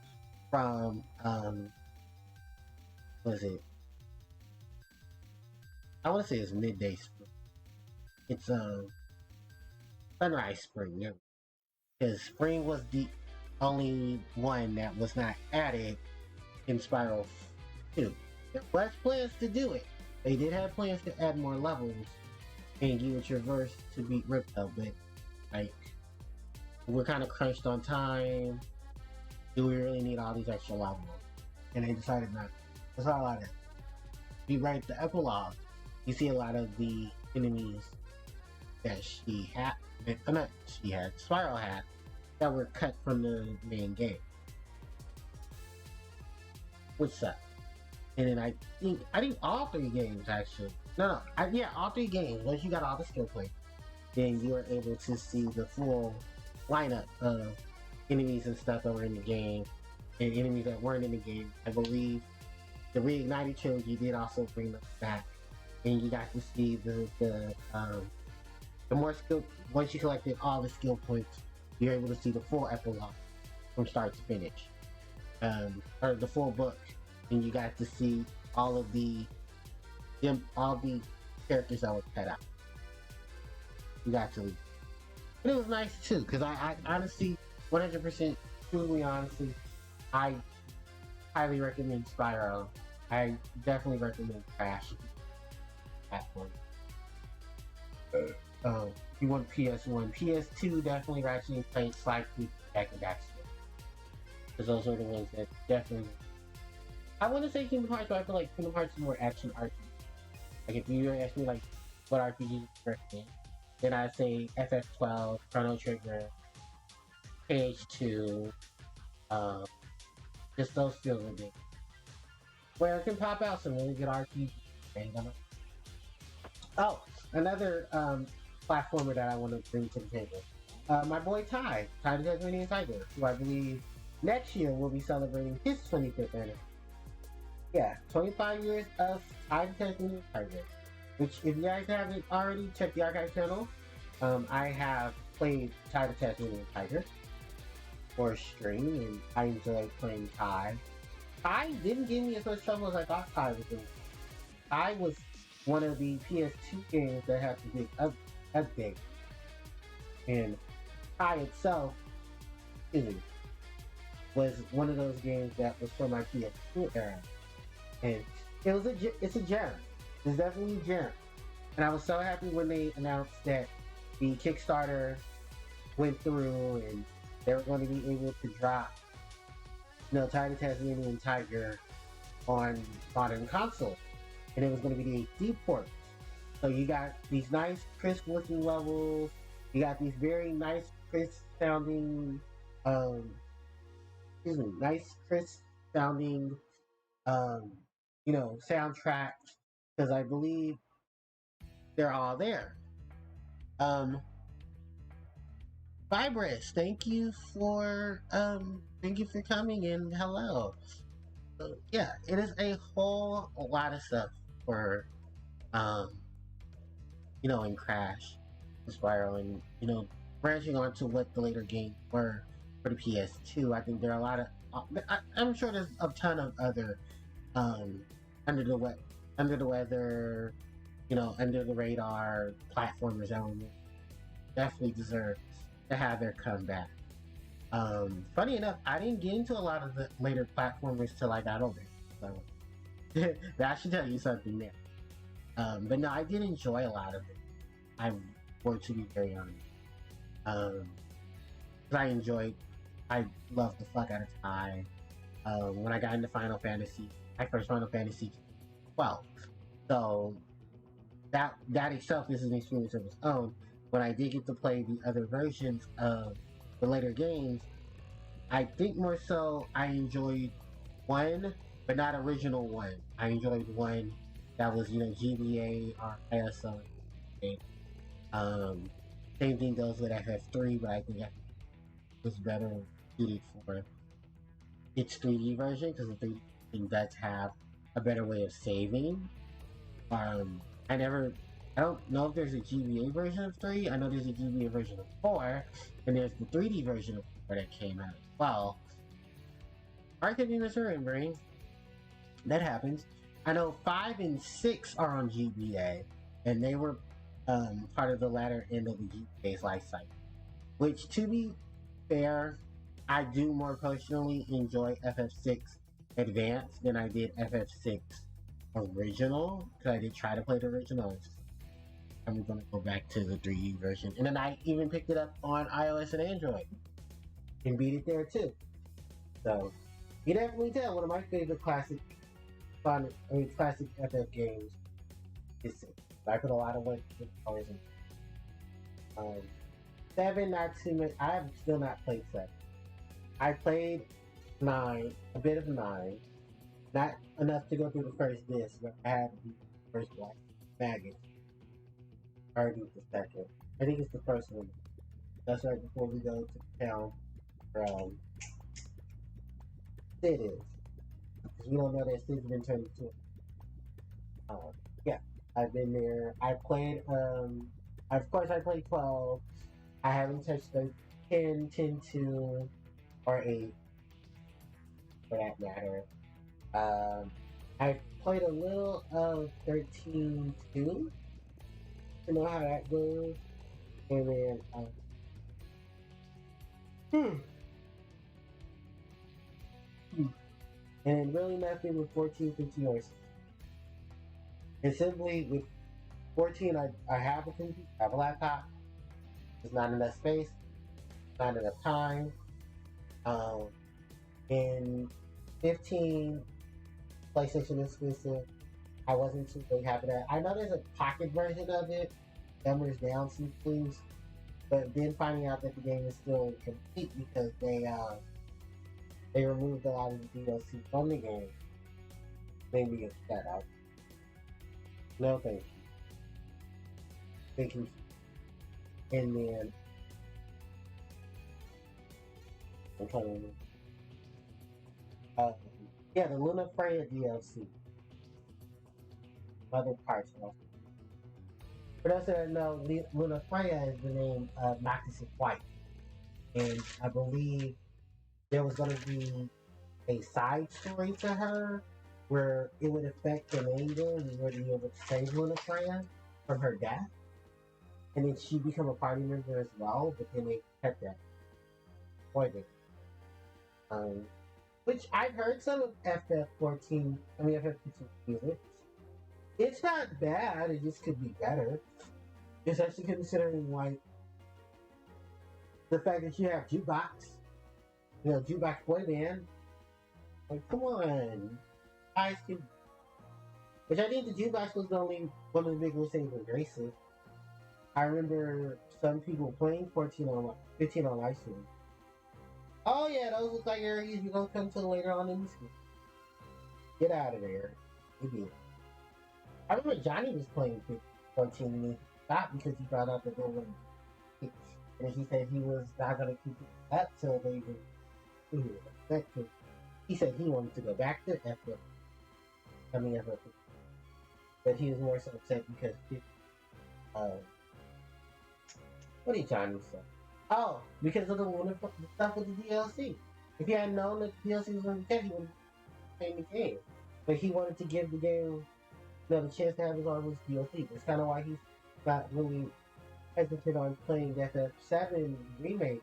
from what is it? I want to say it's Midday Spring. It's Sunrise Spring, because Spring was the only one that was not added in Spyro 2. There was plans to do it. They did have plans to add more levels and give a traverse to beat Ripto, but like we're kind of crunched on time. Do we really need all these extra levels? And they decided not. That's all I did. You write the epilogue, you see a lot of the enemies that Spyro had, that were cut from the main game. Which sucked. And then I think all 3 games actually. All 3 games. Once you got all the skill points, then you were able to see the full lineup of enemies and stuff that were in the game, and enemies that weren't in the game. I believe the Reignited trilogy did also bring them back, and you got to see the more skill. Once you collected all the skill points, you're able to see the full epilogue from start to finish, or the full book, and you got to see all the characters that were cut out. You got to, and it was nice too, because I honestly, 100%, truly honestly, I highly recommend Spyro. I definitely recommend Crash at one. If you want PS1, PS2, definitely Ratchet and Clank, slightly back and back, because those are the ones that definitely. I want to say Kingdom Hearts, but I feel like Kingdom Hearts is more action RPG. Like if you ask me like what RPG you recommend, then I'd say FF12, Chrono Trigger, KH2, just those feel really big. Where it can pop out some really good RPG. Oh, another platformer that I want to bring to the table. My boy Ty the Tasmanian Tiger, who I believe next year will be celebrating his 25th anniversary. Yeah, 25 years of time testing and Tiger. Which, if you guys haven't already, check the archive channel. I have played Tiger Testing and Tiger for stream, and I enjoy playing Kai. Kai didn't give me as much trouble as I thought Kai was doing. Kai was one of the PS2 games that had the big update, and Kai itself, excuse me, was one of those games that was from my PS2 era, and it's a gem. It's definitely a gem, and I was so happy when they announced that the Kickstarter went through and they were going to be able to drop, Tiger Tasmanian Tiger on modern console, and it was going to be the HD port. So you got these nice, crisp looking levels. You got these very nice, crisp sounding, um, nice, crisp sounding, um, soundtracks. Because I believe they're all there. Um, Vibris, thank you for coming in. Hello. So, yeah, it is a whole lot of stuff for, um, in Crash, Spiral, and branching on to what the later games were for the PS2. I think there are a lot of. I'm sure there's a ton of other um, under the under the weather, under the radar platformers that definitely deserve to have their comeback. Funny enough, I didn't get into a lot of the later platformers till I got older, so that should tell you something there. But no, I did enjoy a lot of it. I want to be very honest. Because I loved the fuck out of Kai. When I got into Final Fantasy, my first Final Fantasy 12. So that itself is an experience of its own. When I did get to play the other versions of the later games, I think more so I enjoyed one, but not original one. I enjoyed one that was, GBA or ISO. Same thing goes with FF3, but I think was better suited for its 3D version because the 3D version does have a better way of saving. I don't know if there's a GBA version of 3. I know there's a GBA version of 4, and there's the 3D version of 4 that came out as well. Hard to be misremembering. That happens. I know 5 and 6 are on GBA, and they were part of the latter end of the GBA's life cycle. Which, to be fair, I do more personally enjoy FF6 Advanced than I did FF6 Original, because I did try to play the original. I'm going to go back to the 3D version. And then I even picked it up on iOS and Android and beat it there too. So, you definitely tell one of my favorite classic FF games is 6. I put a lot of work into colors in. 7, not too much. I have still not played 7. I played 9, a bit of 9. Not enough to go through the first disc, but I had the first one. Maggot. Or the second. I think it's the first one. That's right before we go to the town from Sid is. Because we don't know that Sid's been turned into yeah. I've been there. I played of course I played 12. I haven't touched the 10, 10-2, or 8 for that matter. I played a little of 13-2 to know how that goes. And then and really nothing with 14, 15, or 16. And simply with 14, I have a computer, I have a laptop. There's not enough space, not enough time. In 15, PlayStation exclusive, I wasn't too big happy with that. I know there's a pocket version of it, dumbers down some things, but then finding out that the game is still incomplete because they removed a lot of the DLC from the game made me upset. No thank you. Thank you. And then I'm trying to Yeah, the Luna Freya DLC. Other parts also. For those that know, Luna Freya is the name of Noctis' wife. And I believe there was going to be a side story to her where it would affect the main game and you would be able to save Luna Freya from her death. And then she become a party member as well, but then they kept that spoiler. Um, which I've heard some of FF14, I mean FF15 music. It's not bad, it just could be better. Especially considering like the fact that you have Jukebox, Jukebox Boy Band. Like, come on. Guys can, which I think the Jukebox was the only one of the big saving graces. I remember some people playing 15 on Livestream. Oh yeah, those look like areas you don't come to later on in the school. Get out of there. Idiot. I remember Johnny was playing 14 and he stopped because he found out that they were and he said he was not going to keep it up till they were he said he wanted to go back to FF. I mean FF. But he was more so upset because what did Johnny say? Oh, because of the stuff with the DLC. If he had known that the DLC was going to be he would have played the game. But he wanted to give the game the chance to have his own DLC. That's kind of why he's not really hesitant on playing FF7 remake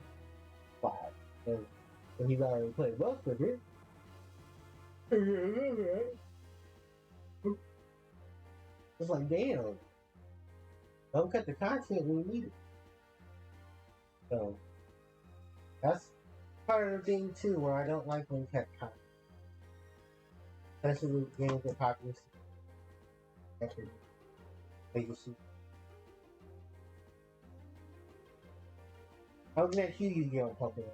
5. And he's already played most of it. It's like, damn. Don't cut the content when you need it. So, that's part of the thing too, where I don't like when cut content. Especially with games with popular legacy. I was at you get on Pokemon.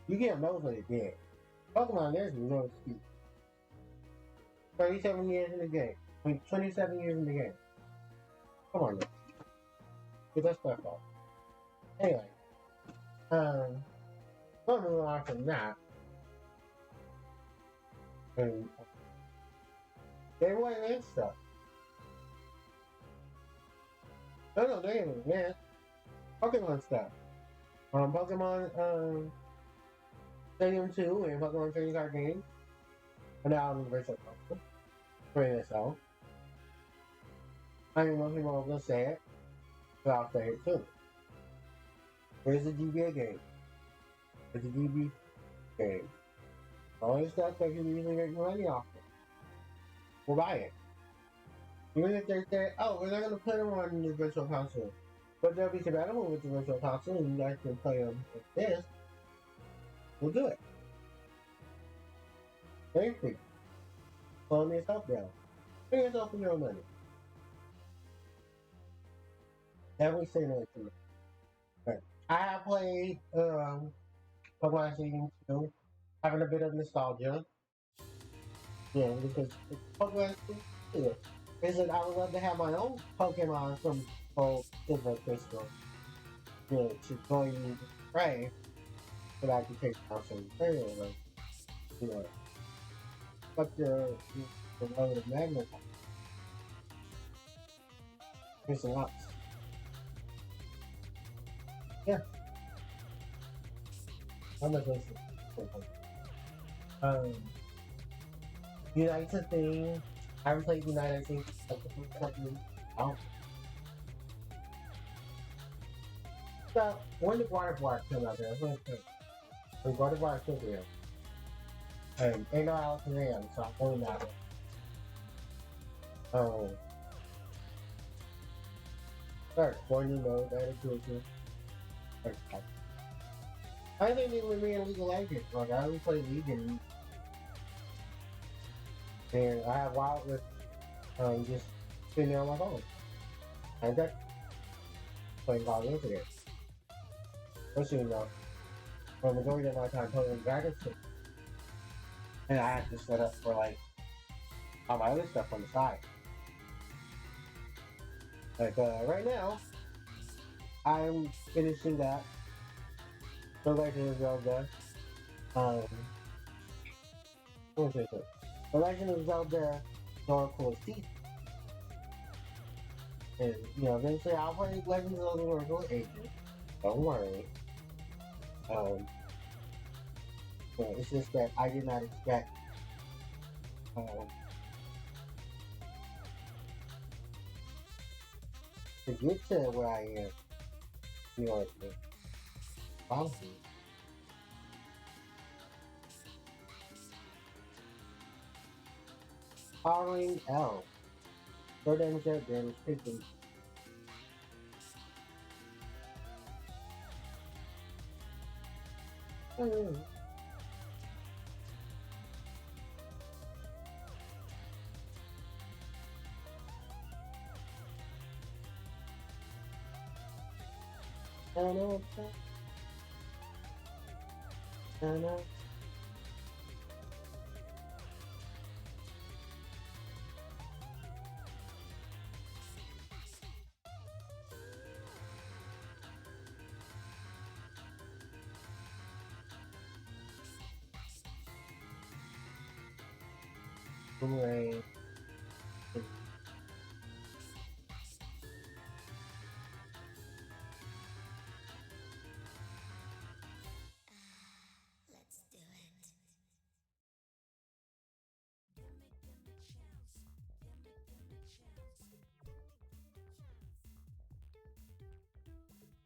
You get those when it's dead. Pokemon, there's no excuse. 37 years in the game. I mean, 27 years in the game. Come on, man. Get that stuff off. Anyway, moving on from that. And they were and stuff. No, they ain't man. Pokemon stuff. Pokemon Stadium 2 and Pokemon Trading Card Game are now in virtual console for NSO. I mean, most people are going to say it, but I'll say it too. Where's the GBA game? Where's the GB game? All this stuff that you usually make money off of. We'll buy it. Even if they say, oh, we're not going to put them on the virtual console, but they'll be compatible with the virtual console and you guys can play them like this, we'll do it. Very free. Slow yourself down. Bring yourself for your own money. Definitely say no to it. Right. I have played Pokemon Stadium 2, having a bit of nostalgia. Yeah, because Pokemon Stadium 2 is that I would love to have my own Pokemon from Gold, Silver, Crystal. You know, to join me to play, so that I can take down some material, like, you know, fuck the load of magnet. Here's a lot. Yeah. How much was it? Unite's a thing. I haven't played Unite, I think, like the first couple out. So, when did Waterboard come out there? That's what I'm saying. When Waterboard came there. And ain't no Alex and Ram, so I'm going that way. Alright, 4 new mode, that inclusion. I think they would be in League of Legends. Like, I only play League and I have Wild with just sitting there on my phone. And that's playing Call of Duty. Especially, for the majority of my time playing Dragon Stick. And I have to set up for, like, all my other stuff on the side. Like, right now, I'm finishing that. The Legend of Zelda. What was it? The Legend of Zelda Oracle of Seasons. And, you know, eventually I'll play Legend of Zelda Oracle of Ages. Don't worry. Um, so it's just that I did not expect um, to get to where I am, New York. Honestly. Powering L. No damage out damage, freaking. Boomerang.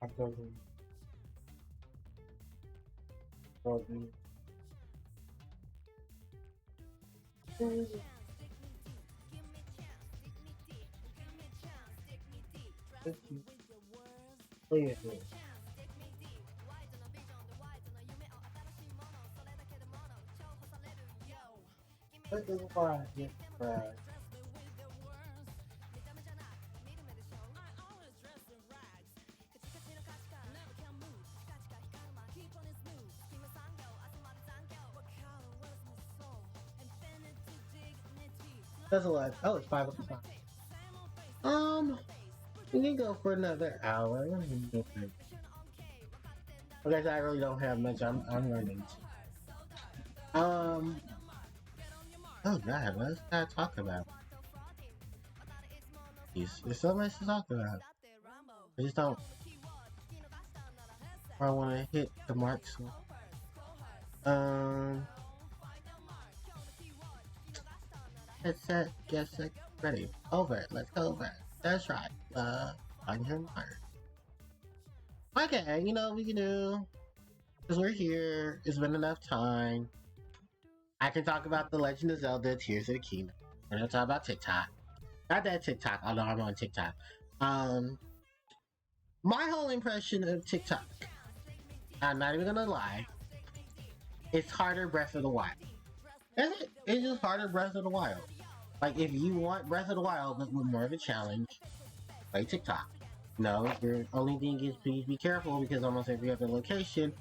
October. Robin. Please do. Look at the fire. Get fire. That's a lot. Oh, it's 5 o'clock. We can go for another hour. Because I really don't have much. I'm running. Um. Oh God, what else can I talk about? There's so much to talk about. I just don't. I want to hit the marks. Um. Get set, ready. Over. Let's go over. That's right. On your mark. Okay, you know what we can do. Because we're here. It's been enough time. I can talk about The Legend of Zelda Tears of the Kingdom. We're gonna talk about TikTok. Not that TikTok, although I'm on TikTok. Um, my whole impression of TikTok, I'm not even gonna lie, it's harder Breath of the Wild. That's it. It's just harder Breath of the Wild. Like, if you want Breath of the Wild, but with more of a challenge, play TikTok. No, your only thing is please be careful because almost every other location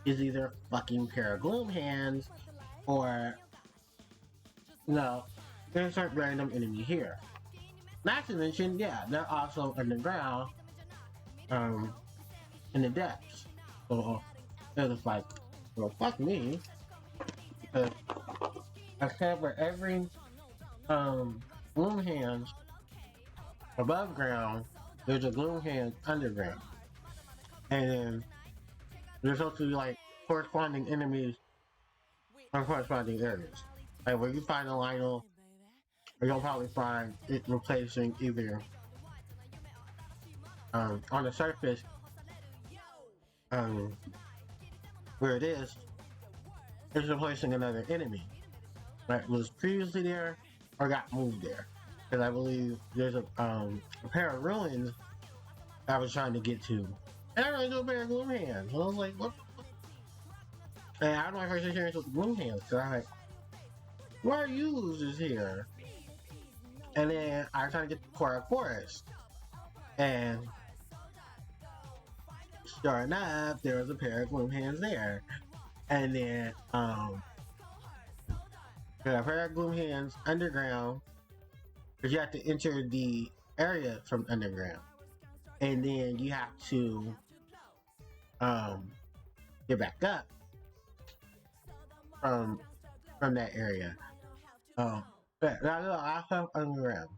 is either a fucking pair of gloom hands or, no, there's a random enemy here. Not to mention, yeah, they're also underground, um, in the depths. So it was like, well, fuck me, because except for every gloom hand above ground, there's a gloom hand underground, and then there's also like corresponding enemies on corresponding areas. Like where you find a Lionel, or you'll probably find it replacing either on the surface um where it is, it's replacing another enemy that was previously there or got moved there. Because I believe there's a pair of ruins I was trying to get to. And I ran into a pair of gloom hands. And I was like, what? And I had my first experience with the gloom hands. So I'm like, why are you losers here? And then I was trying to get to Korra Forest. And sure enough, there was a pair of gloom hands there. And then there are a pair of gloom hands underground. Because you have to enter the area from underground. And then you have to get back up from from that area. But I have underground,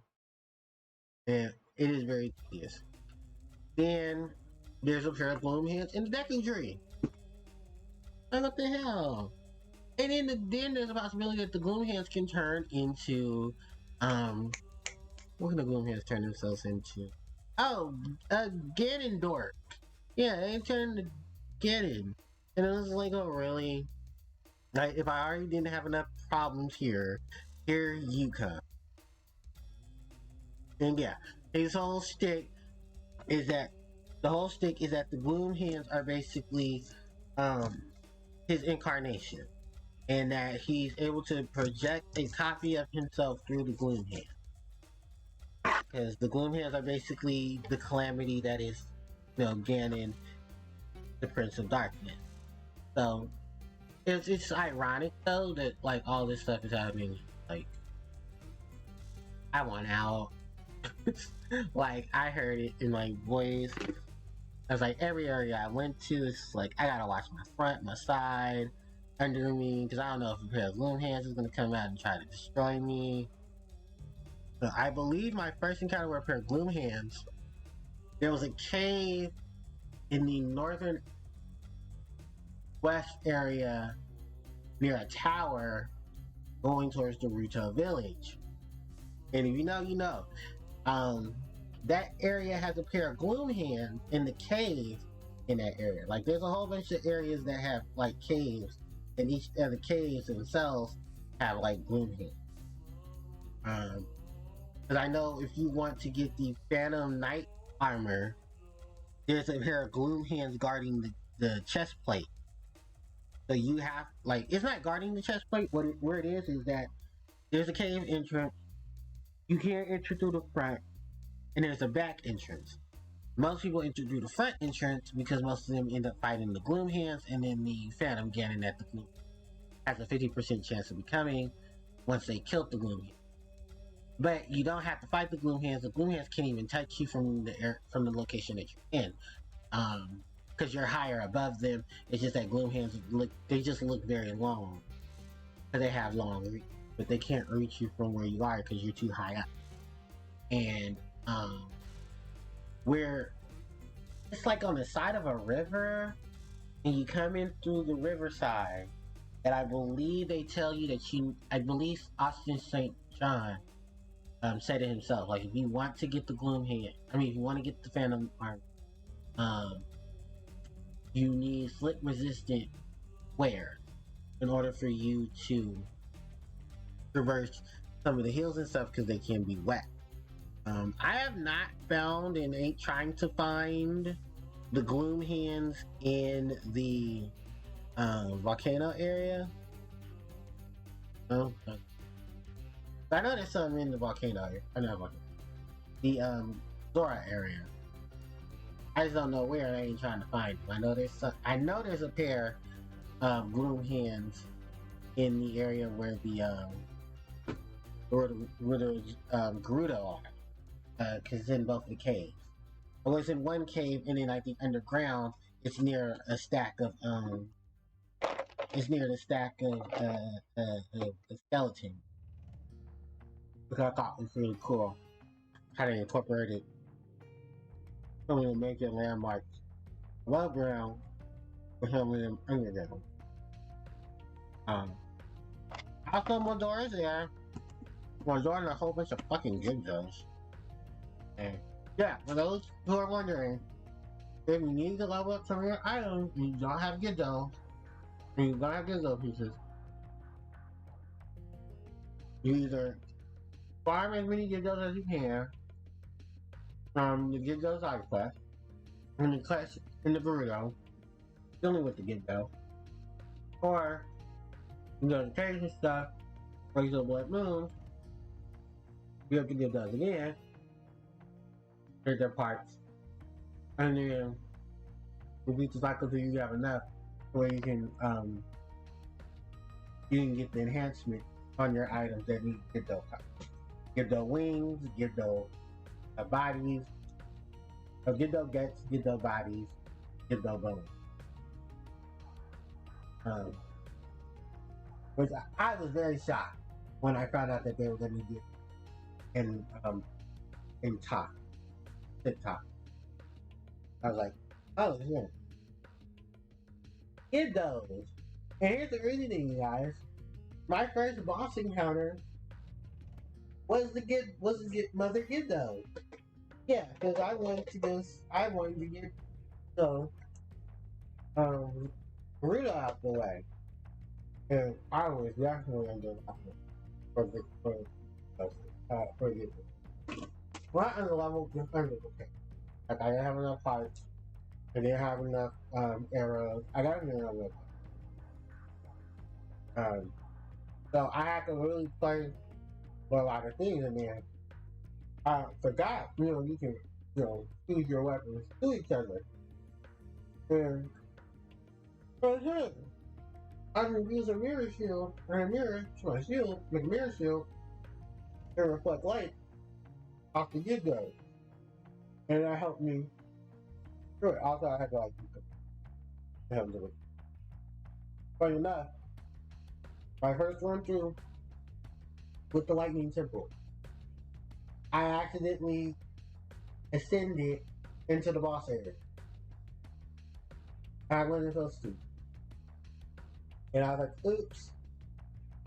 and it is very tedious. Then there's a pair of gloom hands in the decking tree. Like, what the hell? And then there's a possibility that the gloom hands can turn into, what can the gloom hands turn themselves into? Oh, Ganondorf. Yeah, they turned to Ganon. And it was like, oh, really? Like, if I already didn't have enough problems here, here you come. And yeah, his whole stick is that the gloom hands are basically um his incarnation, and that he's able to project a copy of himself through the gloom hand. Because the gloom hands are basically the calamity that is, Ganon, the Prince of Darkness. So it's ironic though that like all this stuff is happening. Like, I want out. Like, I heard it in like voice. I was like, every area I went to, it's like I gotta watch my front, my side, under me, because I don't know if a pair of gloom hands is gonna come out and try to destroy me. So I believe my first encounter with a pair of gloom hands, there was a cave in the northern west area near a tower going towards the Ruto village. And if you know, you know. That area has a pair of gloom hands in the cave in that area. Like, there's a whole bunch of areas that have like caves, and each of the caves themselves have like gloom hands. Because I know if you want to get the Phantom Knight armor, there's a pair of gloom hands guarding the chest plate. So you have, like, it's not guarding the chest plate. Where it is that there's a cave entrance. You can't enter through the front, and there's a back entrance. Most people enter through the front entrance because most of them end up fighting the gloom hands, and then the Phantom Ganon at the gloom has a 50% chance of becoming once they killed the gloom hands. But you don't have to fight the gloom hands. The gloom hands can't even touch you from the location that you're in, because you're higher above them. It's just that gloom hands look very long, because they have long reach, but they can't reach you from where you are because you're too high up. And where it's like on the side of a river, and you come in through the riverside, and I believe they tell you that I believe Austin St. John said it himself, like, if you want to get the gloom hand, if you want to get the Phantom armor, you need slip resistant wear in order for you to traverse some of the hills and stuff, because they can be wet. I have not found and ain't trying to find the gloom hands in the volcano area. No, I know there's some in the volcano area. I know the Zora area. I just don't know where, and I ain't trying to find them. I know there's a pair of gloom hands in the area where the Gerudo are, because it's in both the caves. I was in one cave, and then I think underground, it's near a stack of a skeleton. Which I thought was really cool. How they incorporated some of the major landmarks above ground with some of them underground. Also, Modora's there. Modora and a whole bunch of fucking Gibdos. And yeah, for those who are wondering, if you need to level up some of your items and you don't have Gibdo, and you don't have Gibdo pieces, you either farm as many Gibdos as you can from the Gibdo side quest, and the quest in the burrito, dealing with the Gibdo, or you go to caves and stuff, or you go to Blood Moon, you have to Gibdos again, take their parts, and then repeat the cycle till you have enough where you can get the enhancement on your items that need Gibdo parts. Gibdo wings, Gibdo bodies, Gibdo guts, Gibdo bodies, Gibdo bones. which I was very shocked when I found out that they were going to get in TikTok. I was like, oh yeah, get those. And here's the crazy thing, you guys. My first boss encounter was to get Mother Giddo. Yeah, because I wanted to get so Rita out the way. And I was definitely under for the not on the level just under the cake. Like I didn't have enough parts, I didn't have enough arrows, I got enough so I had to really play with a lot of things and then I forgot, you can use your weapons to each other. And so here, I can use a mirror shield or a mirror to my shield, make a mirror shield and reflect light off the get-go. And that helped me through it. Also, I had to like help do it. Funny enough, my first run through with the lightning temple, I accidentally ascended into the boss area. I wasn't supposed to. And I was like, oops,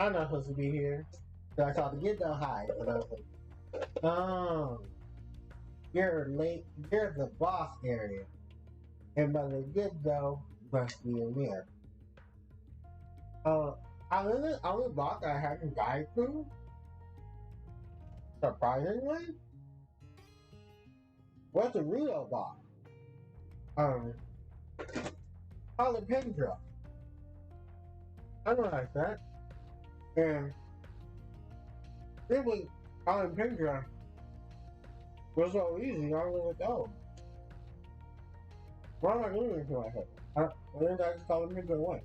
I'm not supposed to be here. So I saw the get-go hide, and I was like, oh, you're the boss area. And by the get-go, must be in there. I only boss that I haven't died through, surprisingly, was the Rudo boss. Alipendra. I don't like that. And it was Alipendra was so easy, I was like, oh. Why am I doing this to myself? I think I just call Alipendra once.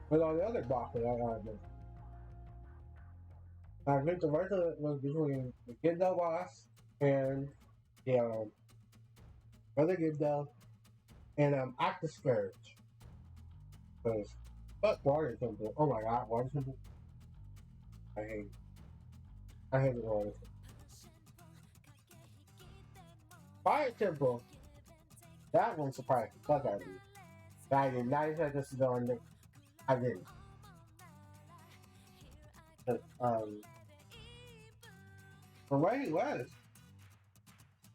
With all the other bosses I got to. I think the rest of it was between the Giddo boss and the other Giddo and Octa Scourge. Because fuck Water Temple. Oh my god, Water Temple. I hate the Water Temple. Fire Temple. That one surprised the fuck out of me. I did not expect this to go in there. I didn't. But, from where he was,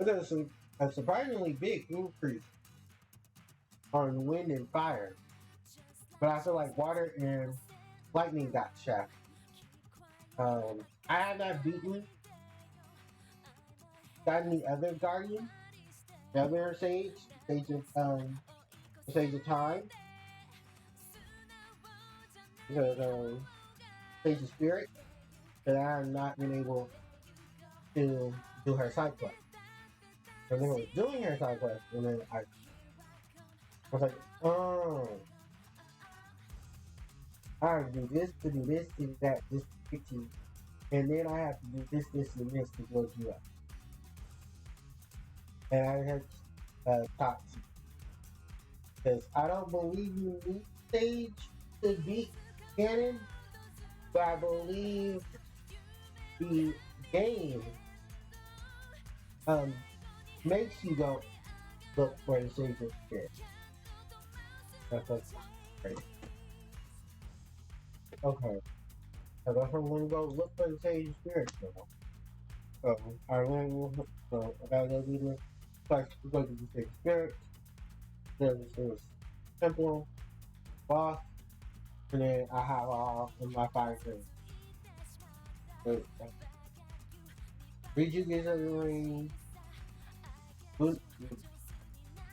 there was a surprisingly big increase on wind and fire. But I feel like water and lightning got shafted. I had not beaten the other guardian, the other sage of time. The sage of spirit, that I have not been able to do her side quest. And then I was doing her side quest, and then I was like, oh, I have to do this, to do this, to do that, this to get you. And then I have to do this, and this to build you up. And I had talked to you. Because I don't believe you need stage to beat Ganon, but I believe the game makes you go look for the sage of spirit. That's great. Okay. So that's where I'm gonna go look for the sage of spirit now. So I gotta go do the quest to go to the sage of spirit. There's this temple, boss, and then I have all of my fire things. Riju gives a ring.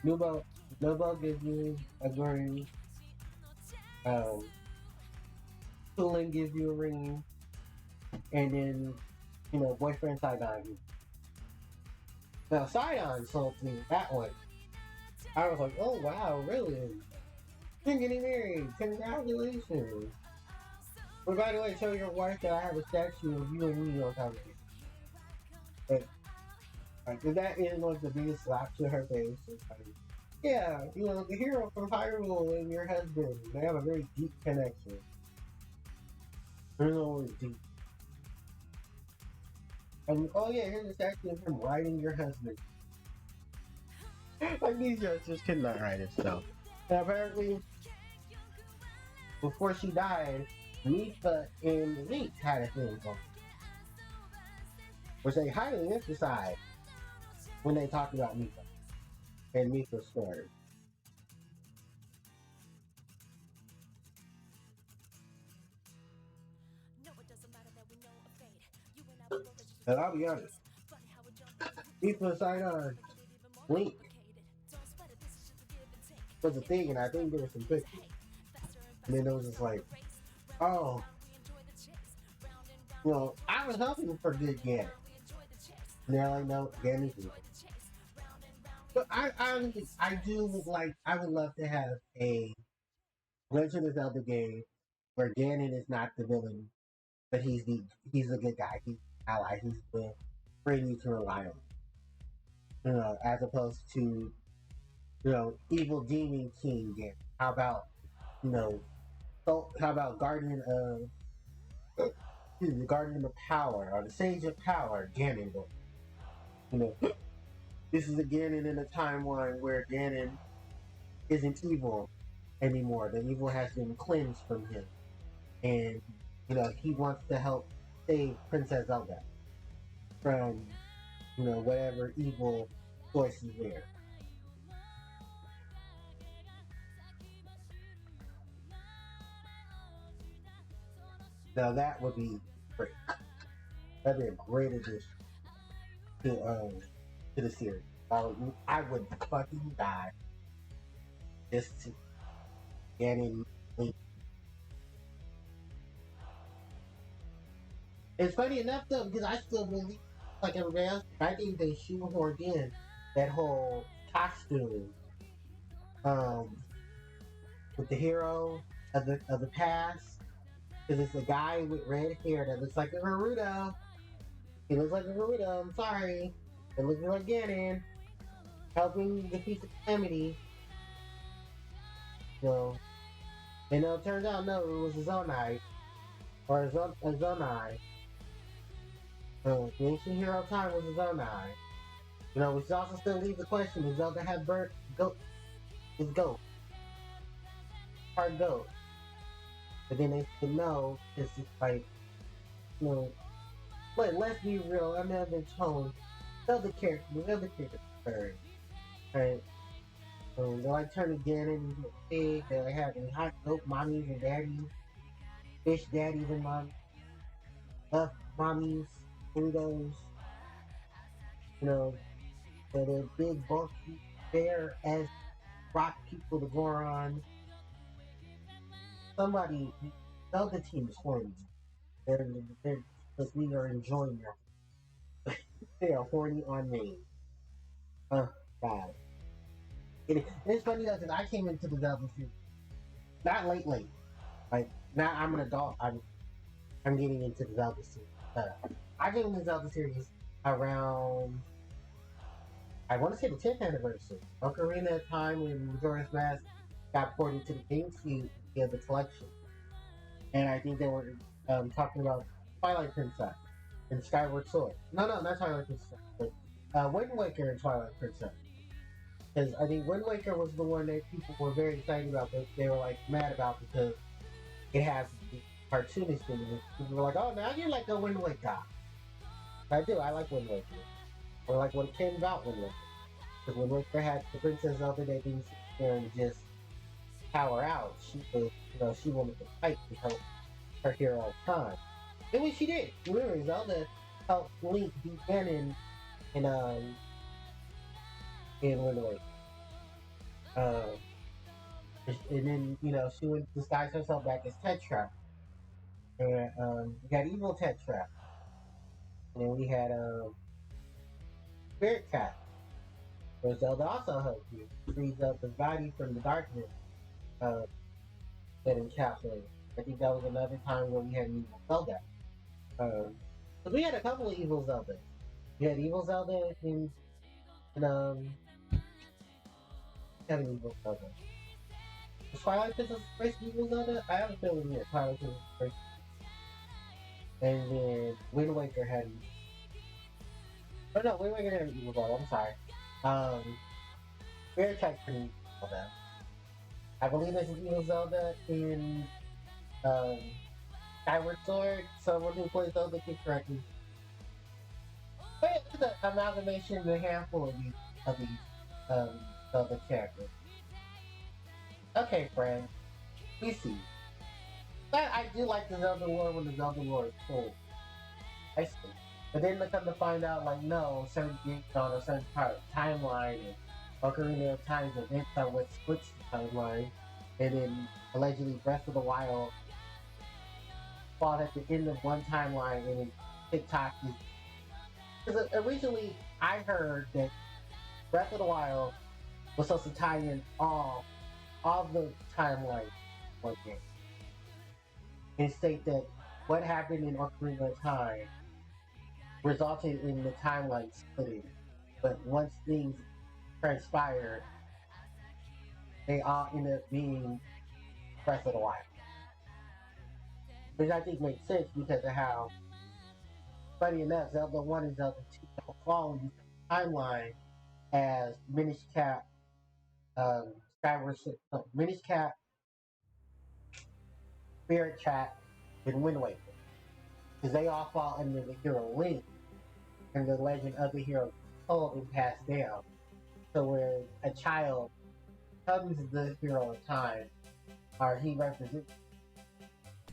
Nobo gives you a ring. Tulin gives you a ring. And then, boyfriend Sidon. Now, Sidon sold me that one. I was like, oh wow, really? You're getting married. Congratulations. But by the way, tell your wife that I have a statue of you and me on top of it. But that is like the biggest slap to her face. Yeah, the hero from Hyrule and your husband, they have a very deep connection. I don't know what it's deep. And oh yeah, here's a section of him writing your husband. Like these just could not write himself. And apparently, before she died, Mifa and Link had a thing going, which they highly emphasized when they talked about Mifa and Mifa's story. And I'll be honest, Mifa signed on Link was a thing, and I think there was some pictures. And then it was just like, oh, I was hoping for good Ganon. And they're like, no, Ganon's good. But I do like, I would love to have a Legend of Zelda game where Ganon is not the villain, but he's a good guy. He's an ally. He's the friend you can rely on. As opposed to evil demon king Ganon. How about how about Guardian the Guardian of Power or the Sage of Power, Ganon? You know, this is a Ganon in a timeline where Ganon isn't evil anymore. The evil has been cleansed from him, and he wants to help save Princess Zelda from whatever evil choice is there. Now that would be great. That'd be a great addition to the series. I would fucking die just to get in. It's funny enough though because I still believe, like everybody else, I think they shoehorned in that whole costume um, with the hero of the past, because it's a guy with red hair that looks like a Naruto. He looks like a Naruto. I'm sorry, it looks like Ganon helping defeat the calamity. So, and it turns out no, it was a Zonai or a Zonai. So the ancient hero of time was a Zonai. Which also still leaves the question: does Zelda have bird goat? Is goat part goat? But then they said no. It's just like but let's be real. I mean, I've been told the other characters bird, right? So they like turning Ganon into a pig. They like having hot goat mommies and daddies, fish daddies and mommies, buff mommies, burritos. They're big, bulky, fair as rock people to go on. Somebody, the other team is horny. They're because we are enjoying them. They are horny on me. Oh, God. It's funny though, because I came into the Zelda series not late. Like, now I'm an adult. I'm getting into the Zelda series. I came into the Zelda series around, I want to say the 10th anniversary. Ocarina of Time when Majora's Mask got ported to the GameCube via the collection. And I think they were talking about Twilight Princess and Skyward Sword. No, not Twilight Princess, but Wind Waker and Twilight Princess. Because I think Wind Waker was the one that people were very excited about, but they were like mad about because it has the cartoonist in it. People were like, "Oh, now you're like a Wind Waker." I do. I like Wind Waker. I like what it came about Wind Waker. Because Wind Waker had the Princess Zelda that didn't sit there and just power out. She was, she wanted to fight to help her hero time. And what she did. Remember, Zelda helped Link beat Ganon in Wind Waker. And then she went disguised herself back as Tetra, and we got evil Tetra, and then we had Spirit Cat, where Zelda also helped you freeze up the body from the darkness uh, that encapsulated. I think that was another time where we had an evil Zelda. So we had a couple of evil Zeldas. We had evil Zelda in had an evil Zelda. Was Twilight Princess first evil Zelda? I have a feeling Twilight Princess first. and then Wind Waker had. Oh no, Wind Waker had Evil Zelda. I'm sorry. Spirit Tracks couldn't Zelda. I believe there's an Evil Zelda in um, Skyward Sword. Someone who plays Zelda can correct me. But it's an amalgamation of a handful of these um, Zelda characters. Okay, friend, we see. But I do like the Zelda lore when the Zelda lore is cool. I see. But then they come to find out, like, no, certain things on a certain part timeline and Ocarina of Time's events are what splits the timeline. And then allegedly Breath of the Wild falls at the end of one timeline and then TikTok is. Because originally I heard that Breath of the Wild was supposed to tie in all the timelines one game and state that what happened in Ocarina of Time resulted in the timeline splitting. But once things transpired, they all end up being Breath of the Wild. Which I think makes sense because of how, funny enough, Zelda 1 and Zelda 2 don't fall in the timeline as Minish Cap, Skyward no, Minish Cap, Spirit Trap, and Wind Waker. Because they all fall under the hero Link and the legend of the hero told and passed down. So where a child becomes the hero of time, or he represents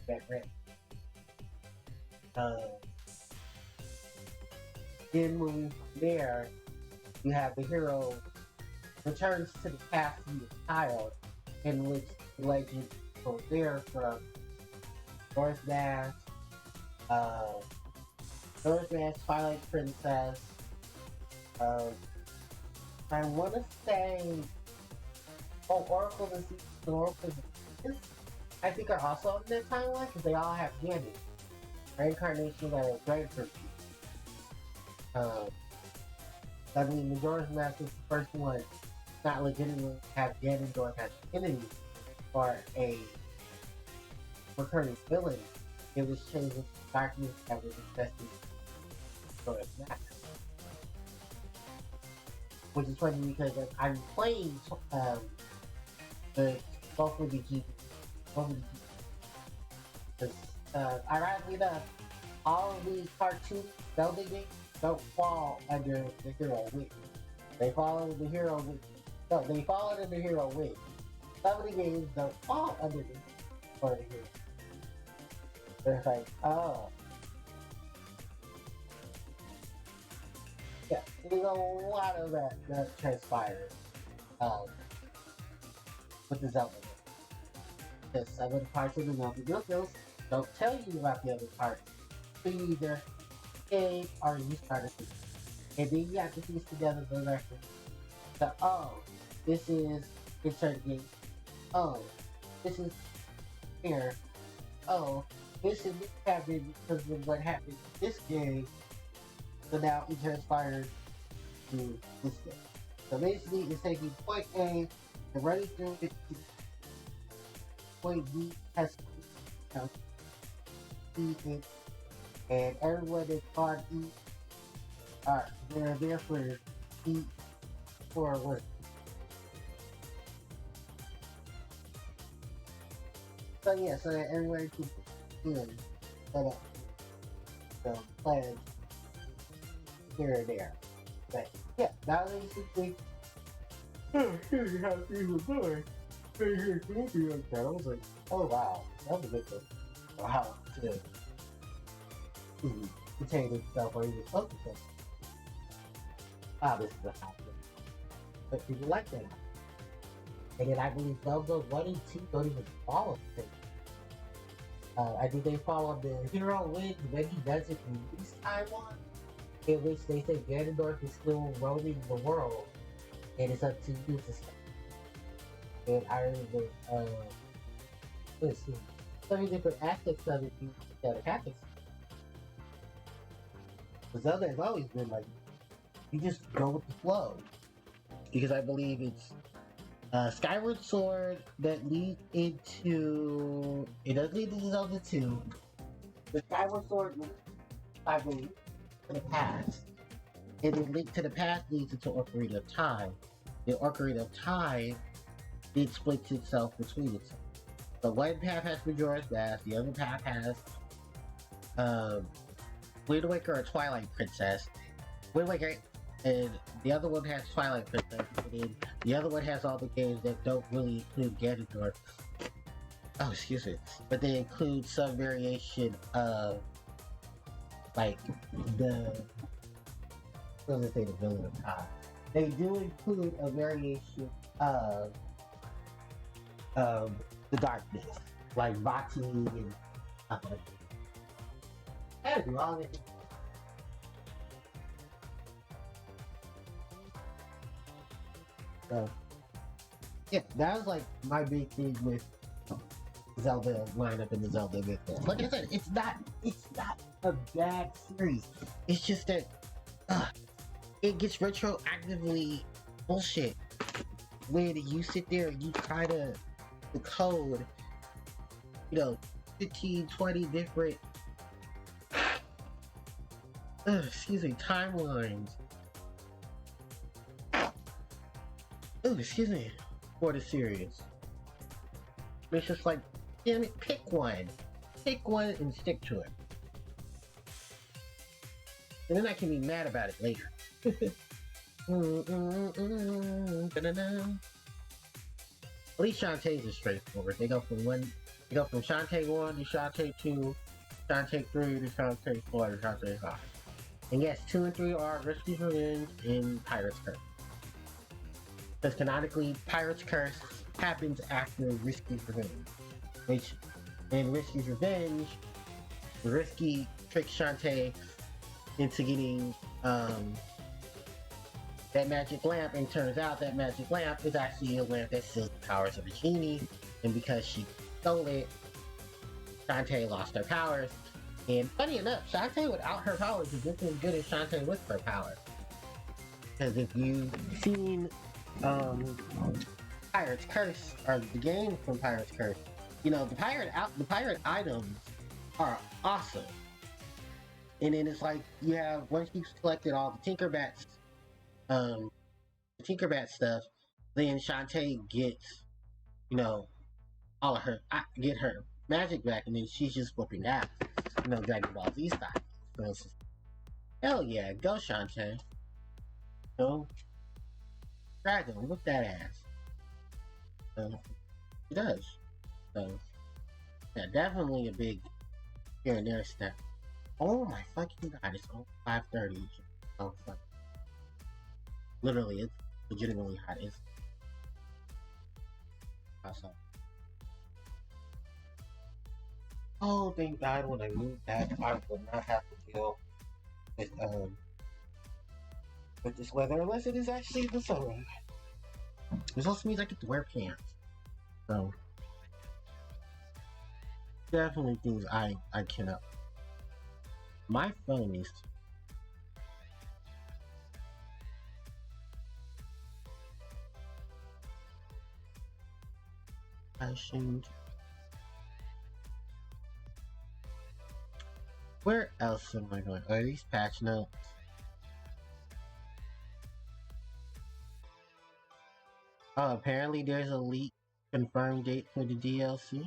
that rank. Then moving from there, you have the hero returns to the past to be a child, in which the legend goes there from North Mask, Twilight Princess. I want to say, Oracle the Seasons and Oracle the Seasons, I think are also on that timeline because they all have Ganon, reincarnation that are great for people. I mean, Majora's Mask is the first one not legitimately have Ganon going as an enemy or a recurring villain. It was changed with darkness that was infested Majora's Mask. Which is funny because I'm playing the both of the keys. Because ironically enough, all of the cartoon Zelda games don't fall under the hero wing. They fall under the hero wing. No, they fall under the hero wing. Some of the games don't fall under the hero. They're like, oh. Yeah, there's a lot of that transpires with the Zelda game. Because some of the parts of the Zelda games don't tell you about the other parts. So you either game or you start a season. And then you have to piece together the reference. So, oh, this is insert game. Oh, this is here. Oh, this is what happened because of what happened in this game. So now it transpires to this game. So basically, it's taking point A and running through it to point B has E, and everyone that's on E they're there for E for work. So yeah, so that everyone can set up the plans here and there. But yeah, that was basically here's how things were going. I was like, oh wow, that was a good thing. Wow, to contain itself or even focus on. Wow, this is a hot thing. But people like that. And then I believe Zelda 1 and 2 don't even follow the thing. I think they follow the hero wins when he doesn't release Taiwan, in which they say Ganondorf is still roaming the world, and it's up to you to stop. And I remember, let's see, so many different aspects of it that are happening. But Zelda has always been like, you just go with the flow. Because I believe it's Skyward Sword that leads into, it does lead into Zelda 2, The Skyward Sword was like a link to the past. And the link to the past leads into Ocarina of Time. The Ocarina of Time, it splits itself between itself. So one path has Majora's Mask, the other path has um, Wind Waker or Twilight Princess. Wind Waker, and the other one has Twilight Princess, and then the other one has all the games that don't really include Ganondorf. Oh, excuse me. But they include some variation of, like, the, I was gonna say the Villain of Time. They do include a variation of the darkness, like Vati and stuff like that. That's all it is. So, yeah, that was like my big thing with Zelda lineup in the Zelda event. Like I said, it's not a bad series. It's just that it gets retroactively bullshit when you sit there and you try to decode, 15, 20 different timelines. For the series. It's just like, damn it, pick one and stick to it. And then I can be mad about it later. At least Shantae's is straightforward. They go from Shantae 1 to Shantae 2, Shantae 3 to Shantae 4 to Shantae 5. And yes, 2 and 3 are Risky's Revenge and Pirate's Curse. Because canonically, Pirate's Curse happens after Risky's Revenge. Which, in Risky's Revenge, Risky tricks Shantae into getting that magic lamp, and turns out that magic lamp is actually a lamp that steals the powers of a genie, and because she stole it, Shantae lost her powers. And funny enough, Shantae without her powers is just as good as Shantae with her powers. Because if you've seen Pirate's Curse, or the game from Pirate's Curse, the pirate items are awesome. And then it's like, you have, once you've collected all the Tinkerbat stuff, then Shantae gets, all of her, get her magic back, and then she's just whooping ass, Dragon Ball Z style. So it's just, hell yeah, go Shantae. Go Dragon, whoop that ass. So, she does. So, yeah, definitely a big here and there step. Oh my fucking god, it's only 5:30. Oh fuck. Literally, it's legitimately hot. It's awesome. Oh, thank God, when I moved back, I will not have to deal with this weather unless it is actually the summer. This also means I get to wear pants. So, definitely things I cannot. My phone is. I shouldn't. Where else am I going? Are these patch notes? Oh, apparently there's a leak confirmed date for the DLC,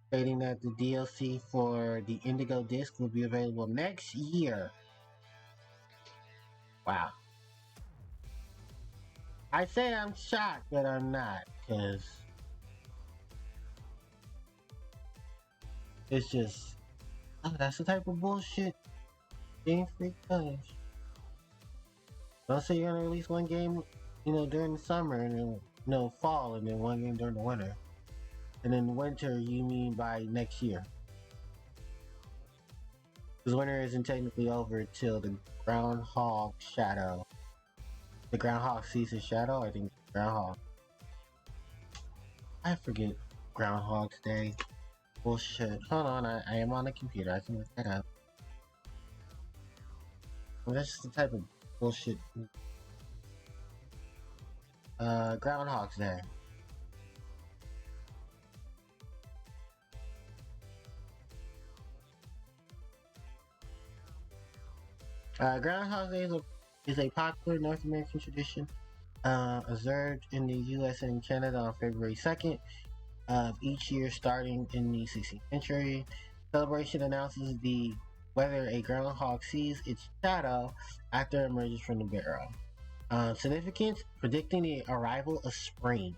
stating that the DLC for the Indigo Disc will be available next year. Wow. I say I'm shocked, but I'm not, because it's just, that's the type of bullshit Game Freak does. Don't say you're gonna release one game, during the summer, and then, fall, and then one game during the winter. And then winter, you mean by next year. Because winter isn't technically over till the Groundhog Shadow. The Groundhog Season Shadow? I think Groundhog. I forget Groundhog's Day. Bullshit. Hold on, I am on the computer. I can look that up. Well, that's just the type of bullshit. Groundhog's Day. Groundhog Day is a popular North American tradition observed in the U.S. and Canada on February 2nd of each year starting in the 16th century. Celebration announces the whether a groundhog sees its shadow after it emerges from the barrel. Significance predicting the arrival of spring.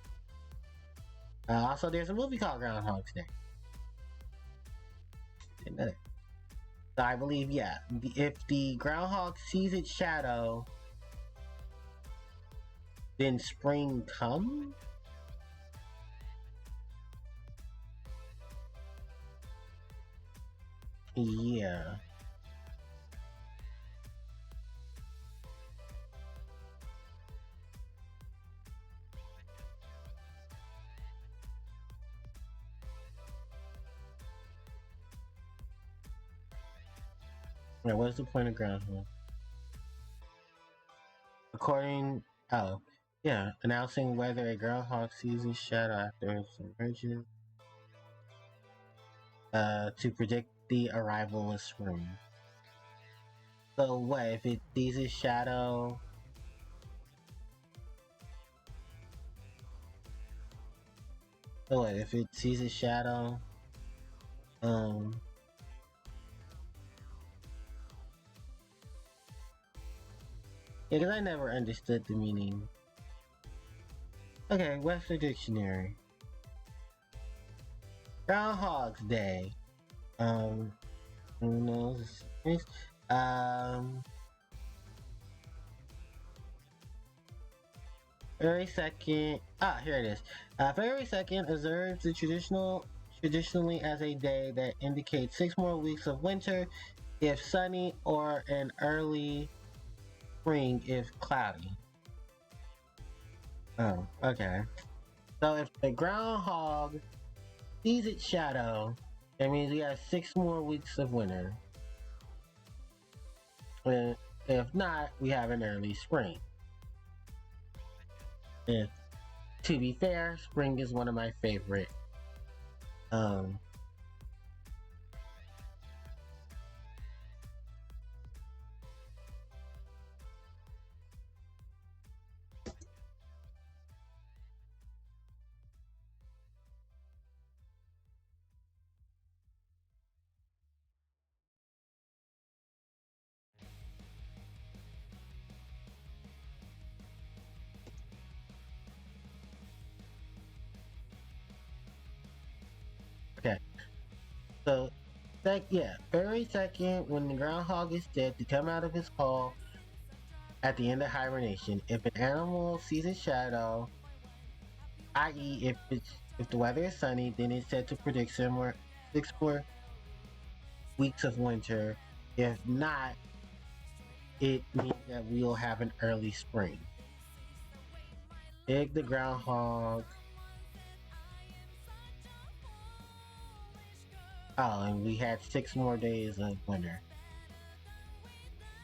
Also, there's a movie called Groundhog's Day. Didn't know that. So I believe, yeah, if the groundhog sees its shadow, then spring comes. Yeah. Yeah, what's the point of groundhog? According, oh, yeah, announcing whether a groundhog sees its shadow after its emergence to predict the arrival of spring. So what if it sees its shadow? So what if it sees its shadow? Um, yeah, because I never understood the meaning. Okay, Webster Dictionary. Groundhog's Day. Who knows? Um, February 2nd. Ah, here it is. February 2nd observes the traditionally as a day that indicates 6 more weeks of winter if sunny or an early spring if cloudy. Oh, okay. So if the groundhog sees its shadow, that means we have 6 more weeks of winter. And if not, we have an early spring. And to be fair, spring is one of my favorite. Um, okay, so yeah, February 2nd, when the groundhog is dead, to come out of his hole at the end of hibernation. If an animal sees its shadow, i.e., if the weather is sunny, then it's said to predict 6 more weeks of winter. If not, it means that we'll have an early spring. Egg the groundhog. Oh, and we had 6 more days of winter.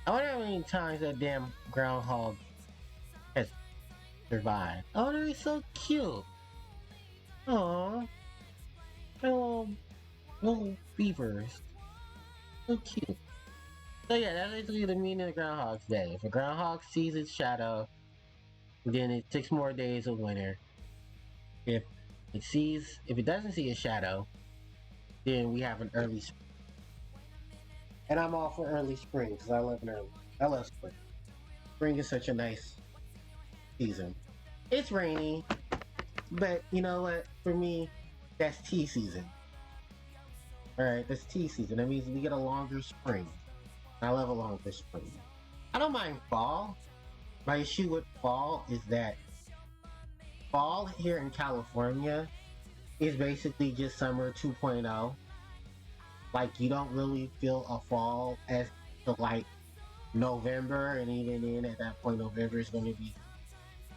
I wonder how many times that damn groundhog has survived. Oh, they're so cute. Aww, little beavers. So cute. So yeah, that's basically the meaning of Groundhog's Day. If a groundhog sees its shadow, then it's 6 more days of winter. If if it doesn't see a shadow, then we have an early spring. And I'm all for early spring because I love spring. Spring is such a nice season. It's rainy, but you know what? For me, that's tea season. All right, that's tea season. That means we get a longer spring. I love a longer spring. I don't mind fall. My issue with fall is that fall here in California is basically just summer 2.0. Like you don't really feel a fall as to like November, and even then at that point November is going to be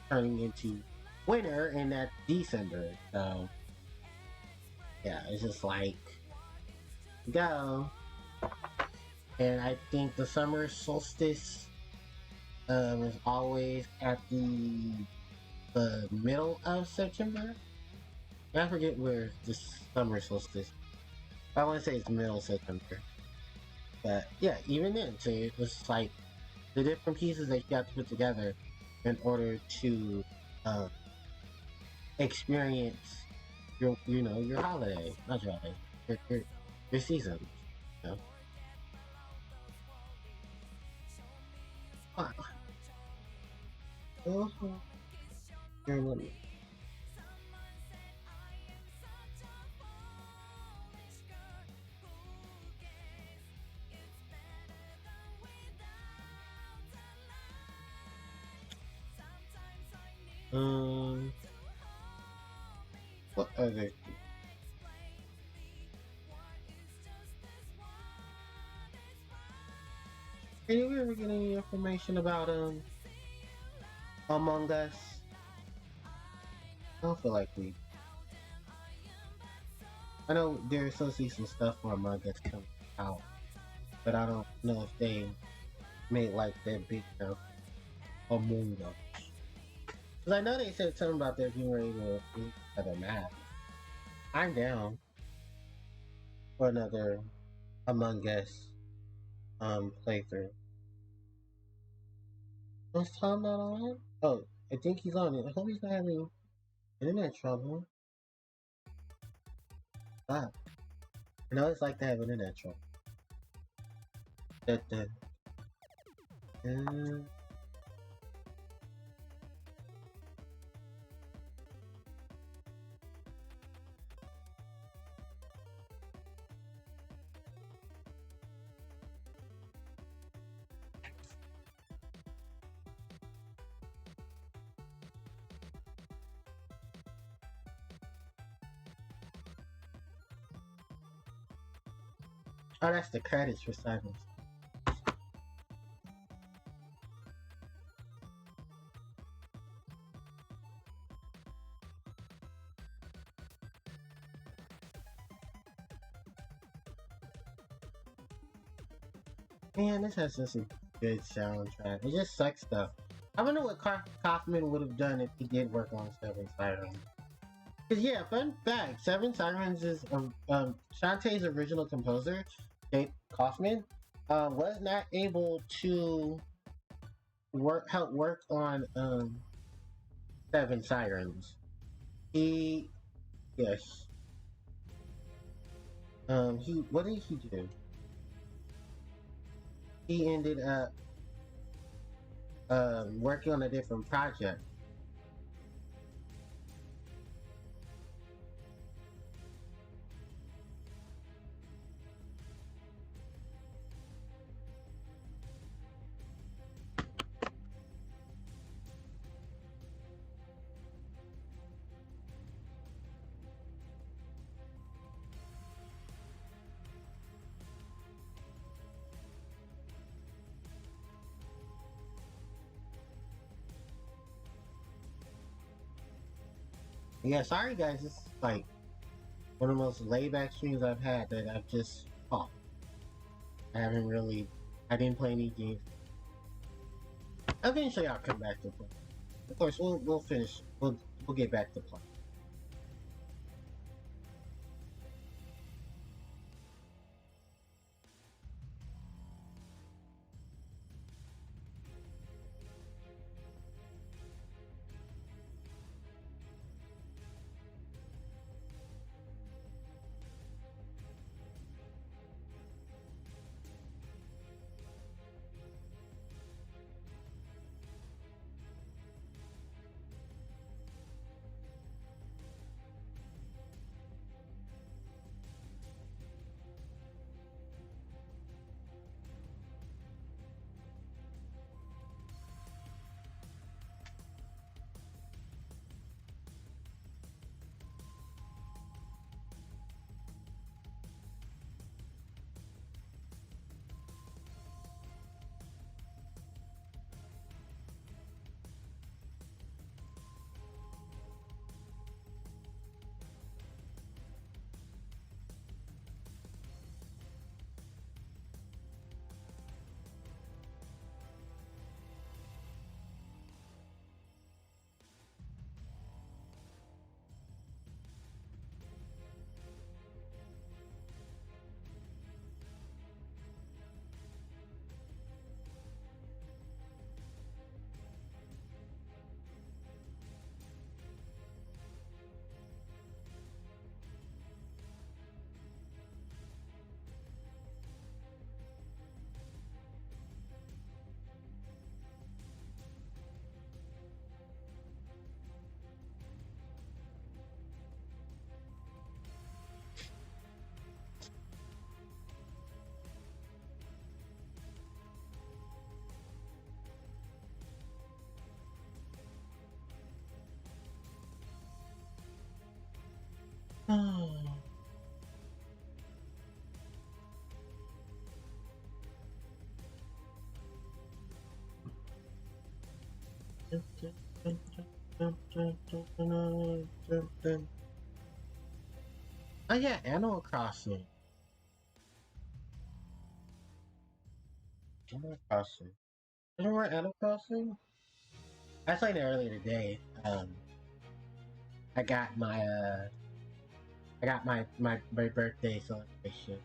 turning into winter, and that's December. So yeah, it's just like go. And I think the summer solstice is always at the middle of September. I forget where the summer solstice. I want to say it's middle of September. But yeah, even then, so it was like the different pieces that you have to put together in order to uh, experience your holiday, not your holiday, your seasons. You know? Wow. Uh-huh. Um, what other? Did we ever get any information about Among Us? I don't feel like we. I know there's supposed to be some stuff for Among Us coming out, but I don't know if they made like that big Among Us. Because I know they said something about they're getting ready to release another map. I'm down for another Among Us playthrough. Was Tom not on? Oh, I think he's on it. I hope he's not having internet trouble. Ah, I know it's like to have internet trouble. Da, da, da. Oh, that's the credits for Silence. Man, this has just a good soundtrack. It just sucks though. I wonder what Kaufman would have done if he did work on Seven Sirens. Cause yeah, fun fact: Seven Sirens is Shantae's original composer, Jake Kaufman, was not able to help work on Seven Sirens. He yes. He what did he do? He ended up working on a different project. Yeah, sorry guys, this is like one of the most laid back streams I've had that I've just oh, I haven't really I didn't play any games. Eventually I'll come back to play. Of course we'll finish we'll get back to play. Oh yeah, Animal Crossing. Animal Crossing. Remember Animal Crossing? I played it earlier today. I got my birthday celebration.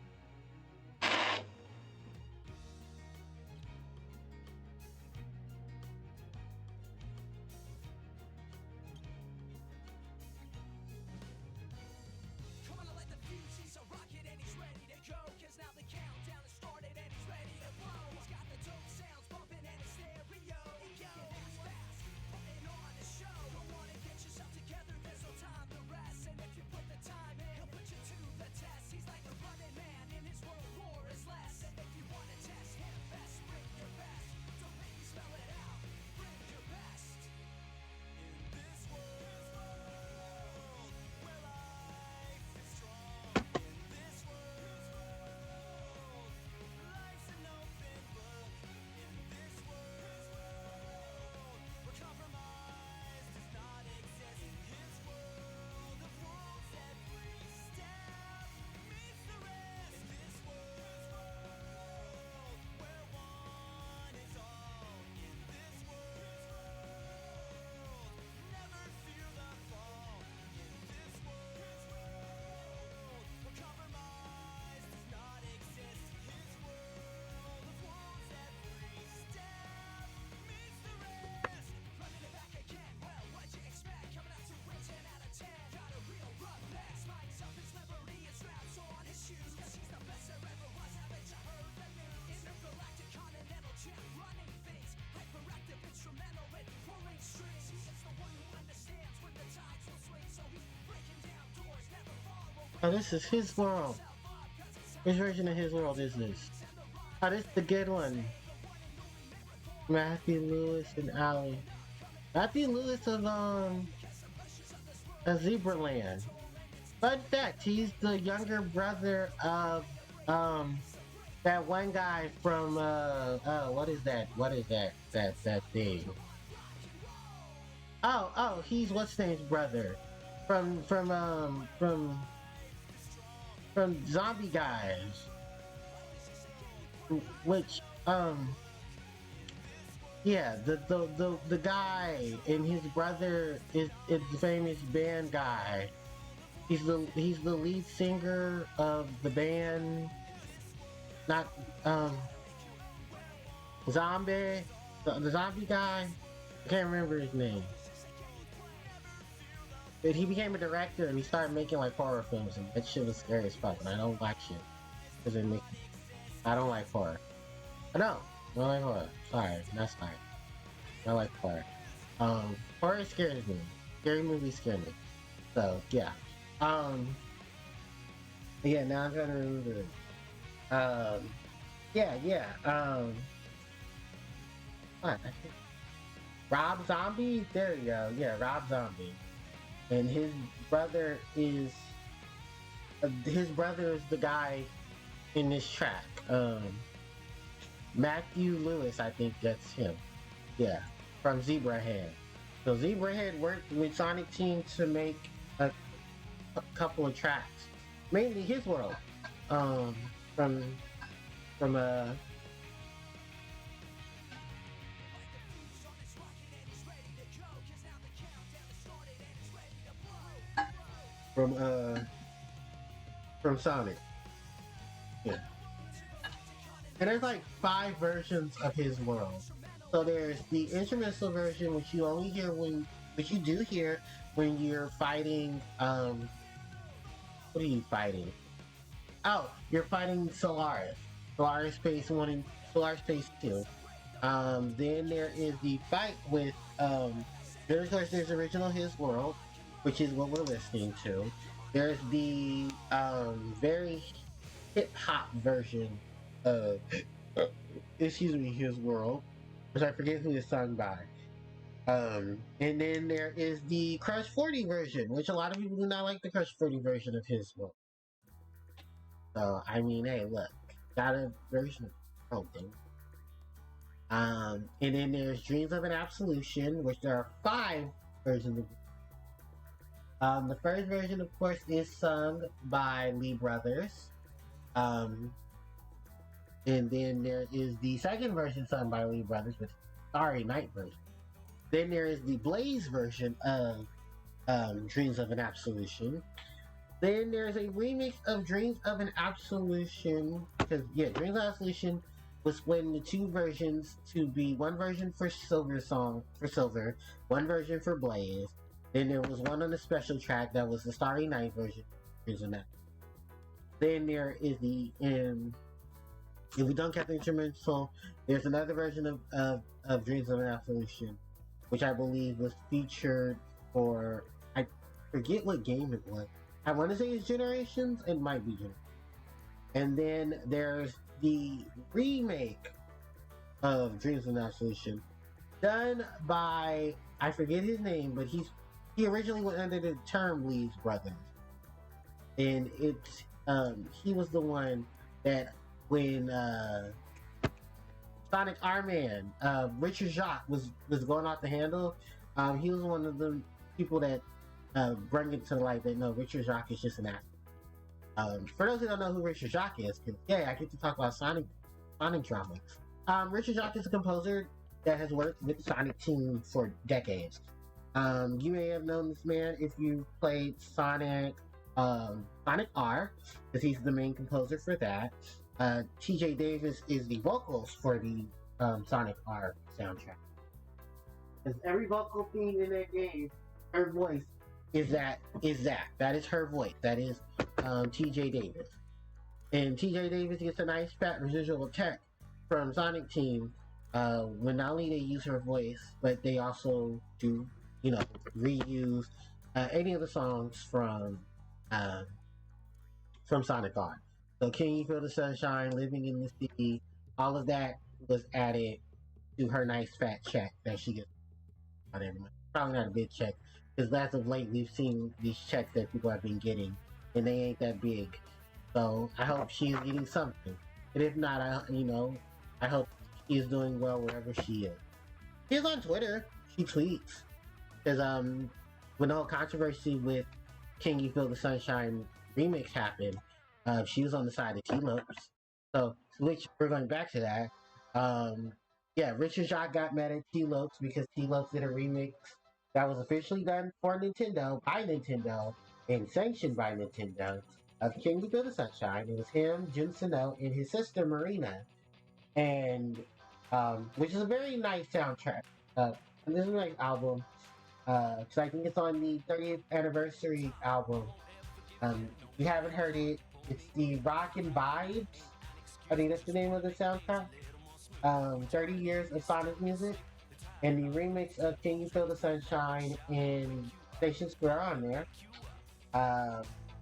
Oh, this is his world. Which version of his world is this? Oh, this is the good one. Matthew Lewis and Allie. Matthew Lewis is a Zebraland. Fun fact, he's the younger brother of that one guy from what is that? What is that thing? Oh, he's what's his name's brother from Zombie Guys, which yeah, the guy and his brother is the famous band guy. He's the lead singer of the band, not Zombie, the zombie guy. I can't remember his name. But he became a director and he started making like horror films, and that shit was scary as fuck. And I don't like shit because it makes I don't like horror. I know. I don't like horror. Sorry, that's fine. I like horror. Horror scares me. Scary movies scare me. So yeah. Yeah. Now I'm trying to remember it. Yeah. What? Rob Zombie. There you go. Yeah, Rob Zombie. And his brother is the guy in this track. Matthew Lewis, I think that's him. Yeah, from Zebrahead. So Zebrahead worked with Sonic Team to make a couple of tracks, mainly his world. Um, from from uh from uh from Sonic. Yeah. And there's like 5 versions of his world. So there's the instrumental version, which you only hear which you do hear when you're fighting. What are you fighting? Oh, you're fighting Solaris, Solaris Space One and Solaris Space Two. Then there is the fight with there's original His World, which is what we're listening to. There's the very hip hop version of excuse me, His World, which I forget who is sung by. And then there is the Crush 40 version, which a lot of people do not like the Crush 40 version of His World. So I mean, hey, look, got a version of something. And then there's Dreams of an Absolution, which there are 5 versions of. The first version, of course, is sung by Lee Brothers. Um, and then there is the second version sung by Lee Brothers, which is the Starry Night version. Then there is the Blaze version of Dreams of an Absolution. Then there's a remix of Dreams of an Absolution, because Dreams of Absolution was split into 2 versions to be one version for Silver, one version for Blaze. Then there was one on the special track that was the Starry Night version. Dreams of an Absolution. Then there is if we don't count the instrumental, there's another version of Dreams of an Absolution, which I believe was featured for, I forget what game it was. I want to say it's Generations. It might be Generations. And then there's the remake of Dreams of an Absolution, done by, I forget his name, but he originally went under the term Lee Brothers, and he was the one that when Sonic R-Man, Richard Jacques was going off the handle. He was one of the people that bring it to the light that no, Richard Jacques is just an actor. For those who don't know who Richard Jacques is, because I get to talk about Sonic drama. Richard Jacques is a composer that has worked with the Sonic team for decades. You may have known this man if you played Sonic R, because he's the main composer for that. TJ Davis is the vocals for the Sonic R soundtrack. Because every vocal theme in that game, her voice is that is her voice. That is TJ Davis. And TJ Davis gets a nice fat residual check from Sonic Team when not only they use her voice, but they also do, reuse any of the songs from Sonic R. So Can You Feel the Sunshine, Living in the City, all of that was added to her nice fat check that she gets on every month. Probably not a big check, because as of late we've seen these checks that people have been getting, and they ain't that big. So I hope she's getting something. And if not, I hope she's doing well wherever she is. She's on Twitter. She tweets. Because when the whole controversy with Can You Feel the Sunshine remix happened, she was on the side of T-Lopes. So, which we're going back to that. Richard Jacques got mad at T-Lopes because T-Lopes did a remix that was officially done for Nintendo, by Nintendo, and sanctioned by Nintendo, of Can You Feel the Sunshine. It was him, Jun Sano, and his sister Marina. And, which is a very nice soundtrack. This is a nice album. Because I think it's on the 30th anniversary album. If you haven't heard it, it's the Rockin' Vibes. I think that's the name of the soundtrack. 30 years of Sonic music. And the remix of Can You Feel the Sunshine in Station Square on there.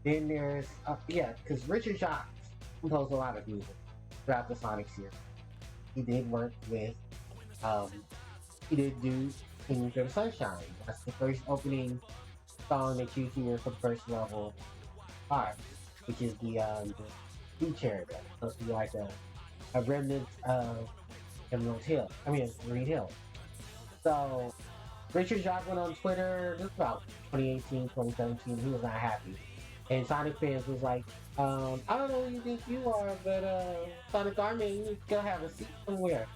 Then there's, because Richard Jacques composed a lot of music throughout the Sonic series. He did work with, he did do Can You Feel the Sunshine. That's the first opening song that you hear for the first level art, which is the beach area. It's supposed to be like a remnant of Emerald Hill. Green Hill. So, Richard Jacques went on Twitter, this was about 2018, 2017, he was not happy. And Sonic fans was like, I don't know who you think you are, but Sonic Army, you still have a seat somewhere.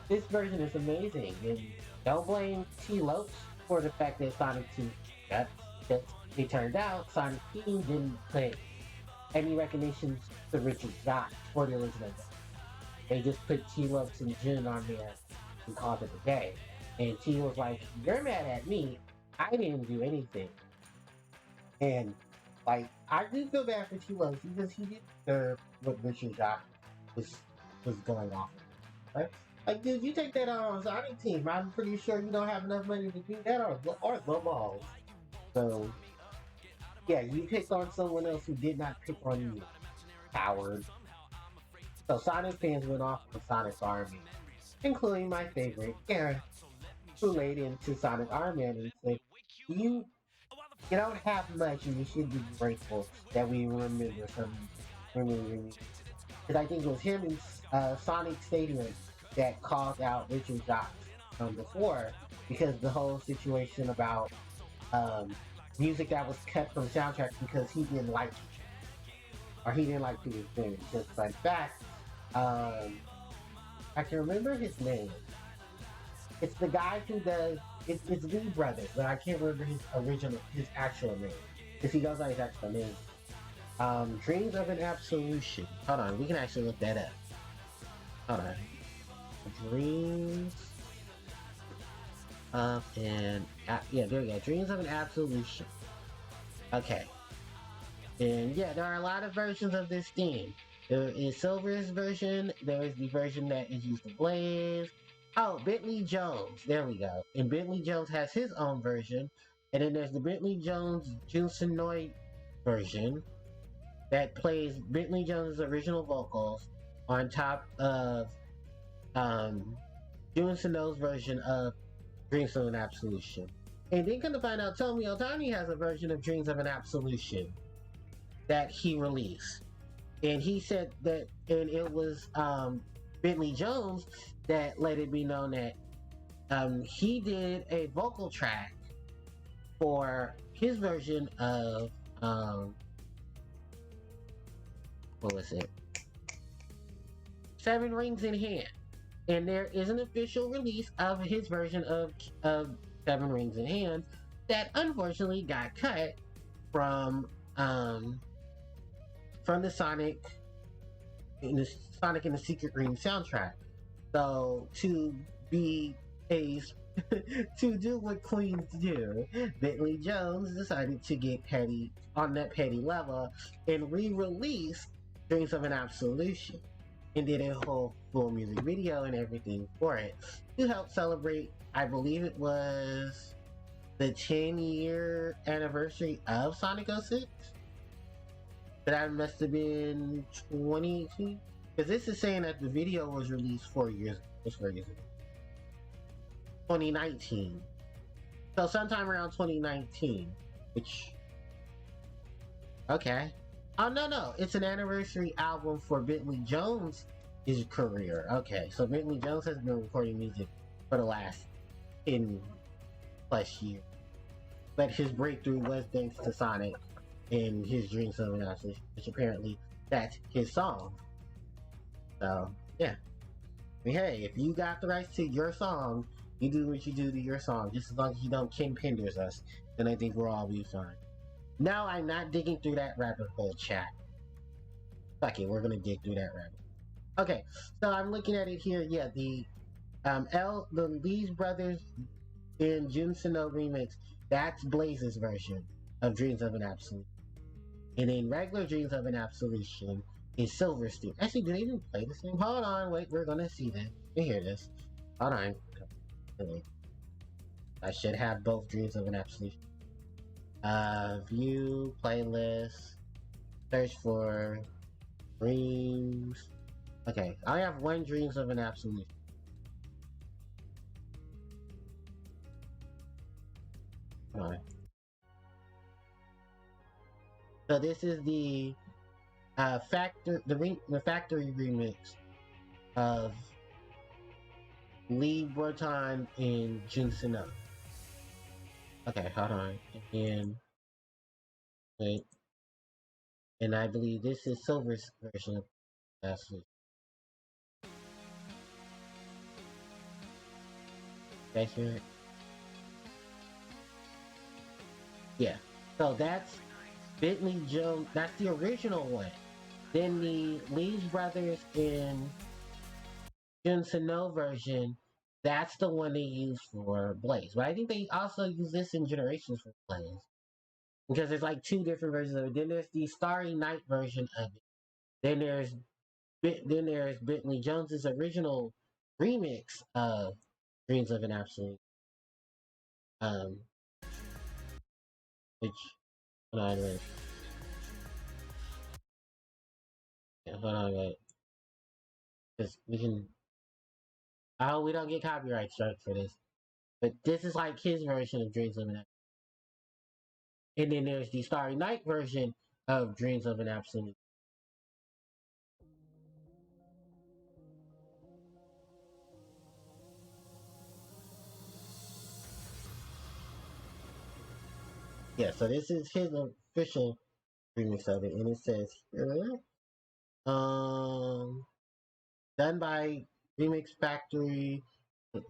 This version is amazing, and don't blame T-Lopes for the fact that Sonic 2 got that. It turned out Sonic Team didn't put any recognition to Richard Jacques for the original game. They just put T-Lopes and Jun on there and called it a day. And T was like, "You're mad at me. I didn't do anything." And I do feel bad for T-Lopes because he didn't deserve what Richard Jacques was going off of. Right? Dude, you take that on Sonic Team. I'm pretty sure you don't have enough money to do that or the balls. So, you picked on someone else who did not pick on you. Coward. So Sonic fans went off on Sonic Army, including my favorite, Karen, who laid into Sonic Army and said, you don't have much and you should be grateful that we remember some. Because I think it was him in Sonic Stadium that called out Richard Jacques before, because the whole situation about um, music that was cut from soundtracks because he didn't like it, or he didn't like who was doing it. Because, in fact, I can remember his name. It's the guy who does it's Lee Brothers, but I can't remember his actual name. Because he goes by his actual name. Dreams of an Absolution. Hold on, we can actually look that up. Hold on. Dreams of an yeah, there we go. Dreams of an Absolution. Okay. And yeah, there are a lot of versions of this theme. There is Silver's version. There is the version that is used to Blaze. Oh, Bentley Jones. There we go. And Bentley Jones has his own version. And then there's the Bentley Jones Jun Sonoy version that plays Bentley Jones' original vocals on top of Jun Sonoy's version of Dreams of an Absolution. And then come to find out, Tommy Otani has a version of Dreams of an Absolution that he released. And he said that, and it was Bentley Jones that let it be known that he did a vocal track for his version of what was it? Seven Rings in Hand. And there is an official release of his version of Seven Rings in Hand that unfortunately got cut from the Sonic in the Secret Ring soundtrack. So to be a to do what queens do, Bentley Jones decided to get petty on that petty level and re-release Dreams of an Absolution, and did a whole full music video and everything for it to help celebrate, I believe it was the 10-year anniversary of Sonic 06. That must have been 2018. Because this is saying that the video was released 4 years ago. 2019. So sometime around 2019. Which, okay. Oh, no. It's an anniversary album for Bentley Jones' career. Okay, so Bentley Jones has been recording music for the last 10 plus years. But his breakthrough was thanks to Sonic and his Dreams of an Absolution, which apparently that's his song. So, yeah. I mean, hey, if you got the rights to your song, you do what you do to your song. Just as long as you don't Ken Penders us, then I think we'll all be fine. No, I'm not digging through that rabbit hole, chat. Fuck it, we're gonna dig through that rabbit. Okay, so I'm looking at it here. Yeah, the Lee's Brothers in Jun Sonoy remix, that's Blaze's version of Dreams of an Absolution. And then regular Dreams of an Absolution is Silver's theme. Actually, do they even play the same? Hold on, wait, we're gonna see that. You hear this. Hold on. I should have both Dreams of an Absolution. View, playlist, search for Dreams. Okay, I have one Dreams of an Absolution. Hold on. So this is the factory remix of Lee Breton and Jun Sonoy. Okay, hold on. And wait. And I believe this is Silver's version of last week. That's right. Yeah. So that's Bentley Jones. That's the original one. Then the Lee's Brothers in Jun Sonoy version, that's the one they use for Blaze. But I think they also use this in Generations for Blaze. Because there's like two different versions of it. Then there's the Starry Night version of it. Then there's Bentley Jones's original remix of Dreams of an Absolute. Which hold on, wait. Yeah, hold on, wait. Because we can. I hope we don't get copyright struck for this. But this is like his version of Dreams of an Absolute. And then there's the Starry Night version of Dreams of an Absolute. yeah, so this is his official remix of it, and it says here, um, done by Remix Factory.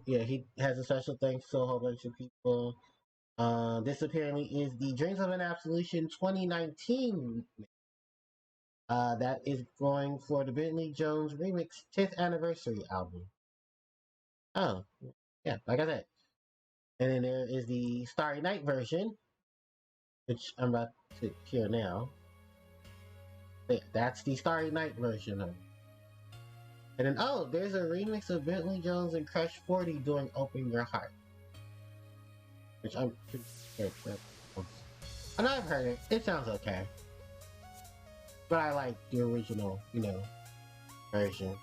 Yeah, he has a special thanks to a whole bunch of people. This apparently is the Dreams of an Absolution 2019. That is going for the Bentley Jones Remix 10th anniversary album. Oh, yeah, like I said. And then there is the Starry Night version, which I'm about to hear now. Yeah, that's the Starry Night version of it. And then, oh, there's a remix of Bentley Jones and Crush 40 doing Open Your Heart, which I'm pretty sure. I know I've heard it. It sounds okay. But I like the original, version.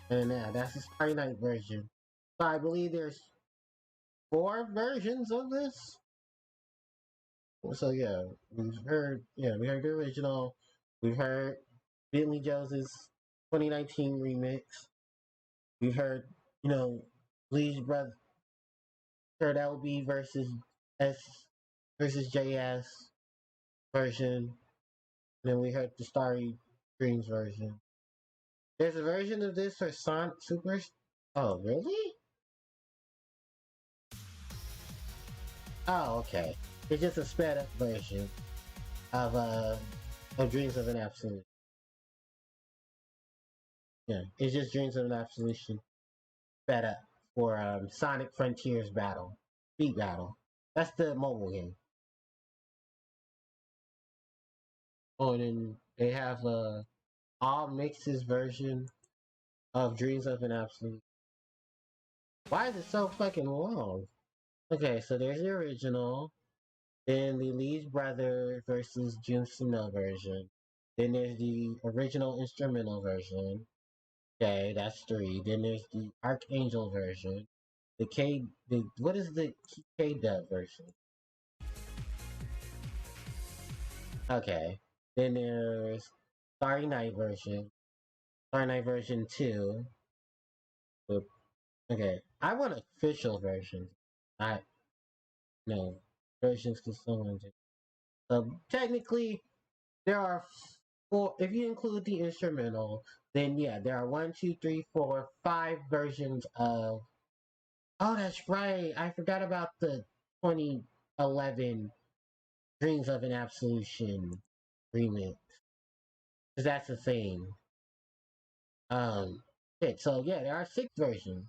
And yeah, that's the Starry Night version. So I believe there's 4 versions of this. So yeah, we heard the original. We've heard Bentley Jones's 2019 remix. We've heard, Bleach Brother, heard LB S versus JS version. And then we heard the Starry Dreams version. There's a version of this for Sonic Super. Oh, really? Oh, okay. It's just a sped up version of Dreams of an Absolute. Yeah, it's just Dreams of an Absolution sped up for Sonic Frontiers Battle, Beat Battle. That's the mobile game. Oh, and then they have all mixes version of Dreams of an Absolute. Why is it so fucking long? Okay, so there's the original, then the Lee's brother versus Jun Suno version. Then there's the original instrumental version. Okay, that's 3. Then there's the Archangel version. What is the K dub version? Okay. Then there's Starry Night version. Starry Night version 2. Okay. I want official versions. I no versions because someone did. So technically there are 4 if you include the instrumental, then yeah, there are 1, 2, 3, 4, 5 versions of. Oh, that's right. I forgot about the 2011 Dreams of an Absolution remix. Because that's the thing. Um, so yeah, there are 6 versions.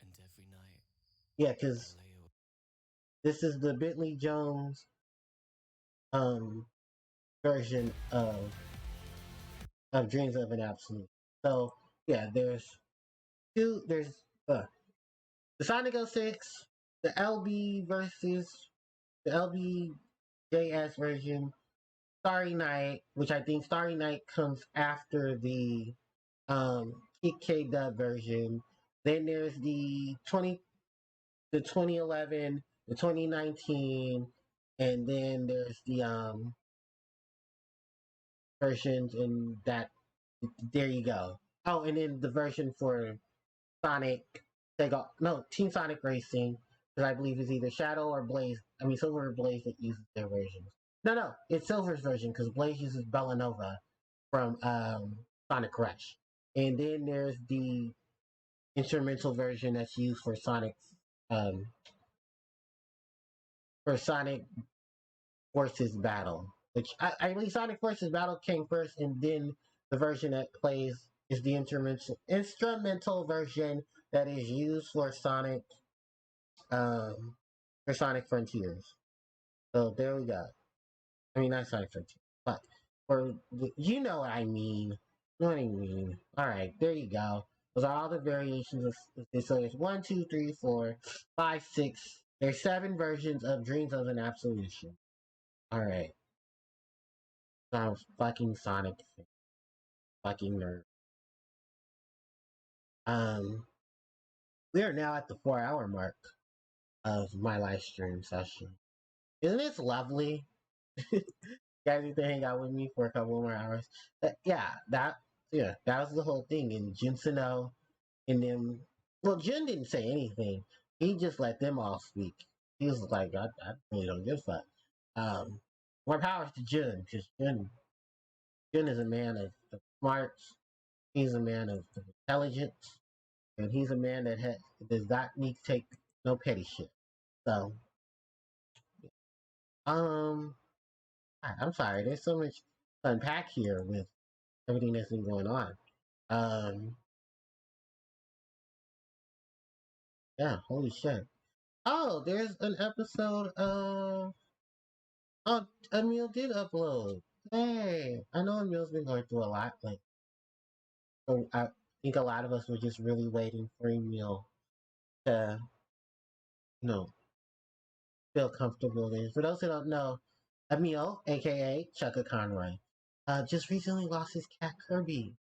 And every night, Yeah, because this is the Bentley Jones um version of Dreams of an Absolute. So yeah, there's uh, the Sonic 06, the LB versus the LBJS version, Starry Night, which I think Starry Night comes after the K Dub version. Then there's the 2011, the 2019, and then there's the versions in that. There you go. Oh, and then the version for Sonic, Team Sonic Racing, because I believe it's either Shadow or Blaze. I mean, Silver or Blaze that uses their versions. No, it's Silver's version because Blaze uses Bellanova from Sonic Rush, and then there's the instrumental version that's used um, for Sonic Forces Battle, which I believe Sonic Forces Battle came first, and then the version that plays is the instrumental version that is used um, for Sonic Frontiers. So there we go. I mean, not Sonic Frontiers, but you know what I mean. You know what I mean. All right, there you go. Those are all the variations of this. So there's 1, 2, 3, 4, 5, 6. There's 7 versions of Dreams of an Absolution. All right. Sounds fucking Sonic. Fucking nerd. Um, we are now at the 4-hour mark of my live stream session. Isn't this lovely? You guys need to hang out with me for a couple more hours. That was the whole thing. And Jinsono and them. Well, Jin didn't say anything. He just let them all speak. He was like, I really don't give a fuck. Um, more powers to Jun, because Jun is a man of smarts. He's a man of intelligence, and he's a man that does not need to take no petty shit. So, um, I'm sorry. There's so much to unpack here with everything that's been going on. Um, yeah, holy shit. Oh, there's an episode of. Oh, Emil did upload. Hey, I know Emil's been going through a lot. Like, so I think a lot of us were just really waiting for Emil to, you know, feel comfortable. And for those who don't know, Emil, aka Chucka Conroy, just recently lost his cat Kirby.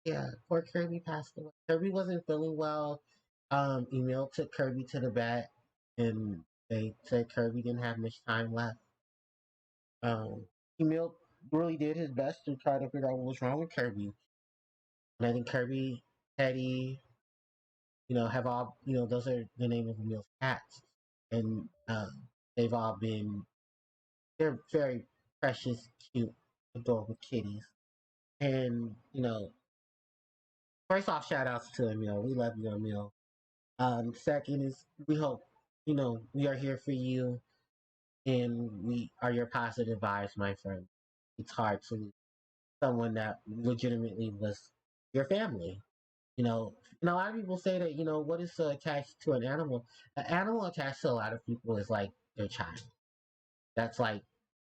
Yeah, poor Kirby passed away. Kirby wasn't feeling well. Emil took Kirby to the vet, and they said Kirby didn't have much time left. Emil really did his best to try to figure out what was wrong with Kirby. And I think Kirby, Teddy, have all, those are the name of Emil's cats. And they've all been, they're very precious, cute, adorable kitties. And, first off, shout outs to Emil. We love you, Emil. Second is, we hope, we are here for you and we are your positive vibes, my friend. It's hard to lose someone that legitimately was your family. And a lot of people say that, what is so attached to an animal? An animal attached to a lot of people is like their child. That's like,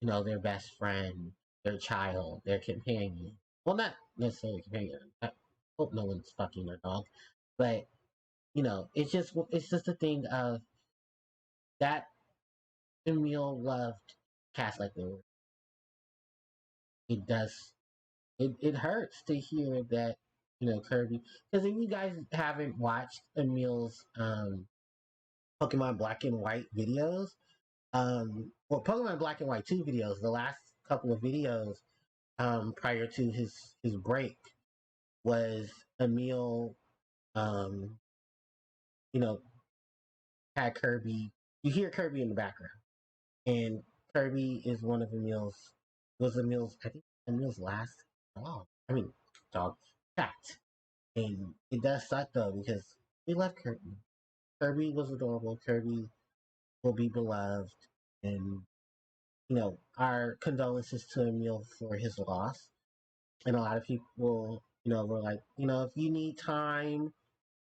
their best friend, their child, their companion. Well, not necessarily companion. I hope no one's fucking their dog. But, it's just a thing of that Emil loved cats like they were. It does. It hurts to hear that, Kirby. Because if you guys haven't watched Emil's Pokemon Black and White videos, well, Pokemon Black and White 2 videos, the last couple of videos prior to his break was Emil, um, you know, had Kirby. You hear Kirby in the background, and Kirby is one of Emil's, I think Emil's last dog. I mean, dog, cat. And it does suck though because we love Kirby. Kirby was adorable. Kirby will be beloved, and our condolences to Emil for his loss. And a lot of people, were like, if you need time,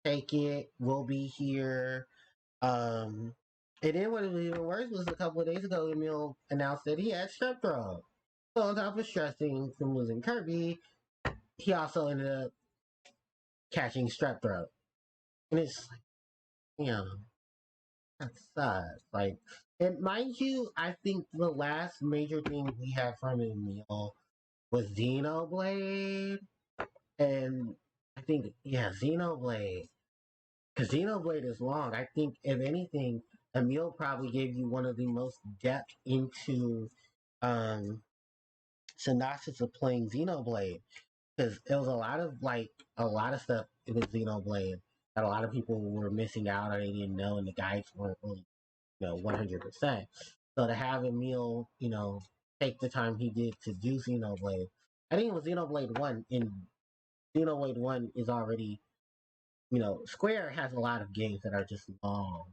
take it. We'll be here. Um, and then what was even worse was a couple of days ago, Emil announced that he had strep throat. So on top of stressing from losing Kirby, he also ended up catching strep throat. And it's like, that sucks. Like, and mind you, I think the last major thing we had from Emil was Xenoblade. And I think, yeah, Xenoblade. Because Xenoblade is long. I think, if anything, Emil probably gave you one of the most depth into um, synopsis of playing Xenoblade. Because there was a lot of stuff in the Xenoblade that a lot of people were missing out on. They didn't know, and the guides weren't really, 100%. So to have Emil, take the time he did to do Xenoblade, I think it was Xenoblade 1, and Xenoblade 1 is already, Square has a lot of games that are just long.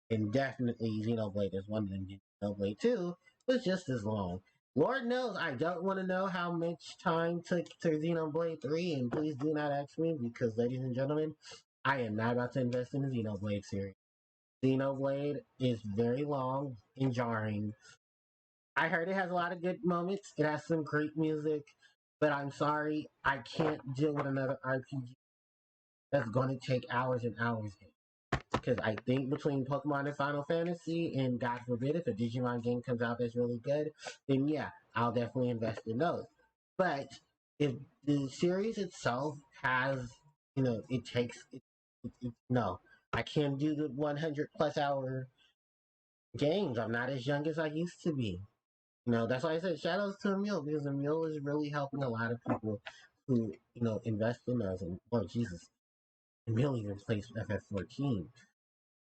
And definitely Xenoblade is one of them. Xenoblade 2 was just as long. Lord knows I don't want to know how much time took to Xenoblade 3, and please do not ask me because, ladies and gentlemen, I am not about to invest in the Xenoblade series. Xenoblade is very long and jarring. I heard it has a lot of good moments. It has some great music, but I'm sorry, I can't deal with another RPG that's going to take hours and hours. Because I think between Pokemon and Final Fantasy, and God forbid if a Digimon game comes out that's really good, then yeah, I'll definitely invest in those. But if the series itself has, it takes, no, I can't do the 100 plus hour games. I'm not as young as I used to be. That's why I said shout outs to Emil because Emil is really helping a lot of people who, invest in us. And, oh, Jesus, Emil even plays FF14.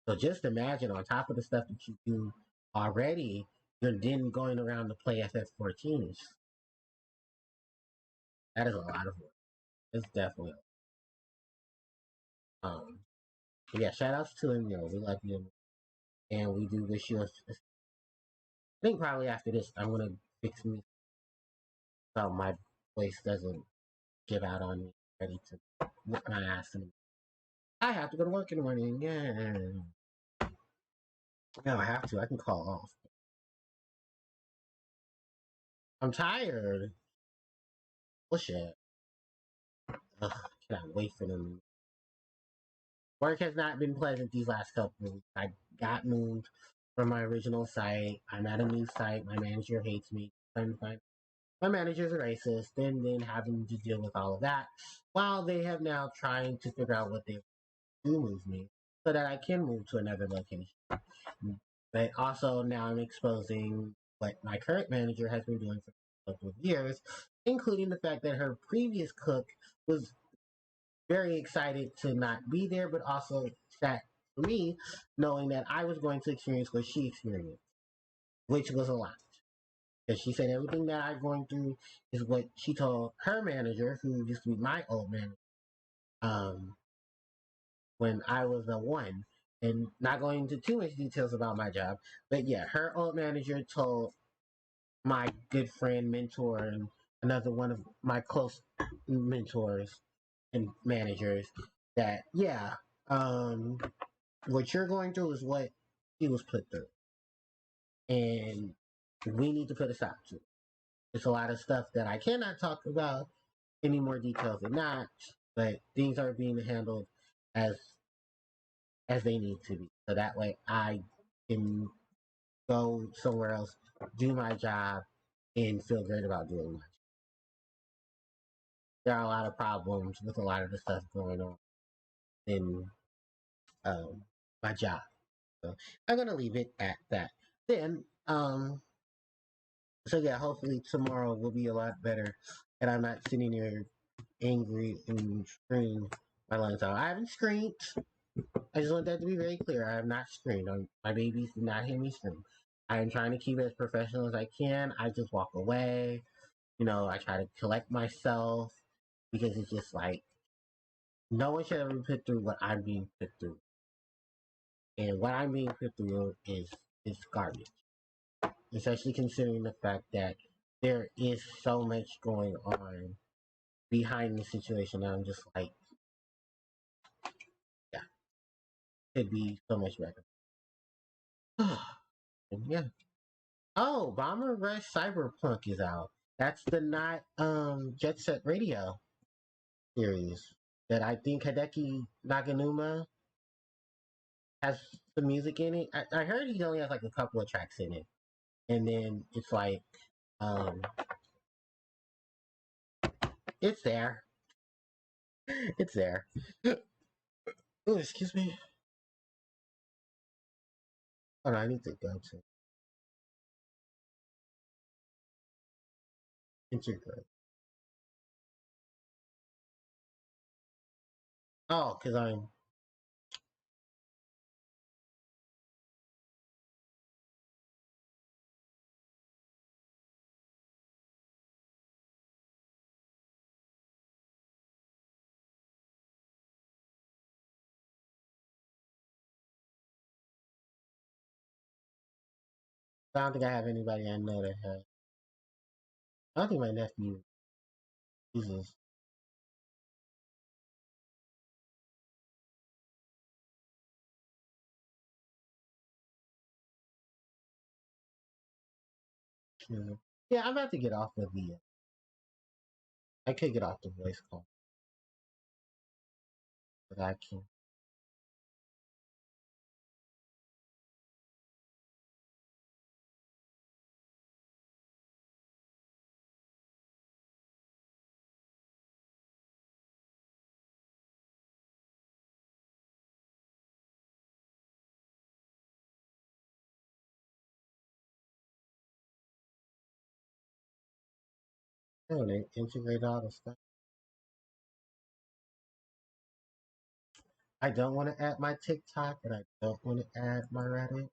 So just imagine on top of the stuff that you do already, you're then going around to play FF14. That is a lot of work. It's definitely but yeah, shout outs to him, we love you and we do wish you I think probably after this I'm gonna fix me so my voice doesn't give out on me, ready to whip my ass in. I have to go to work in the morning. Yeah. No, I have to. I can call off. I'm tired. Bullshit. Ugh, cannot wait for them. Work has not been pleasant these last couple of weeks. I got moved from my original site. I'm at a new site. My manager hates me. My manager's a racist. Then having to deal with all of that while they have now trying to figure out what they do move me so that I can move to another location. But also now I'm exposing what my current manager has been doing for a couple of years, including the fact that her previous cook was very excited to not be there, but also sad for me, knowing that I was going to experience what she experienced, which was a lot. Because she said everything that I'm going through is what she told her manager, who used to be my old manager, um, when I was a one. And not going into too much details about my job, but yeah, her old manager told my good friend, mentor, and another one of my close mentors and managers that, yeah, um, what you're going through is what he was put through. And we need to put a stop to it. There's a lot of stuff that I cannot talk about any more details than that, but things are being handled as they need to be. So that way I can go somewhere else, do my job, and feel great about doing my job. There are a lot of problems with a lot of the stuff going on in um, my job. So I'm gonna leave it at that. Then, so yeah, hopefully tomorrow will be a lot better, and I'm not sitting here angry and screaming my lungs out. I haven't screamed. I just want that to be very clear. I have not screamed. My babies did not hear me scream. I am trying to keep it as professional as I can. I just walk away. I try to collect myself because it's just like no one should ever be put through what I'm being put through. And what I'm being put through is garbage. Especially considering the fact that there is so much going on behind the situation that I'm just like, yeah, could be so much better. And yeah. Oh, Bomber Rush Cyberpunk is out. That's the not Jet Set Radio series that I think Hideki Naganuma has some music in it. I heard he only has like a couple of tracks in it. And then it's like um it's there. It's there. Oh, excuse me. Oh, no, I need to go to integrate. Oh, because I'm. I don't think I have anybody I know that has. I don't think my nephew uses. Yeah, I'm about to get off of the. I could get off the voice call, but I can't. I don't know, integrate all the stuff. I don't want to add my TikTok, and I don't want to add my Reddit.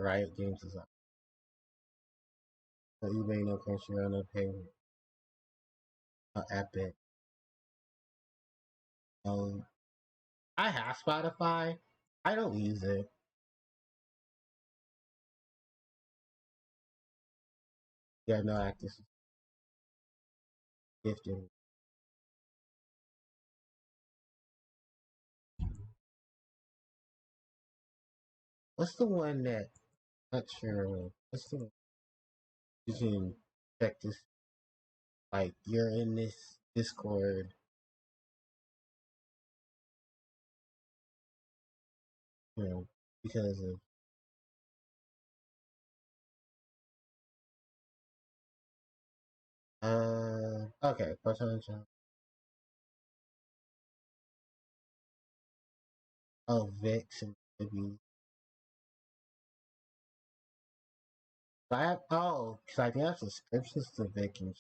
Riot Games is up. So eBay, no Crunchyroll, no payment. Epic. I have Spotify. I don't use it. Yeah, no active gifting. What's the one that? Not sure. What's the one you can check this? Like you're in this Discord, because of okay, part-time job. Oh, Vix and maybe. I have, because I do have subscriptions to Vic and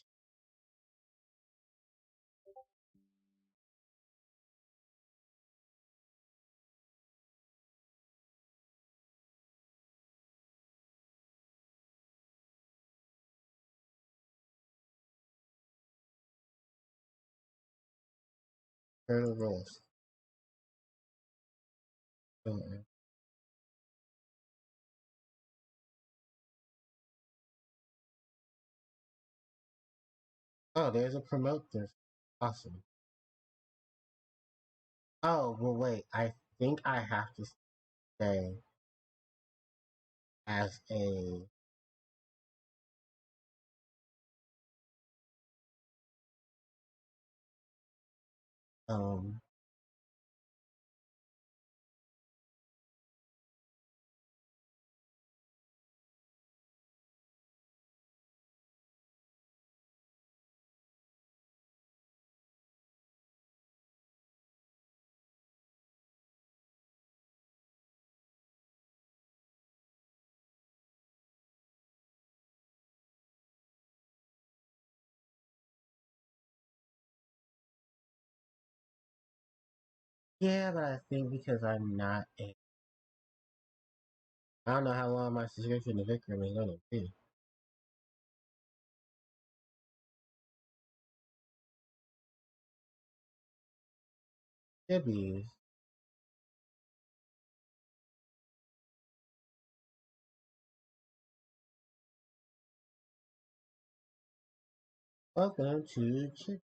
Colonel Ross. Uh, Oh, there's a promote this. Awesome. Oh, well, wait. I think I have to stay as a um. Yeah, but I think because I'm not a, I don't know how long my subscription to Vikram is gonna be. Should be. Welcome to Chip.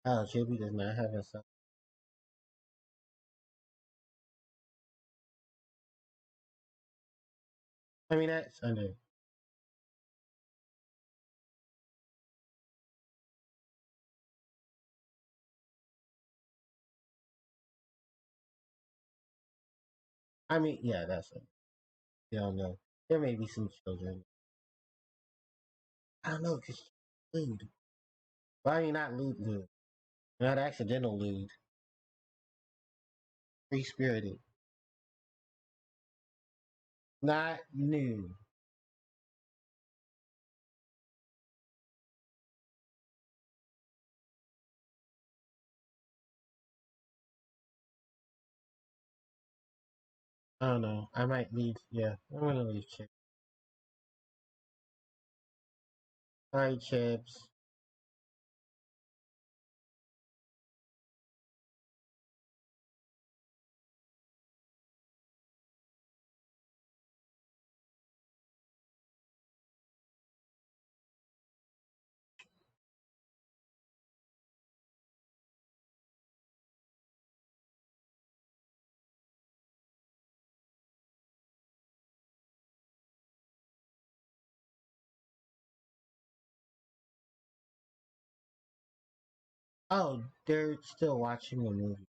Oh, Chippy does not have a sub. I mean, that's under. I mean, yeah, that's it. You don't know. There may be some children. I don't know, because lewd. Well, I mean, not lewd. Not accidental lewd. Free spirited. Not new. I don't know. I might leave. Yeah, I'm gonna leave Chip. Sorry, Chips. Oh, they're still watching the movie.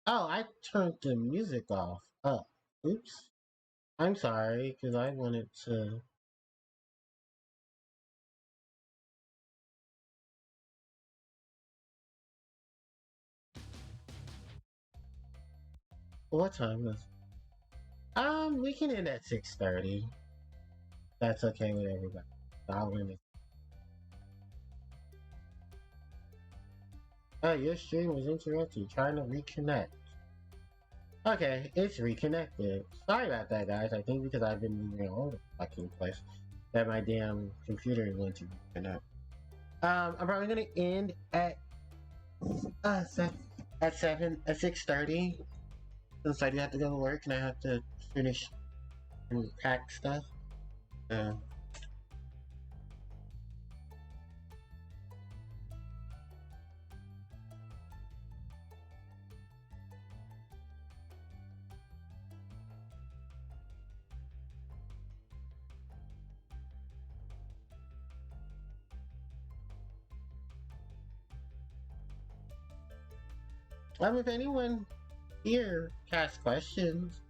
Oh, I turned the music off. Oh, Oops. I'm sorry, because I wanted to. What time is? We can end at 6:30. That's okay with everybody. I'll win it. Oh, your stream was interrupted. Trying to reconnect. Okay, it's reconnected. Sorry about that, guys. I think because I've been moving all over the fucking place that my damn computer went to reconnect. I'm probably gonna end uh se- at 6:30 since I do have to go to work and I have to finish and pack stuff. Uh, if anyone here has questions,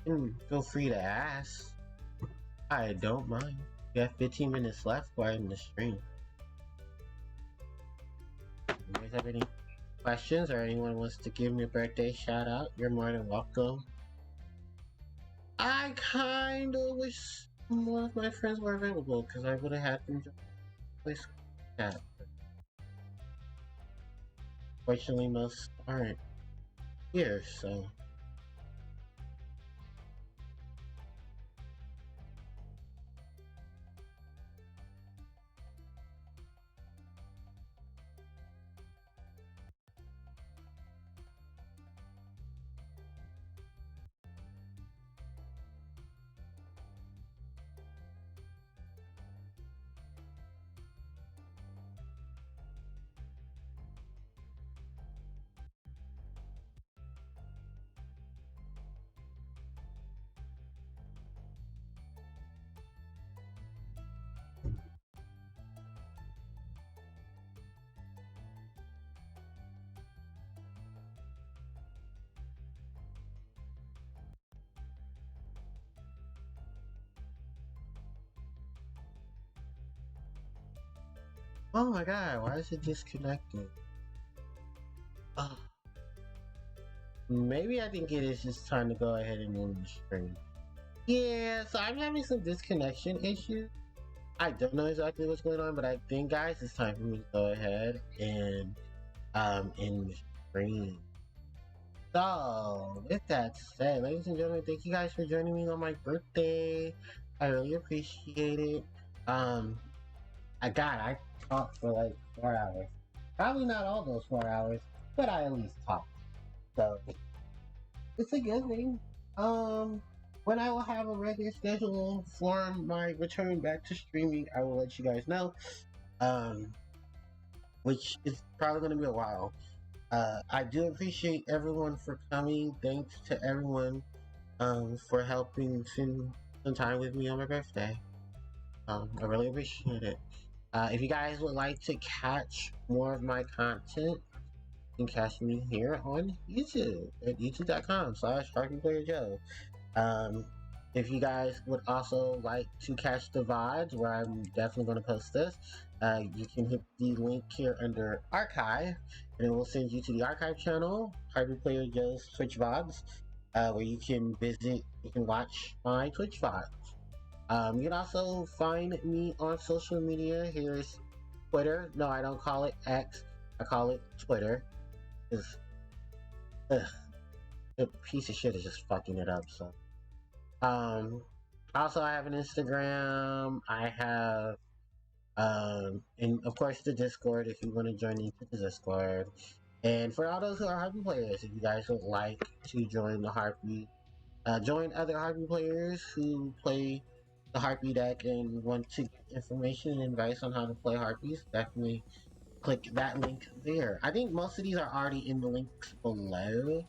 feel free to ask. I don't mind. We have 15 minutes left while in the stream. You guys have any questions or anyone wants to give me a birthday shout out, you're more than welcome. I kind of wish more of my friends were available because I would have had them join the place chat. Fortunately, most aren't here, so. Oh my god, why is it disconnecting? Oh, maybe I think it is just time to go ahead and end the stream. Yeah, so I'm having some disconnection issues. I don't know exactly what's going on, but I think, guys, it's time for me to go ahead and end the stream. So, with that said, ladies and gentlemen, thank you guys for joining me on my birthday. I really appreciate it. Um, I talked for like 4 hours. Probably not all those 4 hours, but I at least talked. So, it's a good thing. When I will have a regular schedule for my return back to streaming, I will let you guys know. Um, which is probably going to be a while. I do appreciate everyone for coming. Thanks to everyone for helping spend some time with me on my birthday. I really appreciate it. If you guys would like to catch more of my content, you can catch me here on YouTube at youtube.com/HarpiePlayerJoe. Um, if you guys would also like to catch the VODs, where I'm definitely going to post this, you can hit the link here under Archive, and it will send you to the Archive channel, Harpie Player Joe's Twitch VODs, where you can watch my Twitch VODs. You can also find me on social media. Here's Twitter. No, I don't call it X. I call it Twitter. Because, the piece of shit is just fucking it up, so. Also, I have an Instagram. I have, and of course the Discord if you want to join into the Discord. And for all those who are Harpie players, if you guys would like to join the Harpie, join other Harpie players who play the Harpie deck and want to get information and advice on how to play Harpies, definitely click that link there. I think most of these are already in the links below.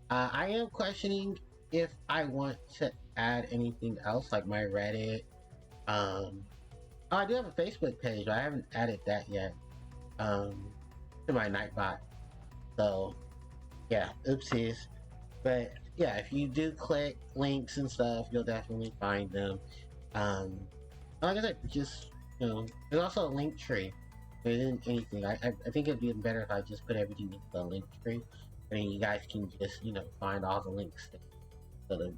I am questioning if I want to add anything else like my Reddit. Oh, I do have a Facebook page, but I haven't added that yet. To my Nightbot. So, yeah, oopsies. But yeah, if you do click links and stuff, you'll definitely find them. Um, like I said, just there's also a link tree. There isn't anything. I think it'd be better if I just put everything into a link tree, and then you guys can just find all the links. So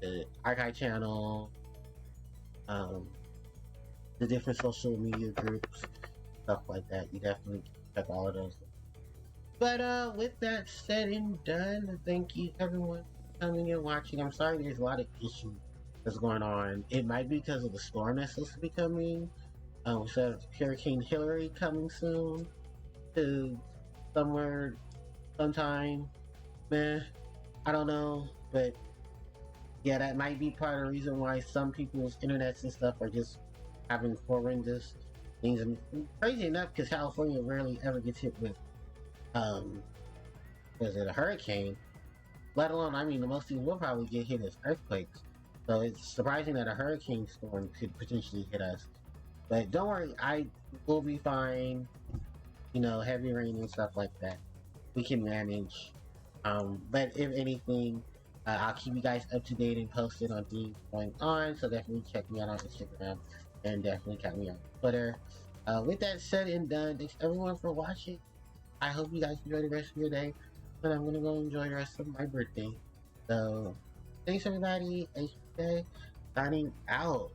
the archive channel, um, the different social media groups, stuff like that. You definitely check all of those. But with that said and done, thank you everyone for coming and watching. I'm sorry there's a lot of issues that's going on. It might be because of the storm that's supposed to be coming. We have Hurricane Hillary coming soon to somewhere, sometime. Meh, I don't know, but yeah, that might be part of the reason why some people's internets and stuff are just having horrendous things. And crazy enough, because California rarely ever gets hit with was it a hurricane? Let alone, I mean, the most people will probably get hit is earthquakes. So it's surprising that a hurricane storm could potentially hit us. But don't worry, I will be fine. Heavy rain and stuff like that. We can manage. But if anything, I'll keep you guys up to date and posted on things going on. So definitely check me out on Instagram and definitely check me out on Twitter. With that said and done, thanks everyone for watching. I hope you guys enjoy the rest of your day. And I'm gonna go enjoy the rest of my birthday. So thanks everybody. HK signing out.